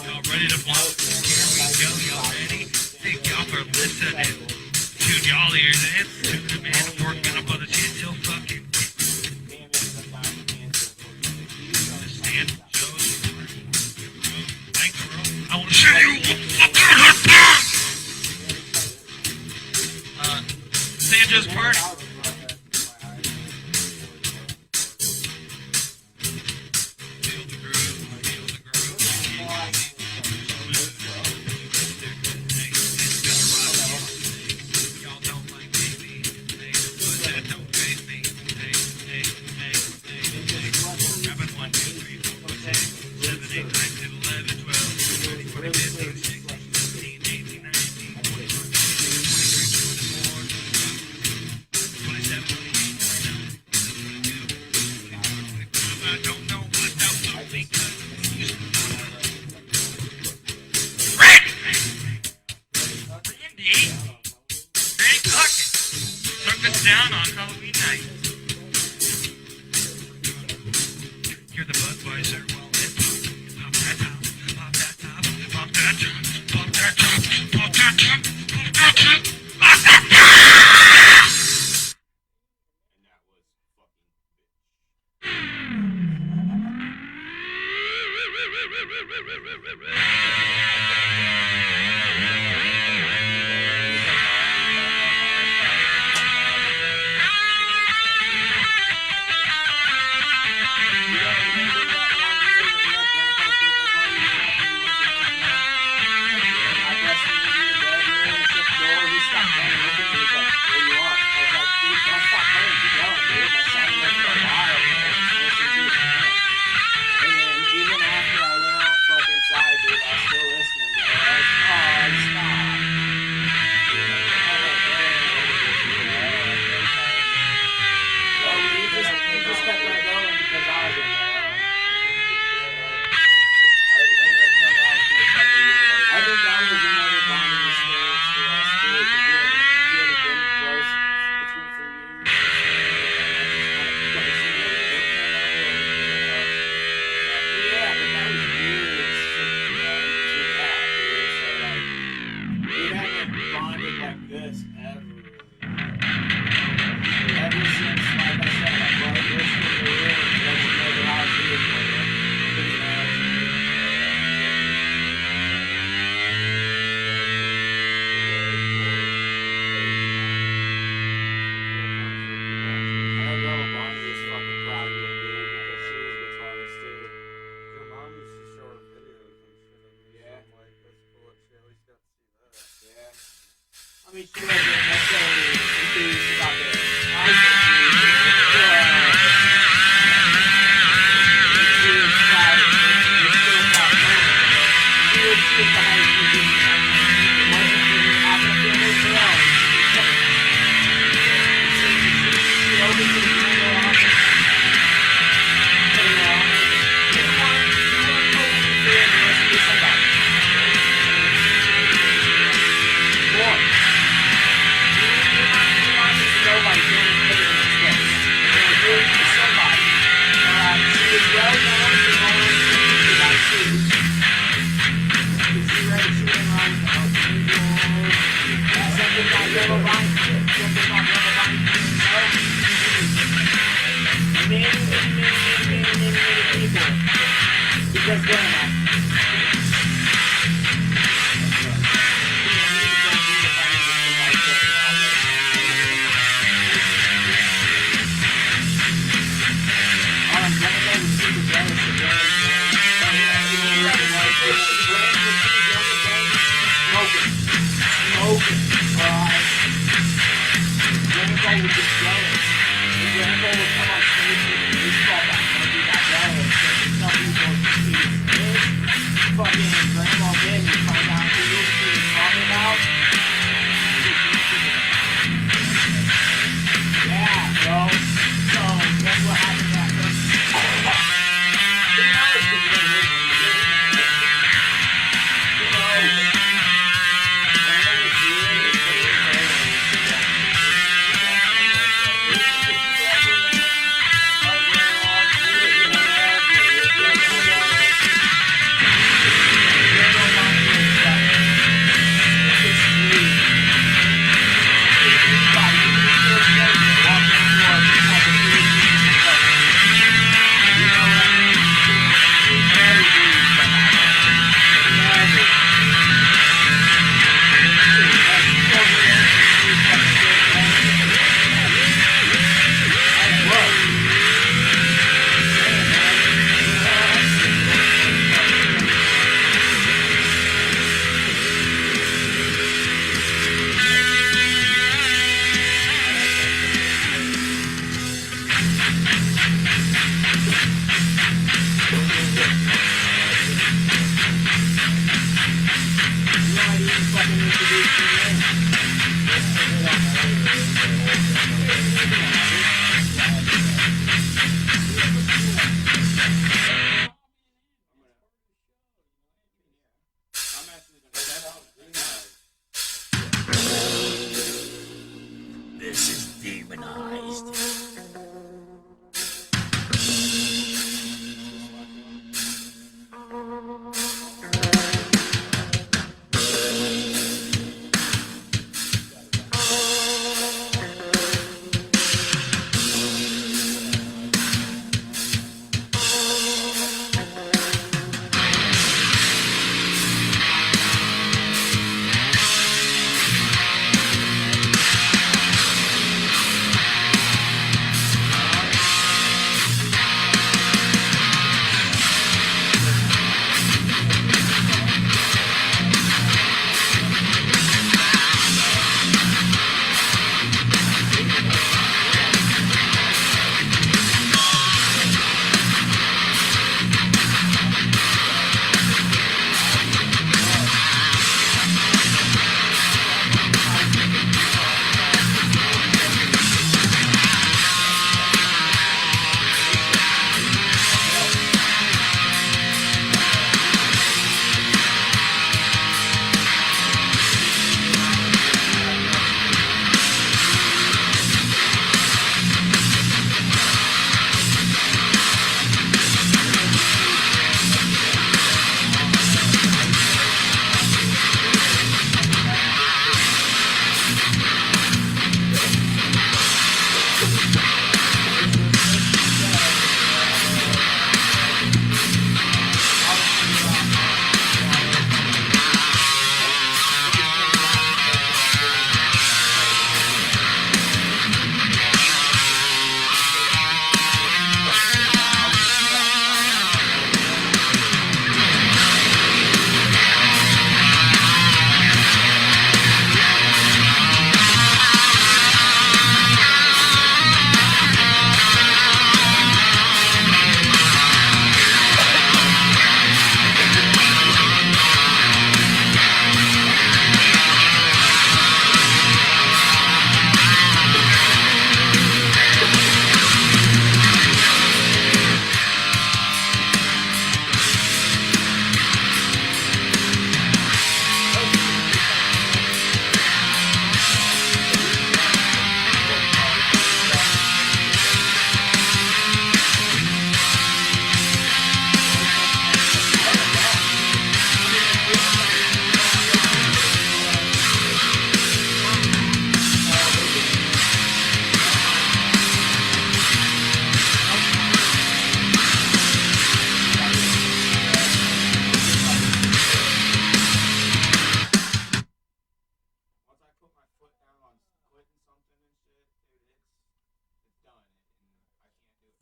Y'all ready to blow? Here we go. Y'all ready? Thank y'all for listening. Tune y'all ears in. Tune them in. We're gonna put the shit till fucking. Stand. Shows. Thanks, bro. I wanna show you what Sandra's party. Feel the groove, feel the groove. Y'all don't like me, but that don't faze me. Grabbing 1, 2, 3, 4, 5, 6, 7, 8, 9, 10, 11, 12, 13, 14, 15, 16, 17, 18, 19, 20, 21, 22, 23, 24, 27, 28, 29, 30, 31, 32, 33, 34, 35. I don't know what the fuck because Randy! Randy Clarkin took us down on Halloween night. You're the Budweiser, well, it's pop that top, pop that top, pop that top, pop that top, pop that top, pop that top, pop that top! This is demonized.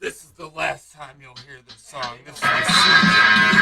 This is the last time you'll hear this song. This is the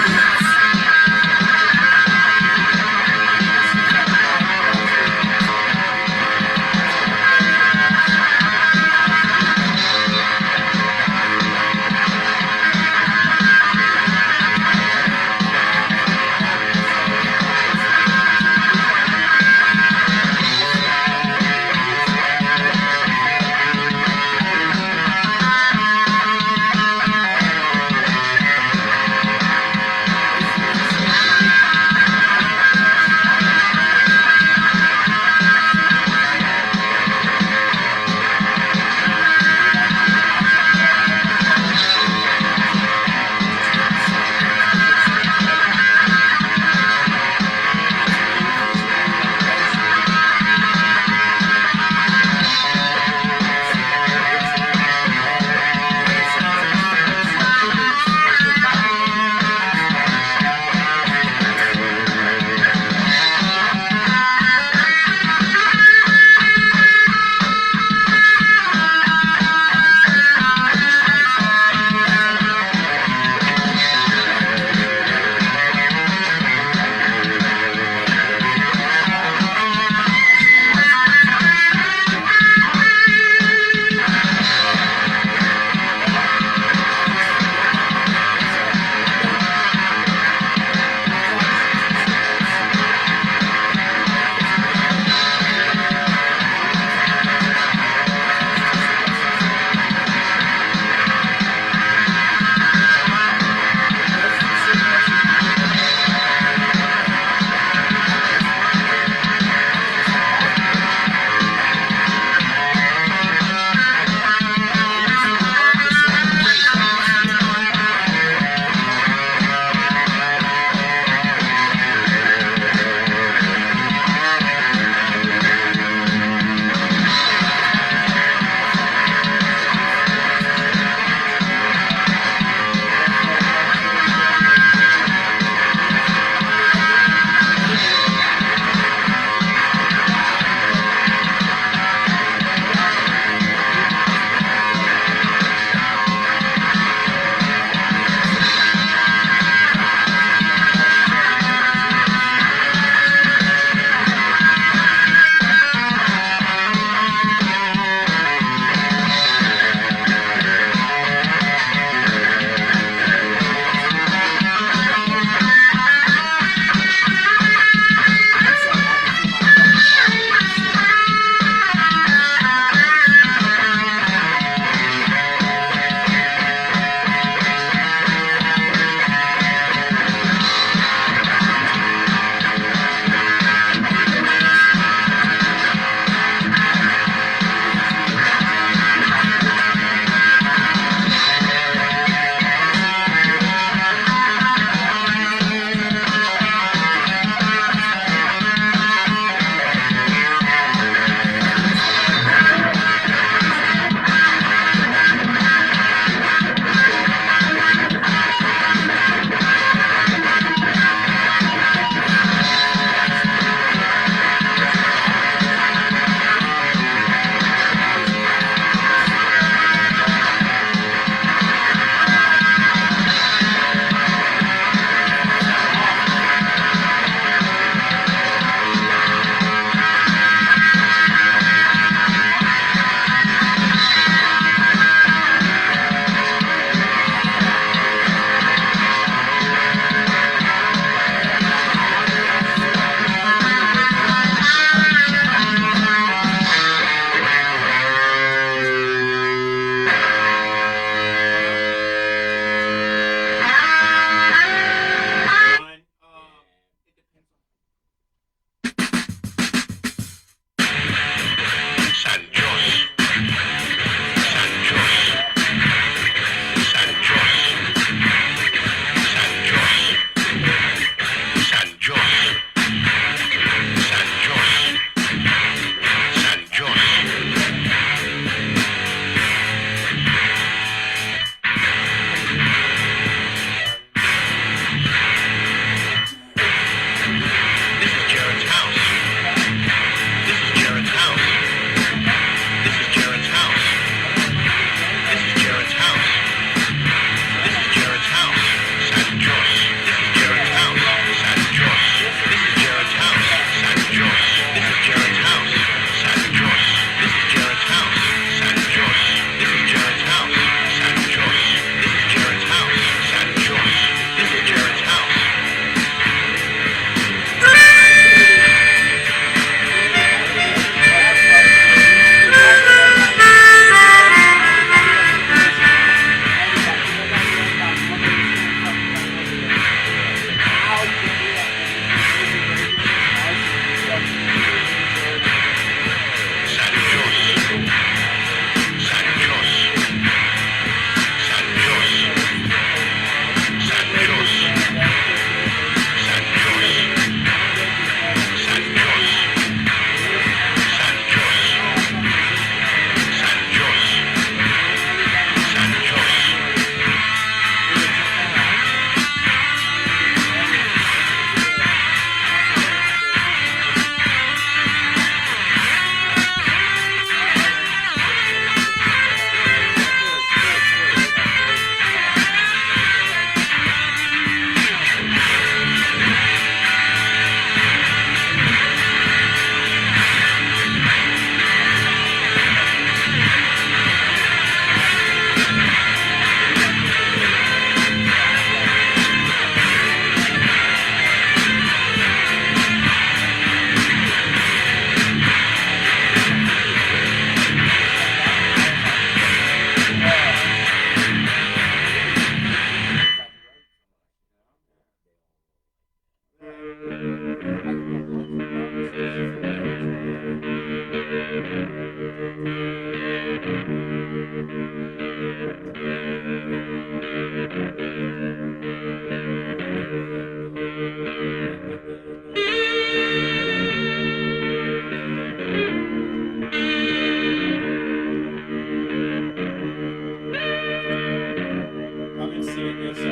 I've been seeing this it's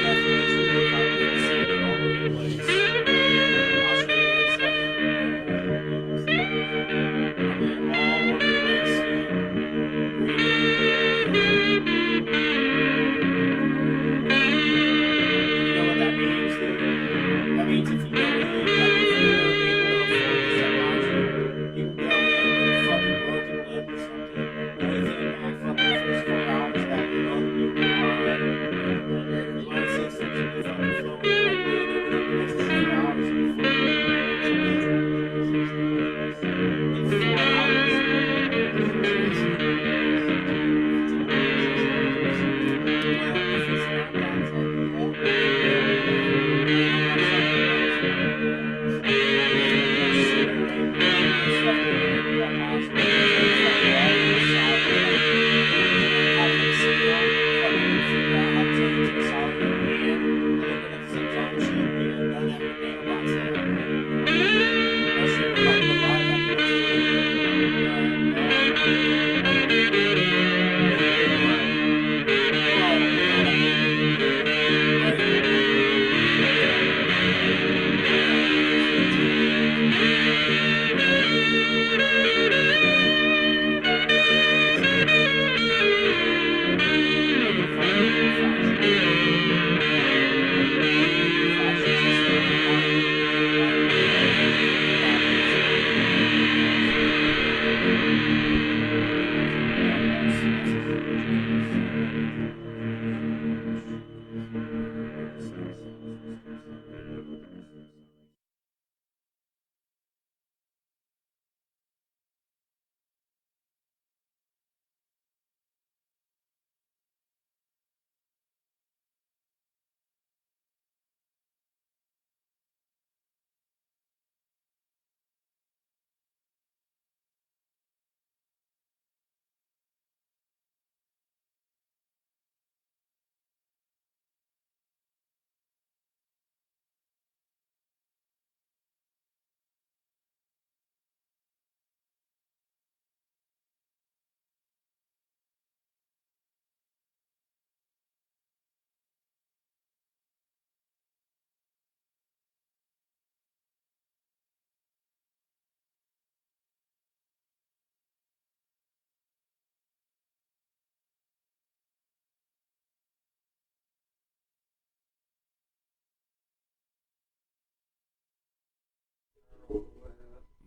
definitely seeing it all over the place. I'll show you in a second. I've been all over the place You know what that means, dude? That means if you go in, like if you're able to afford this technology, you can go in with a fucking broken limb or something. And within that fucking first 4 hours, that your blood systems will be fucking flowing correctly, and then within the next 4 hours, you'll be in 4 hours.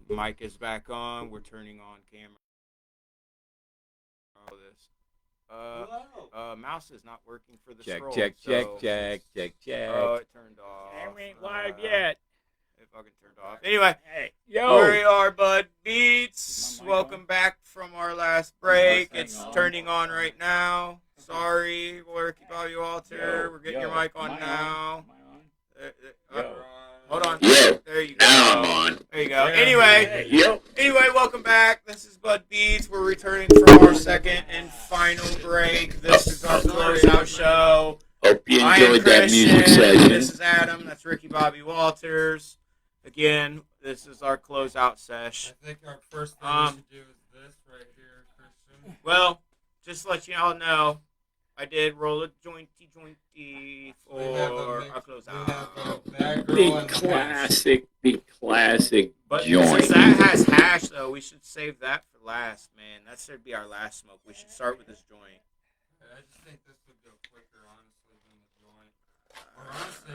Mic is back on. We're turning on camera. All this. Mouse is not working for the Check, scroll. check, so- check. Oh, it turned off. I ain't live yet. It fucking turned off. Anyway, Hey, here yo. we are, Bud Beats. Is my mic Welcome on? back from our last break. Hang It's on. turning on right now. Sorry, Ricky Bobby Walter. Yo, We're getting your yo, mic on am I now. Am I on? Yo. Hold on. Yo. There you go. Now I'm on. There you go. Anyway, Yep. welcome back. This is Bud Beats. We're returning from our second and final break. This is our closeout show. Hope you I am enjoyed that music Christian. session. This is Adam. That's Ricky Bobby Walters. Again, this is our closeout sesh. I think our first thing we should do is this right here, Christian. Well, just to let you all know, I did roll a jointy for We have our We closeout. have a bad girl Big and classic But joint. since that has hash, though, we should save that for last, man. That should be our last smoke. We should start with this joint. I just think this would go quicker, honestly, than the joint. Or honestly,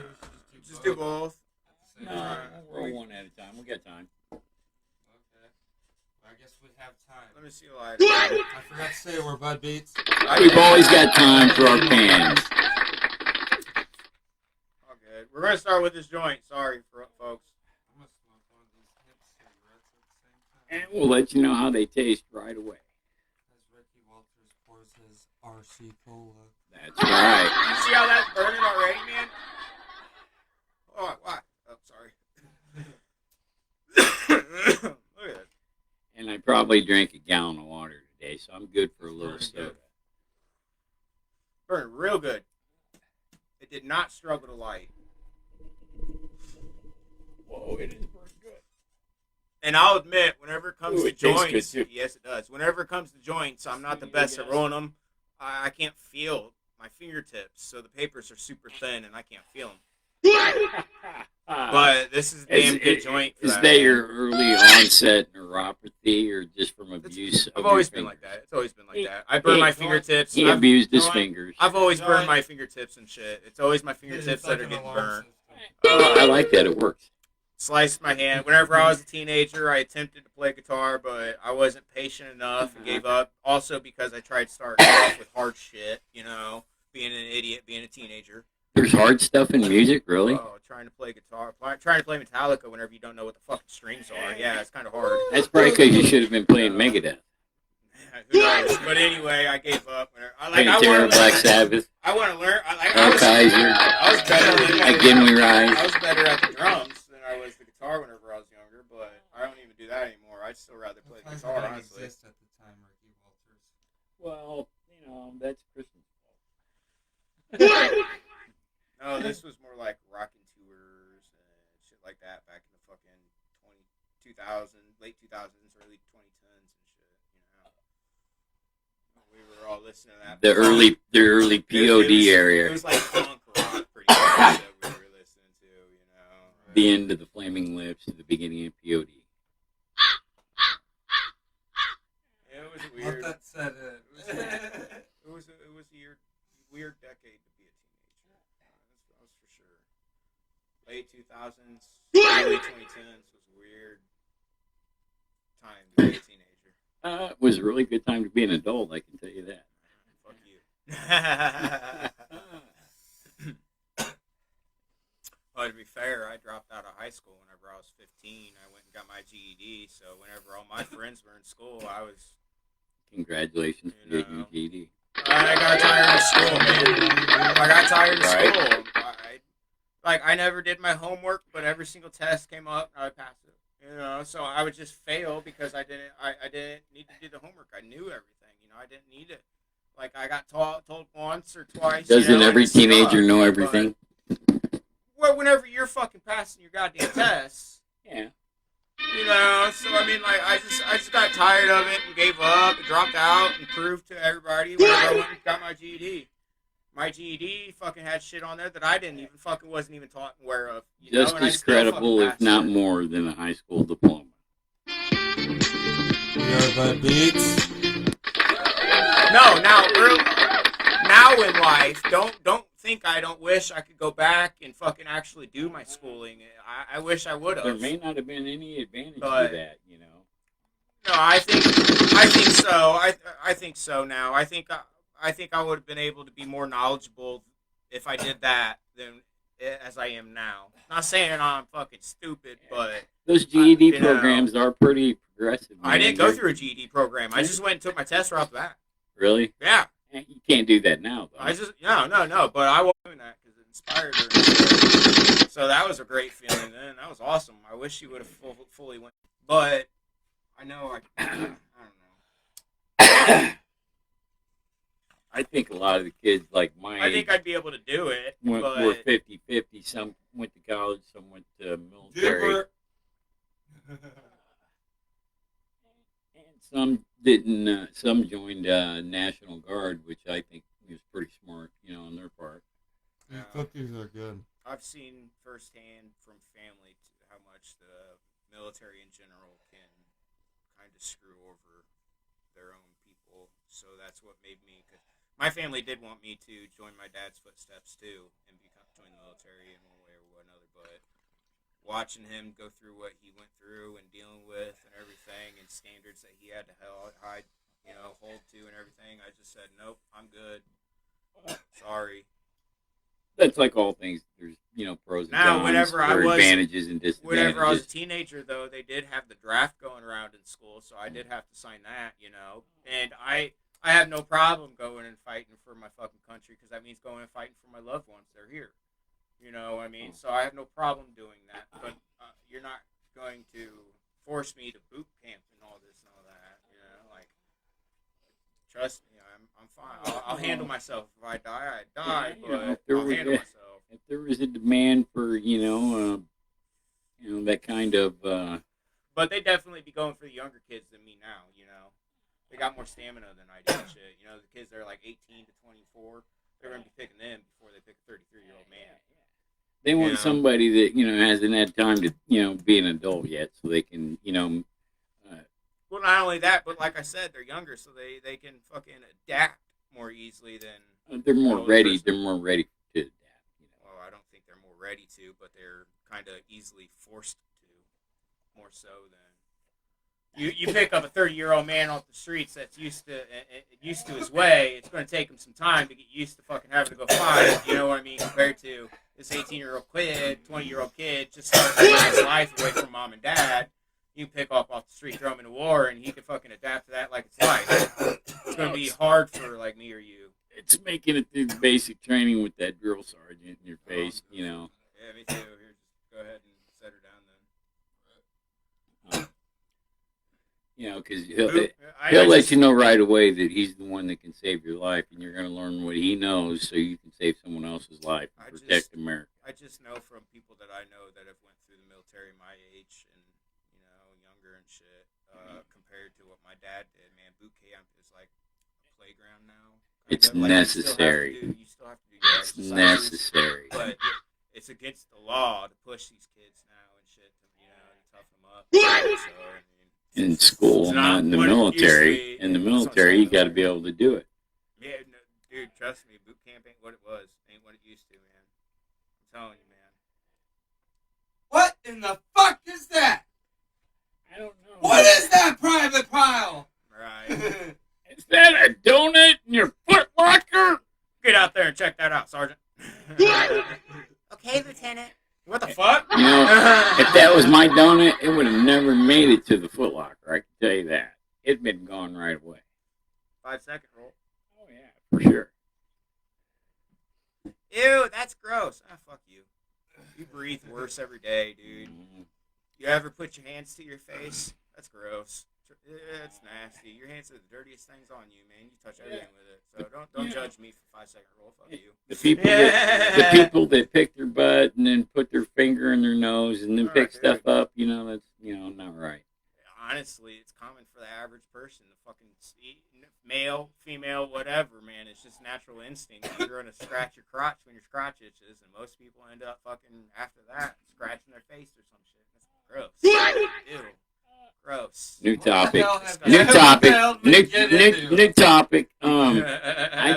we should Just do both. At the same No, time. we'll roll one at a time. We got time. Okay. I guess we have time. Let me see a light. I forgot to say we're Bud Beats. We've always got time for our fans. All good. We're gonna start with this joint. Sorry, folks. I'm gonna smoke one of these hip cigarettes at the same time. And we'll let you know how they taste right away. As Ricky Walters pours his RC Cola. That's right. You see how that's burning already, man? Oh, what? Oh, sorry. I probably drank a gallon of water today, so I'm good for a little soda. Burned real good. It did not struggle to light. Whoa, it is pretty good. And I'll admit, whenever it comes Ooh, to it tastes joints, good, too. yes, it does. Whenever it comes to joints, I'm not the best at rolling them. I can't feel my fingertips, so the papers are super thin, and I can't feel them. But this is a damn good joint. Is that your early onset neuropathy, or just from abuse? I've always been like that. It's always been like that. I burn my fingertips. He abused his fingers. I've always burned my fingertips and shit. It's always my fingertips that are getting burned. I like that. It works. Sliced my hand. Whenever I was a teenager, I attempted to play guitar, but I wasn't patient enough and gave up. Also because I tried starting off with hard shit, being an idiot, being a teenager. There's hard stuff in music, really? Oh, trying to play guitar. Trying to play Metallica whenever you don't know what the fucking strings are. Yeah, it's kind of hard. That's probably because you should have been playing Megadeth. Who knows? But anyway, I gave up. Pantera, Black Sabbath. I want to learn. Kaiser. I was better. Again We Rise. I was better at the drums than I was the guitar whenever I was younger, but I don't even do that anymore. I'd still rather play the guitar, honestly. Exist at the time, Ricky Walters. Well, that's Christmas fault. No, this was more like rocking tours and shit like that back in the fucking 2000, late 2000s, early 2010s and shit. We were all listening to that. The early POD area. It was like punk rock, pretty much, that we were listening to. The end of the Flaming Lips, the beginning of POD. It was weird. Let that set in. It was a weird decade to be a teenager. That was for sure. Late 2000s, early 2010s was a weird time to be a teenager. It was a really good time to be an adult, I can tell you that. Fuck you. Well, to be fair, I dropped out of high school whenever I was 15. I went and got my GED, so whenever all my friends were in school, I was... Congratulations for getting your GED. I got tired of school, man. I got tired of school. I never did my homework, but every single test came up, and I would pass it. So I would just fail because I didn't need to do the homework. I knew everything. I didn't need it. Like, I got told once or twice. Doesn't every teenager know everything? Well, whenever you're fucking passing your goddamn tests. Yeah. So I mean, like, I just got tired of it and gave up and dropped out and proved to everybody whenever I went and got my GED. My GED fucking had shit on there that I wasn't even taught and aware of. Just as credible, if not more, than a high school diploma. You ever buy Beats? No, now in life, don't think I don't wish I could go back and fucking actually do my schooling. I wish I would have. There may not have been any advantage to that, No, I think so. I think so now. I think I would have been able to be more knowledgeable if I did that than as I am now. Not saying I'm fucking stupid, but those GED programs are pretty progressive. I didn't go through a GED program. I just went and took my test right off the bat. Really? Yeah. You can't do that now, though. No. But I wasn't doing that because it inspired her. So that was a great feeling. Then that was awesome. I wish she would have fully went, but I know I don't know. I think a lot of the kids like my I think I'd be able to do it. were 50-50. Some went to college, some went to military. And some didn't. Some joined National Guard, which I think was pretty smart, on their part. These cookies are good. I've seen firsthand from family how much the military in general can kind of screw over their own people. So that's what made me. Cause my family did want me to join my dad's footsteps too and join the military in one way or another, but watching him go through what he went through and dealing with and everything and standards that he had to hold to and everything, I just said, nope, I'm good. Sorry. That's like all things. There's, pros and cons. Whenever advantages and disadvantages. Whenever I was a teenager, though, they did have the draft going around in school, so I did have to sign that, And I have no problem going and fighting for my fucking country because that means going and fighting for my loved ones. They're here. So I have no problem doing that. But you're not going to force me to boot camp and all this and all that. trust me, I'm fine. I'll handle myself. If I die, I die. You know, But if there I'll was handle a- myself. If there was a demand for, that kind of, But they definitely be going for the younger kids than me now. They got more stamina than I do. And shit. The kids that are like 18 to 24, they're gonna be picking them before they pick a 33-year-old man. they want Yeah. somebody that, hasn't had time to, be an adult yet, so they can, Well, not only that, but like I said, they're younger, so they can fucking adapt more easily than. they're more older ready. person. They're more ready to adapt. Well, I don't think they're more ready to, but they're kind of easily forced to, more so than. You pick up a 30-year-old man off the streets that's used to his way. It's going to take him some time to get used to fucking having to go fight. You know what I mean? Compared to this 18-year-old kid, 20-year-old kid just starting his life away from mom and dad. You can pick up off the street, throw him in a war, and he can fucking adapt to that like it's life. It's going to be hard for like me or you. It's making it through the basic training with that drill sergeant in your face, Yeah, me too. Here, just go ahead and set her down then. Because I he'll let just- you know right away that he's the one that can save your life, and you're going to learn what he knows so you can save someone else's life and protect America. I just know from people that I know that have went through the military my age and younger and shit, compared to what my dad did. Man, boot camp is like a playground now. It's Like, necessary. You still have to do your It's exercises, necessary. but it's against the law to push these kids now and shit to tough them up. So, I mean, In school, it's not in the what it used to military. be. In the That's what I'm military, saying. you got to be able to do it. Yeah, no, dude, trust me, boot camp ain't what it was. Ain't what it used to, man. I'm telling you, man. What in the fuck is that? I don't know. What is that private pile? Right. Is that a donut in your foot locker? Get out there and check that out, Sergeant. Okay, Lieutenant. What the fuck? If that was my donut, it would have never made it to the Foot Locker. I can tell you that. It'd been gone right away. 5-second roll. Oh yeah, for sure. Ew, that's gross. Ah, fuck you. You breathe worse every day, dude. You ever put your hands to your face? That's gross. It's nasty. Your hands are the dirtiest things on you, man. You touch everything with it. So don't judge me for 5-second roll. Fuck you. The people that pick their butt and then put their finger in their nose and then pick stuff up, that's not right. Honestly, it's common for the average person to fucking see, male, female, whatever, man. It's just natural instinct. You're going to scratch your crotch when your crotch itches, and most people end up fucking, after that, scratching their face or some shit. That's gross. Ew. Gross. New topic. What New the topic. hell did we get into? New topic. I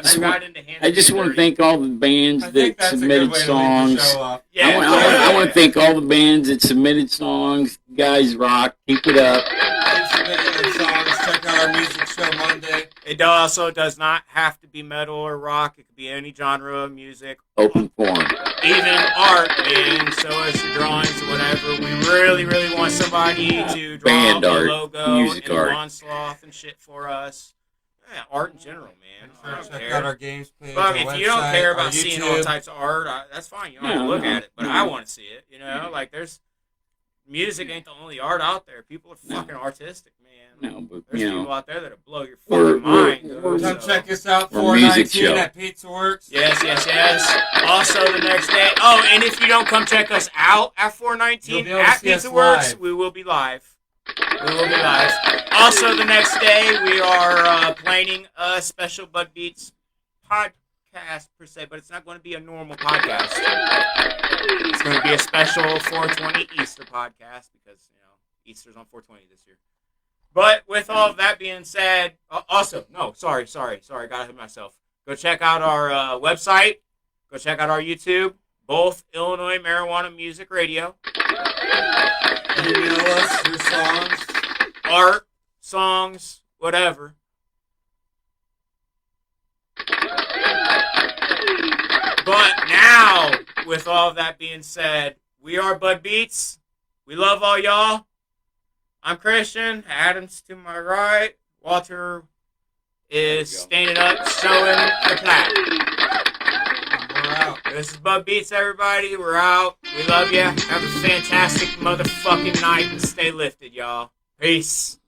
just want to thank all the bands I think that that's a good submitted way to leave the songs. show off. I want to thank all the bands that submitted songs. You guys rock. Keep it up. Keep submitting in songs. Check out our music show Monday. It also does not have to be metal or rock. It could be any genre of music. Open forum. Even art, man. So as your drawings or whatever. We really, really want somebody to draw Band a art, logo music and art. a lawn sloth and shit for us. Yeah, art in general, man. I don't Check care. out our games page. Fuck, our if you don't website, care our about seeing all YouTube. types of art, that's fine. You don't have to No, look no, at it, but no. I want to see it. Like there's music ain't the only art out there. People are fucking artistic, man. No, but There's people out there that'll blow your We're- fucking mind. we're- dude, Come so- check us out. Or music 419 show. at Pizza Works. Yes. Also, the next day. Oh, and if you don't come check us out at 419 You'll be able to at see us Pizza Works, live. we will be live. Also, the next day, we are planning a special Bud Beats podcast, per se, but it's not going to be a normal podcast. It's going to be a special 420 Easter podcast because, Easter's on 420 this year. But with all of that being said, sorry, got ahead of myself. Go check out our website. Go check out our YouTube. Both Illinois Marijuana Music Radio. Email us your songs. Art, songs, whatever. But now, with all of that being said, we are Bud Beats. We love all y'all. I'm Christian. Adam's to my right. Walter is standing up, showing the plaque. We're out. This is Bud Beats, everybody. We're out. We love you. Have a fantastic motherfucking night and stay lifted, y'all. Peace.